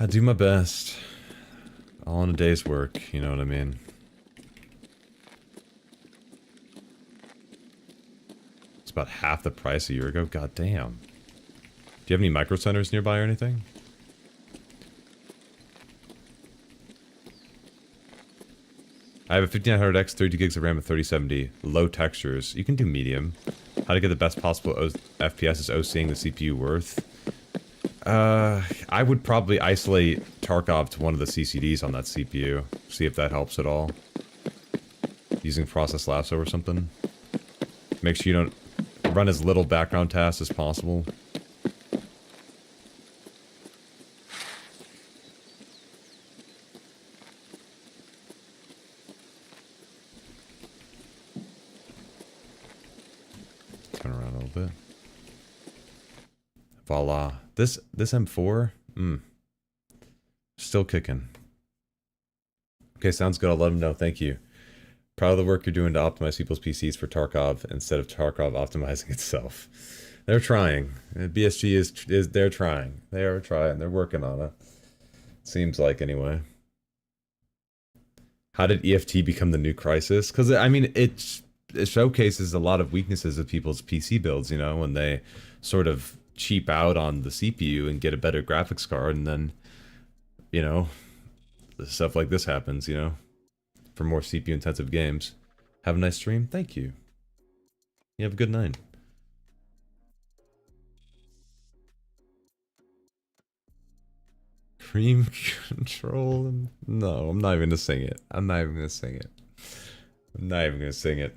I do my best. All in a day's work, you know what I mean? It's about half the price a year ago. God damn. Do you have any micro centers nearby or anything? I have a 5900X, 32 gigs of RAM, and 3070. Low textures. You can do medium. How to get the best possible FPS is OCing the CPU worth. I would probably isolate Tarkov to one of the CCDs on that CPU. See if that helps at all. Using process lasso or something. Make sure you don't run as little background tasks as possible. Turn around a little bit. Voila. This M4, still kicking. Okay, sounds good. I'll let him know. Thank you. Proud of the work you're doing to optimize people's PCs for Tarkov instead of Tarkov optimizing itself. They're trying. BSG is they're trying. They are trying. They're working on it. Seems like anyway. How did EFT become the new crisis? Because I mean, it showcases a lot of weaknesses of people's PC builds. You know, when they sort of cheap out on the CPU and get a better graphics card, and then, you know, stuff like this happens, you know, for more CPU intensive games. Have a nice stream. Thank you. You have a good night. Cream control. No, I'm not even gonna sing it. I'm not even gonna sing it. I'm not even gonna sing it.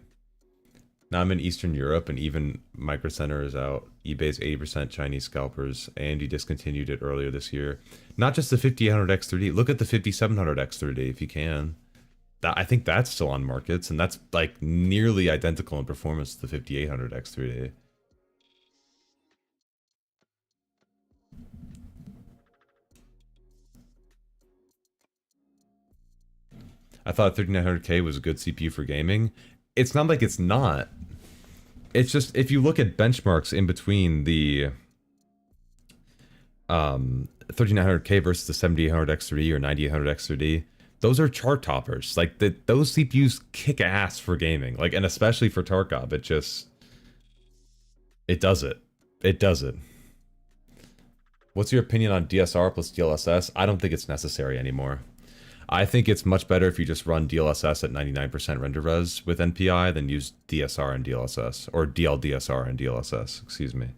Now I'm in Eastern Europe, and even Micro Center is out. eBay's 80% Chinese scalpers. AMD discontinued it earlier this year. Not just the 5800X3D. Look at the 5700X3D if you can. I think that's still on markets, and that's like nearly identical in performance to the 5800X3D. I thought 3900K was a good CPU for gaming. It's not like it's not. It's just, if you look at benchmarks in between the 3900K versus the 7800 X3D or 9800 X3D, those are chart toppers. Like, those CPUs kick ass for gaming. Like, and especially for Tarkov, it just... It does it. It does it. What's your opinion on DSR plus DLSS? I don't think it's necessary anymore. I think it's much better if you just run DLSS at 99% render res with NPI than use DSR and DLSS. Or DLDSR and DLSS, excuse me.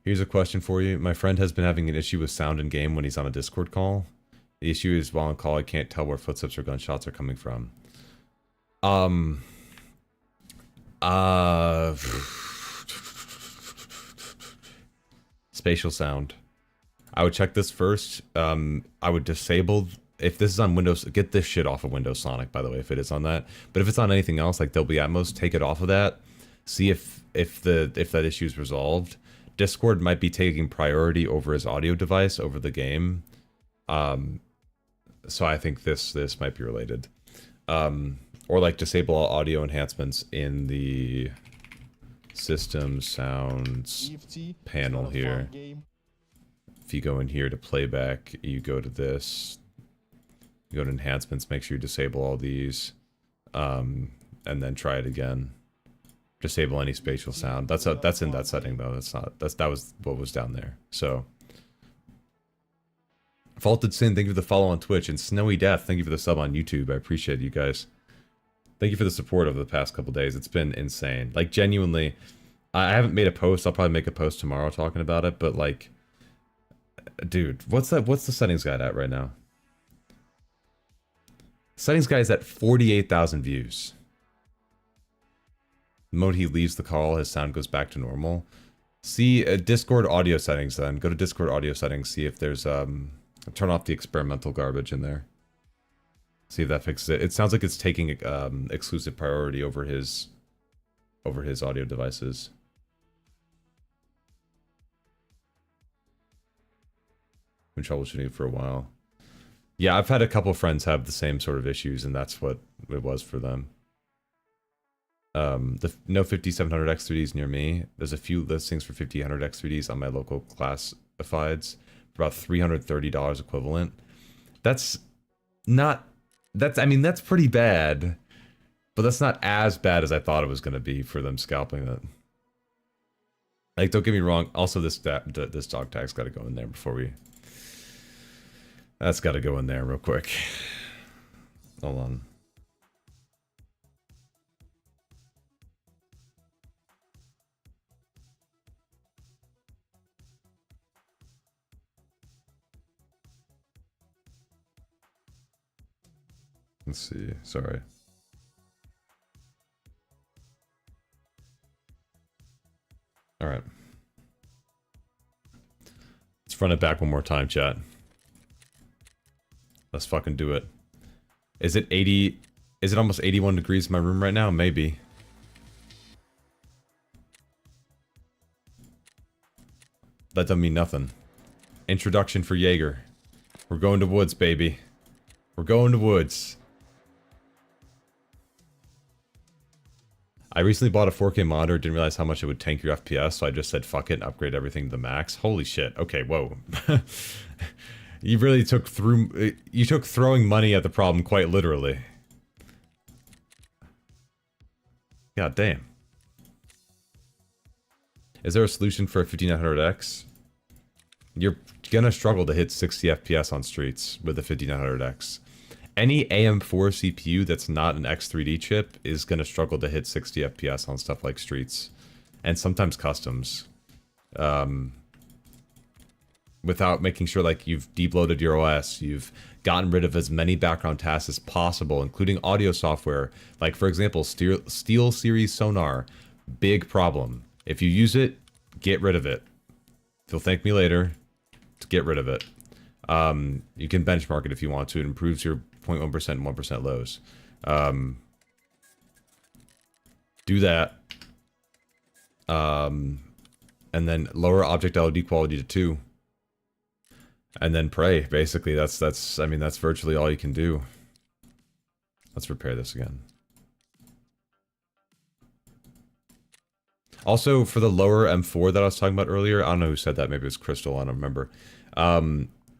Here's a question for you. My friend has been having an issue with sound in game when he's on a Discord call. The issue is while on call, I can't tell where footsteps or gunshots are coming from. Spatial sound. I would check this first. I would disable, if this is on Windows, get this shit off of Windows Sonic, by the way, if it is on that. But if it's on anything else, like Dolby Atmos, take it off of that. See if that issue is resolved. Discord might be taking priority over his audio device over the game. So I think this might be related. Or like disable all audio enhancements in the system sounds panel here. If you go in here to playback, you go to this, you go to enhancements, make sure you disable all these, and then try it again. Disable any spatial sound. That's in that setting though. That was what was down there. So Faulted Sin, thank you for the follow on Twitch, and Snowy Death, thank you for the sub on YouTube. I appreciate you guys. Thank you for the support over the past couple days. It's been insane. Like, genuinely, I haven't made a post. I'll probably make a post tomorrow talking about it, but like, dude, what's the settings guide at right now? Settings guide is at 48,000 views. The moment he leaves the call, his sound goes back to normal. See Discord audio settings then. Go to Discord audio settings, see if there's turn off the experimental garbage in there. See if that fixes it. It sounds like it's taking exclusive priority over his audio devices. Been troubleshooting for a while. Yeah, I've had a couple friends have the same sort of issues, and that's what it was for them. No 5700 X3Ds near me. There's a few listings for 5800 X3Ds on my local classifieds for about $330 equivalent. I mean, that's pretty bad, but that's not as bad as I thought it was going to be for them scalping it. Like, don't get me wrong. Also, this dog tag's got to go in there before we... That's got to go in there real quick. Hold on. Let's see. Sorry. All right. Let's run it back one more time, chat. Let's fucking do it. Is it 80? Is it almost 81 degrees in my room right now? Maybe. That doesn't mean nothing. Introduction for Jaeger. We're going to woods, baby. We're going to woods. I recently bought a 4K monitor, didn't realize how much it would tank your FPS, so I just said fuck it and upgrade everything to the max. Holy shit. Okay, whoa. You really took throwing money at the problem quite literally. God damn. Is there a solution for a 5900X? You're gonna struggle to hit 60 FPS on streets with a 5900X. Any AM4 CPU that's not an X3D chip is gonna struggle to hit 60 FPS on stuff like streets. And sometimes customs. Without making sure like you've debloated your OS, you've gotten rid of as many background tasks as possible, including audio software. Like for example, Steel Series Sonar, big problem. If you use it, get rid of it. You'll thank me later to get rid of it. You can benchmark it if you want to. It improves your 0.1% and 1% lows. Do that. And then lower object LOD quality to 2. And then pray. Basically, that's I mean, that's virtually all you can do. Let's repair this again. Also, for the lower M4 that I was talking about earlier, I don't know who said that. Maybe it was Crystal. I don't remember.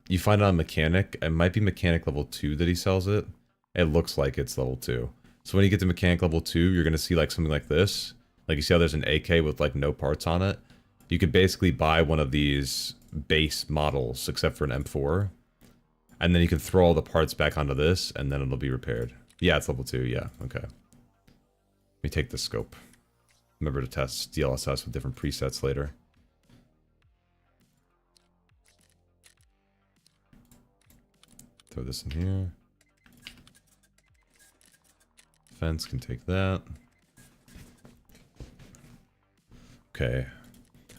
You find it on Mechanic. It might be Mechanic level 2 that he sells it. It looks like it's level 2. So when you get to Mechanic level 2, you're going to see like something like this. Like you see how there's an AK with like no parts on it. You could basically buy one of these base models, except for an M4. And then you can throw all the parts back onto this, and then it'll be repaired. Yeah, it's level 2. Yeah, okay. Let me take the scope. Remember to test DLSS with different presets later. Throw this in here. Fence can take that. Okay.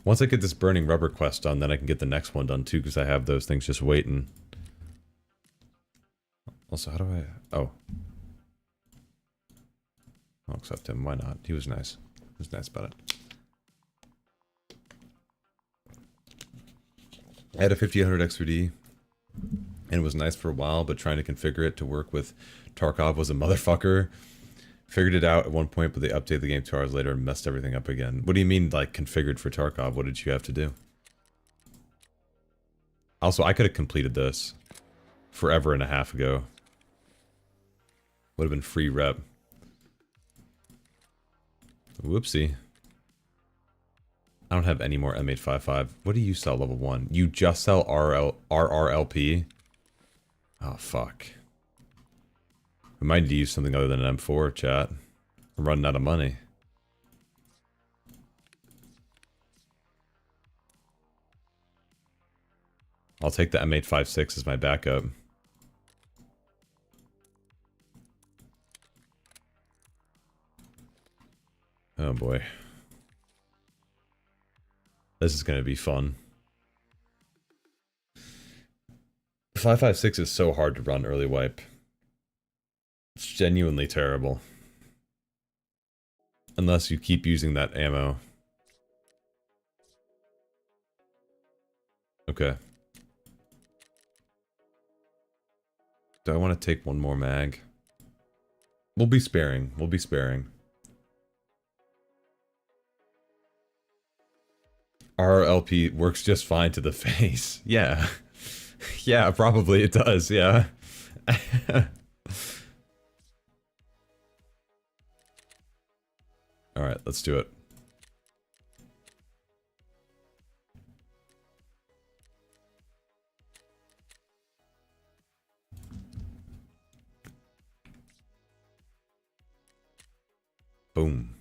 Once I get this burning rubber quest done, then I can get the next one done too, because I have those things just waiting. Also, how do I... Oh. I'll accept him. Why not? He was nice. He was nice about it. I had a 5800 X3D, and it was nice for a while, but trying to configure it to work with Tarkov was a motherfucker. Figured it out at one point, but they updated the game 2 hours later and messed everything up again. What do you mean, like, configured for Tarkov? What did you have to do? Also, I could have completed this forever and a half ago. Would have been free rep. Whoopsie. I don't have any more M855. What do you sell level 1? You just sell RRLP? Oh, fuck. We might need to use something other than an M4, chat. I'm running out of money. I'll take the M856 as my backup. Oh boy. This is gonna be fun. 556 is so hard to run early wipe. It's genuinely terrible. Unless you keep using that ammo. Okay. Do I want to take one more mag? We'll be sparing. We'll be sparing. RLP works just fine to the face. Yeah. Yeah, probably it does, yeah. Alright, let's do it. Boom.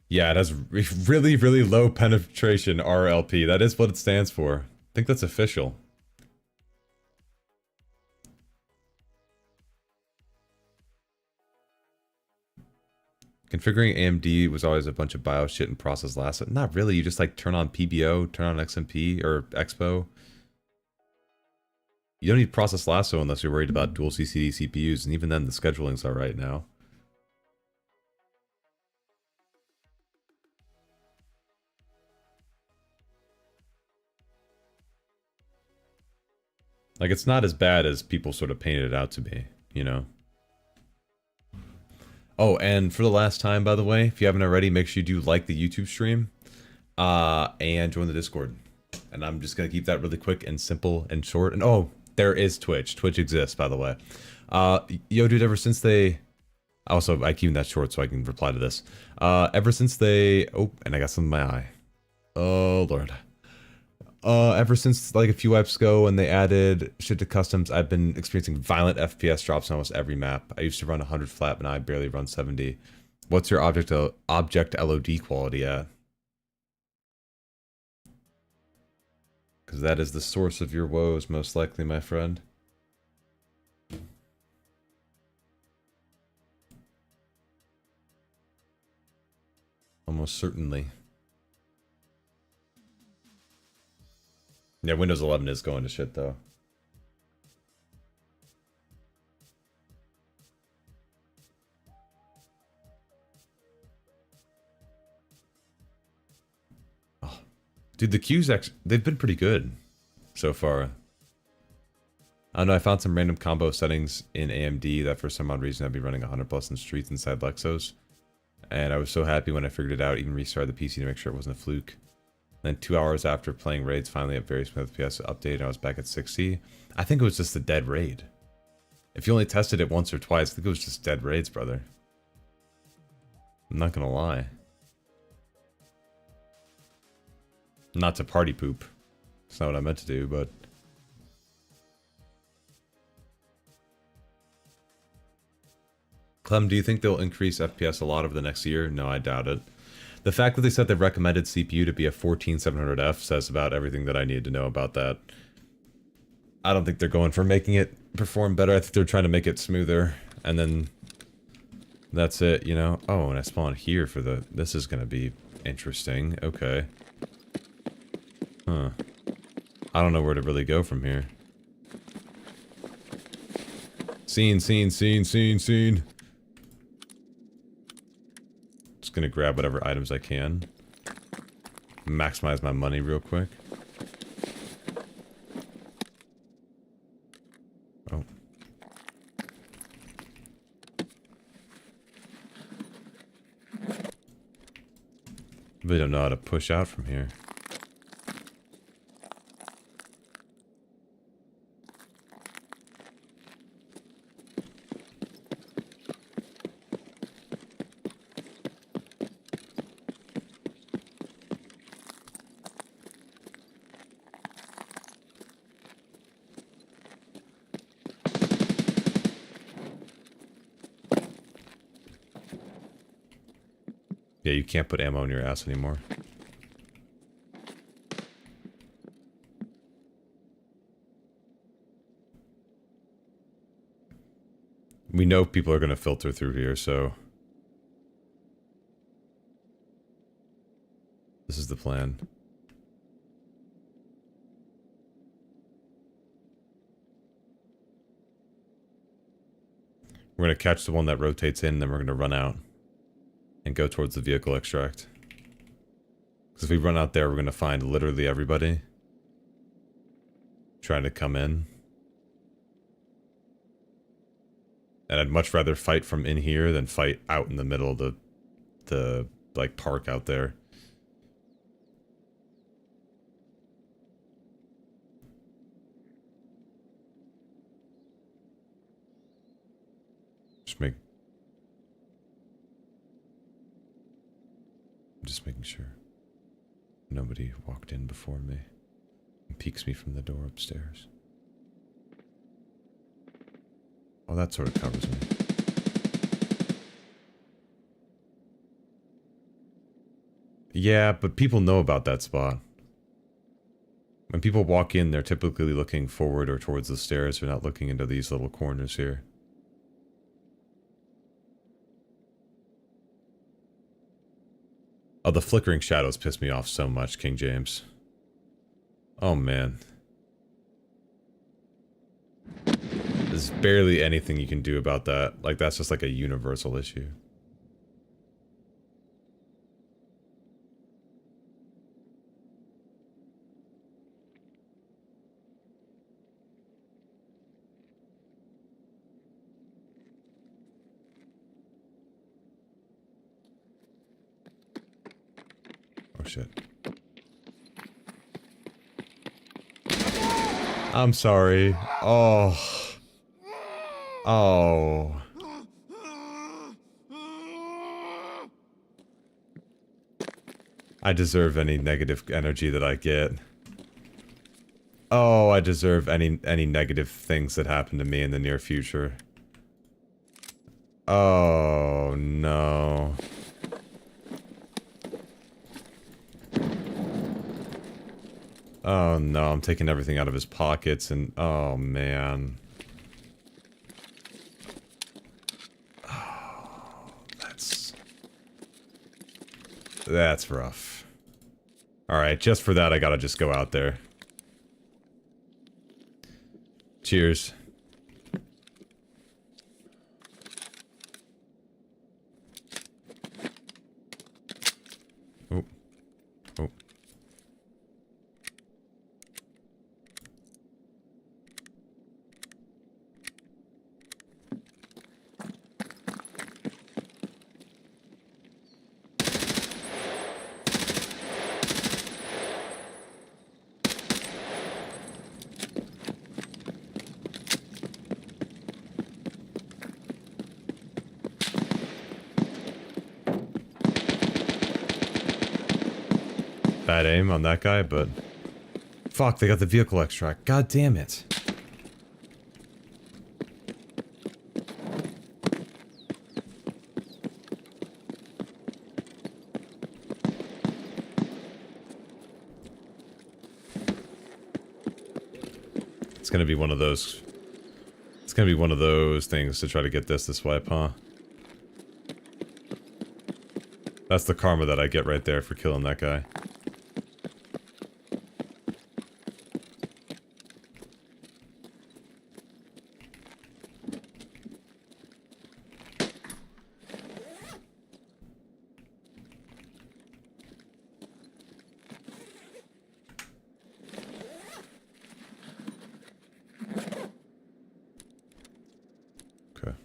Yeah, it has really, really low penetration RLP. That is what it stands for. I think that's official. Configuring AMD was always a bunch of BIOS shit and process lasso. Not really, you just like turn on PBO, turn on XMP or Expo. You don't need process lasso unless you're worried about dual CCD CPUs, and even then the scheduling's alright now. Like, it's not as bad as people sort of painted it out to be, you know? Oh, and for the last time, by the way, if you haven't already, make sure you do like the YouTube stream, and join the Discord. And I'm just gonna keep that really quick and simple and short. And oh, there is Twitch. Twitch exists, by the way. Yo, dude, ever since they... Also, I keep that short so I can reply to this. Ever since they... Oh, and I got some in my eye. Oh, Lord. Ever since like a few wipes ago when they added shit to customs, I've been experiencing violent FPS drops on almost every map. I used to run 100 flat, but now I barely run 70. What's your object LOD quality at? Because that is the source of your woes, most likely, my friend. Almost certainly. Yeah, Windows 11 is going to shit, though. Dude, the Qs actually, they've been pretty good so far. I don't know, I found some random combo settings in AMD that for some odd reason I'd be running 100 plus in streets inside Lexos. And I was so happy when I figured it out, even restarted the PC to make sure it wasn't a fluke. Then 2 hours after playing raids, finally at very smooth FPS update, and I was back at 60. I think it was just a dead raid. If you only tested it once or twice, I think it was just dead raids, brother. I'm not gonna lie. Not to party poop. That's not what I meant to do, but... Clem, do you think they'll increase FPS a lot over the next year? No, I doubt it. The fact that they set the recommended CPU to be a 14700F says about everything that I need to know about that. I don't think they're going for making it perform better. I think they're trying to make it smoother, and then that's it, you know? Oh, and I spawned here for the... This is gonna be interesting. Okay. Huh. I don't know where to really go from here. Scene. Just gonna grab whatever items I can. Maximize my money real quick. Oh. Really don't know how to push out from here. Yeah, you can't put ammo in your ass anymore. We know people are going to filter through here, so... This is the plan. We're going to catch the one that rotates in, then we're going to run out. And go towards the vehicle extract. Because if we run out there, we're going to find literally everybody trying to come in. And I'd much rather fight from in here than fight out in the middle of the like, park out there. Just making sure nobody walked in before me and peeks me from the door upstairs. Oh, that sort of covers me. Yeah, but people know about that spot. When people walk in, they're typically looking forward or towards the stairs. They're not looking into these little corners here. Oh, the flickering shadows piss me off so much, King James. Oh, man. There's barely anything you can do about that. Like, that's just like a universal issue. Oh, shit. I'm sorry. Oh. Oh. I deserve any negative energy that I get. Oh, I deserve any negative things that happen to me in the near future. Oh, no. Oh no, I'm taking everything out of his pockets and oh man. Oh, that's rough. Alright, just for that I gotta just go out there. Cheers. Oh. Oh. bad aim on that guy, but... Fuck, they got the vehicle extract. God damn it. It's gonna be one of those... It's gonna be one of those things to try to get this swipe, huh? That's the karma that I get right there for killing that guy. Okay.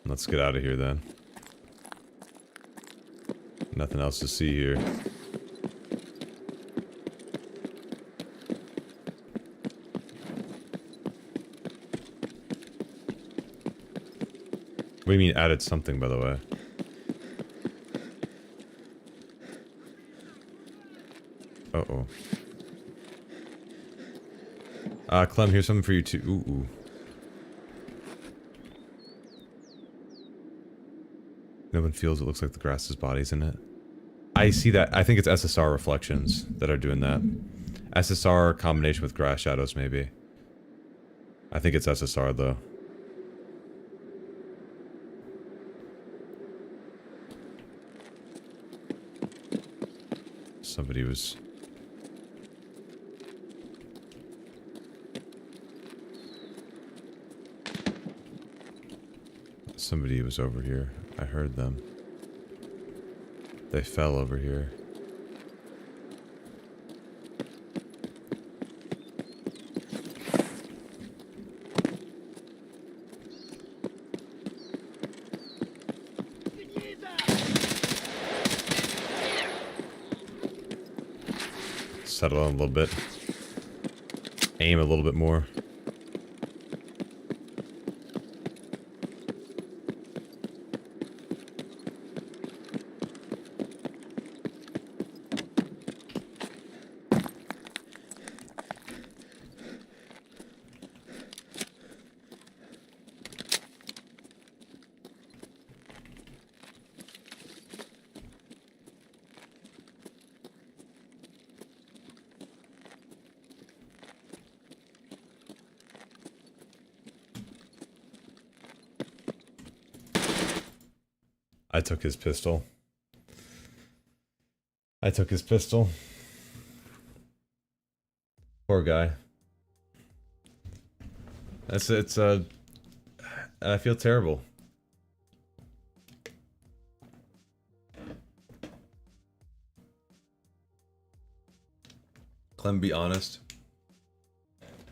Let's get out of here then. Nothing else to see here. What do you mean added something, by the way? Uh-oh. Clem, here's something for you too. Ooh. No one feels it looks like the grass's body's in it. I see that. I think it's SSR reflections that are doing that. SSR combination with grass shadows, maybe. I think it's SSR, though. Somebody was... Somebody was over here. I heard them. They fell over here. Settle on a little bit. Aim a little bit more. I took his pistol. Poor guy. I feel terrible. Clem, be honest.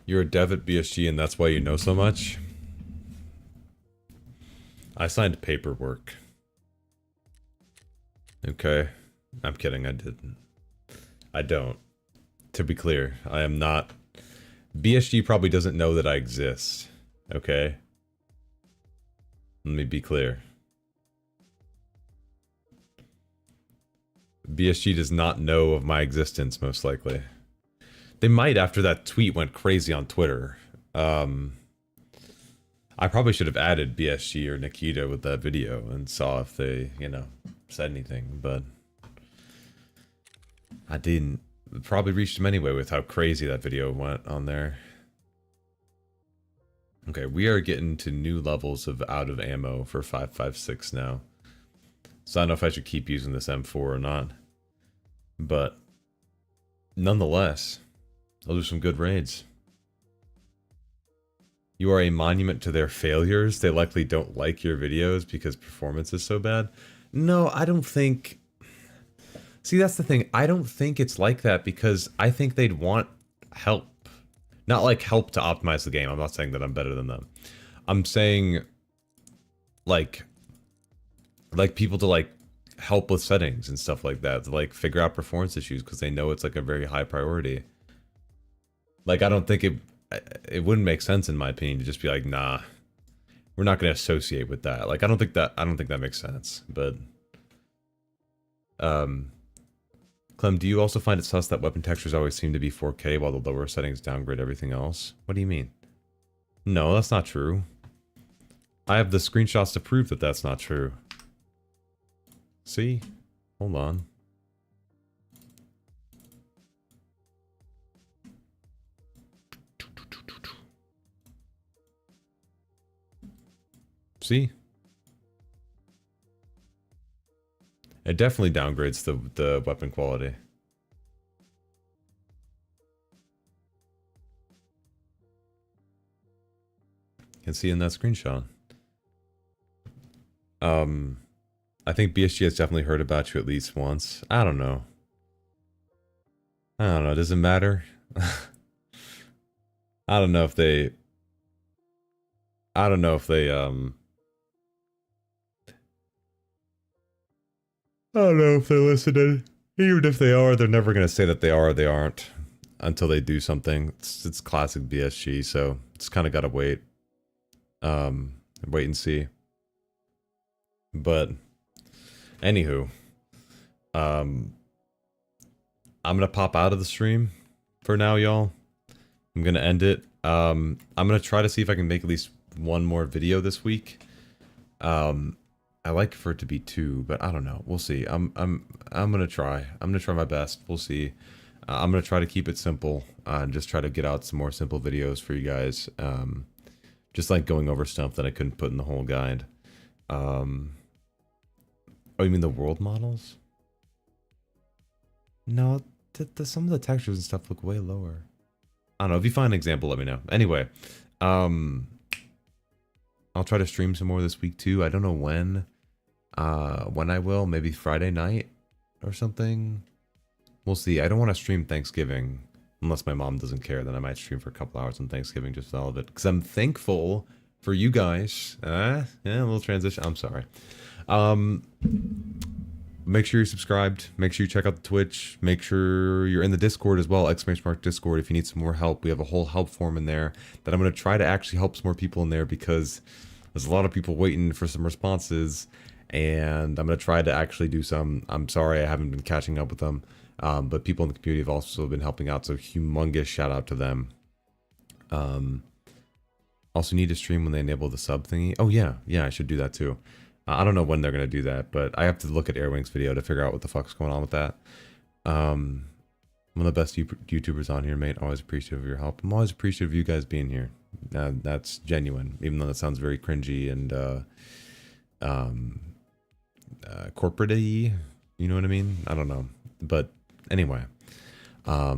You're a dev at BSG and that's why you know so much? I signed paperwork. Okay. I'm kidding, I didn't. I don't. To be clear, I am not... BSG probably doesn't know that I exist. Okay? Let me be clear. BSG does not know of my existence, most likely. They might after that tweet went crazy on Twitter. I probably should have added BSG or Nikita with that video and saw if they, you know, said anything, but I didn't. Probably reached them anyway with how crazy that video went on there. Okay, we are getting to new levels of out of ammo for 5.56 now. So I don't know if I should keep using this M4 or not. But nonetheless, I'll do some good raids. You are a monument to their failures. They likely don't like your videos because performance is so bad. No, I don't think... See, that's the thing. I don't think it's like that because I think they'd want help. Not like help to optimize the game. I'm not saying that I'm better than them. I'm saying like people to like help with settings and stuff like that. To like figure out performance issues because they know it's like a very high priority. Like I don't think it wouldn't make sense in my opinion to just be like, nah, we're not going to associate with that. Like, I don't think that makes sense. But, Clem, do you also find it sus that weapon textures always seem to be 4K while the lower settings downgrade everything else? What do you mean? No, that's not true. I have the screenshots to prove that that's not true. See? Hold on. See? It definitely downgrades the weapon quality. You can see in that screenshot. I think BSG has definitely heard about you at least once. I don't know. Does it matter? I don't know if they listening. Even if they are, they're never gonna say that they are or they aren't until they do something. It's classic BSG, so it's kind of gotta wait. Wait and see. But anywho, I'm gonna pop out of the stream for now, y'all. I'm gonna end it. I'm gonna try to see if I can make at least one more video this week. I like for it to be 2, but I don't know. We'll see. I'm gonna try. I'm gonna try my best. We'll see. I'm gonna try to keep it simple and just try to get out some more simple videos for you guys. Just like going over stuff that I couldn't put in the whole guide. Oh, you mean the world models? No, some of the textures and stuff look way lower. I don't know. If you find an example, let me know. Anyway, I'll try to stream some more this week too. I don't know when I will. Maybe Friday night or something. We'll see. I don't want to stream Thanksgiving unless my mom doesn't care. Then I might stream for a couple hours on Thanksgiving just for all of it, because I'm thankful for you guys. Yeah, a little transition. I'm sorry. Make sure you're subscribed. Make sure you check out the Twitch. Make sure you're in the Discord as well, ! Discord, if you need some more help. We have a whole help form in there that I'm going to try to actually help some more people in there, because there's a lot of people waiting for some responses, and I'm going to try to actually do some. I'm sorry I haven't been catching up with them, but people in the community have also been helping out, so humongous shout out to them. Also need to stream when they enable the sub thingy. Oh yeah, I should do that too. I don't know when they're going to do that, but I have to look at Airwing's video to figure out what the fuck's going on with that. One of the best YouTubers on here, mate. Always appreciative of your help. I'm always appreciative of you guys being here. That's genuine, even though that sounds very cringy and corporate-y. You know what I mean? I don't know. But anyway, I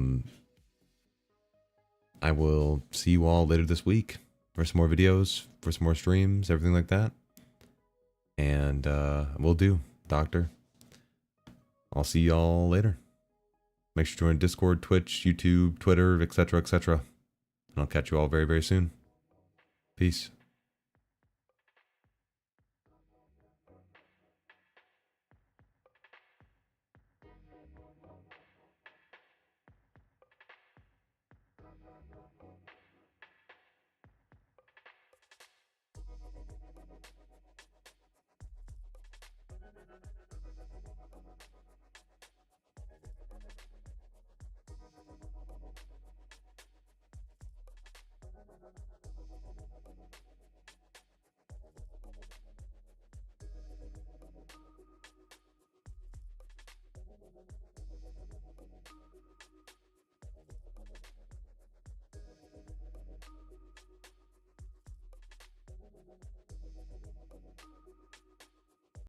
will see you all later this week for some more videos, for some more streams, everything like that. And we'll do, Doctor. I'll see y'all later. Make sure to join Discord, Twitch, YouTube, Twitter, etc., etc. And I'll catch you all very, very soon. Peace.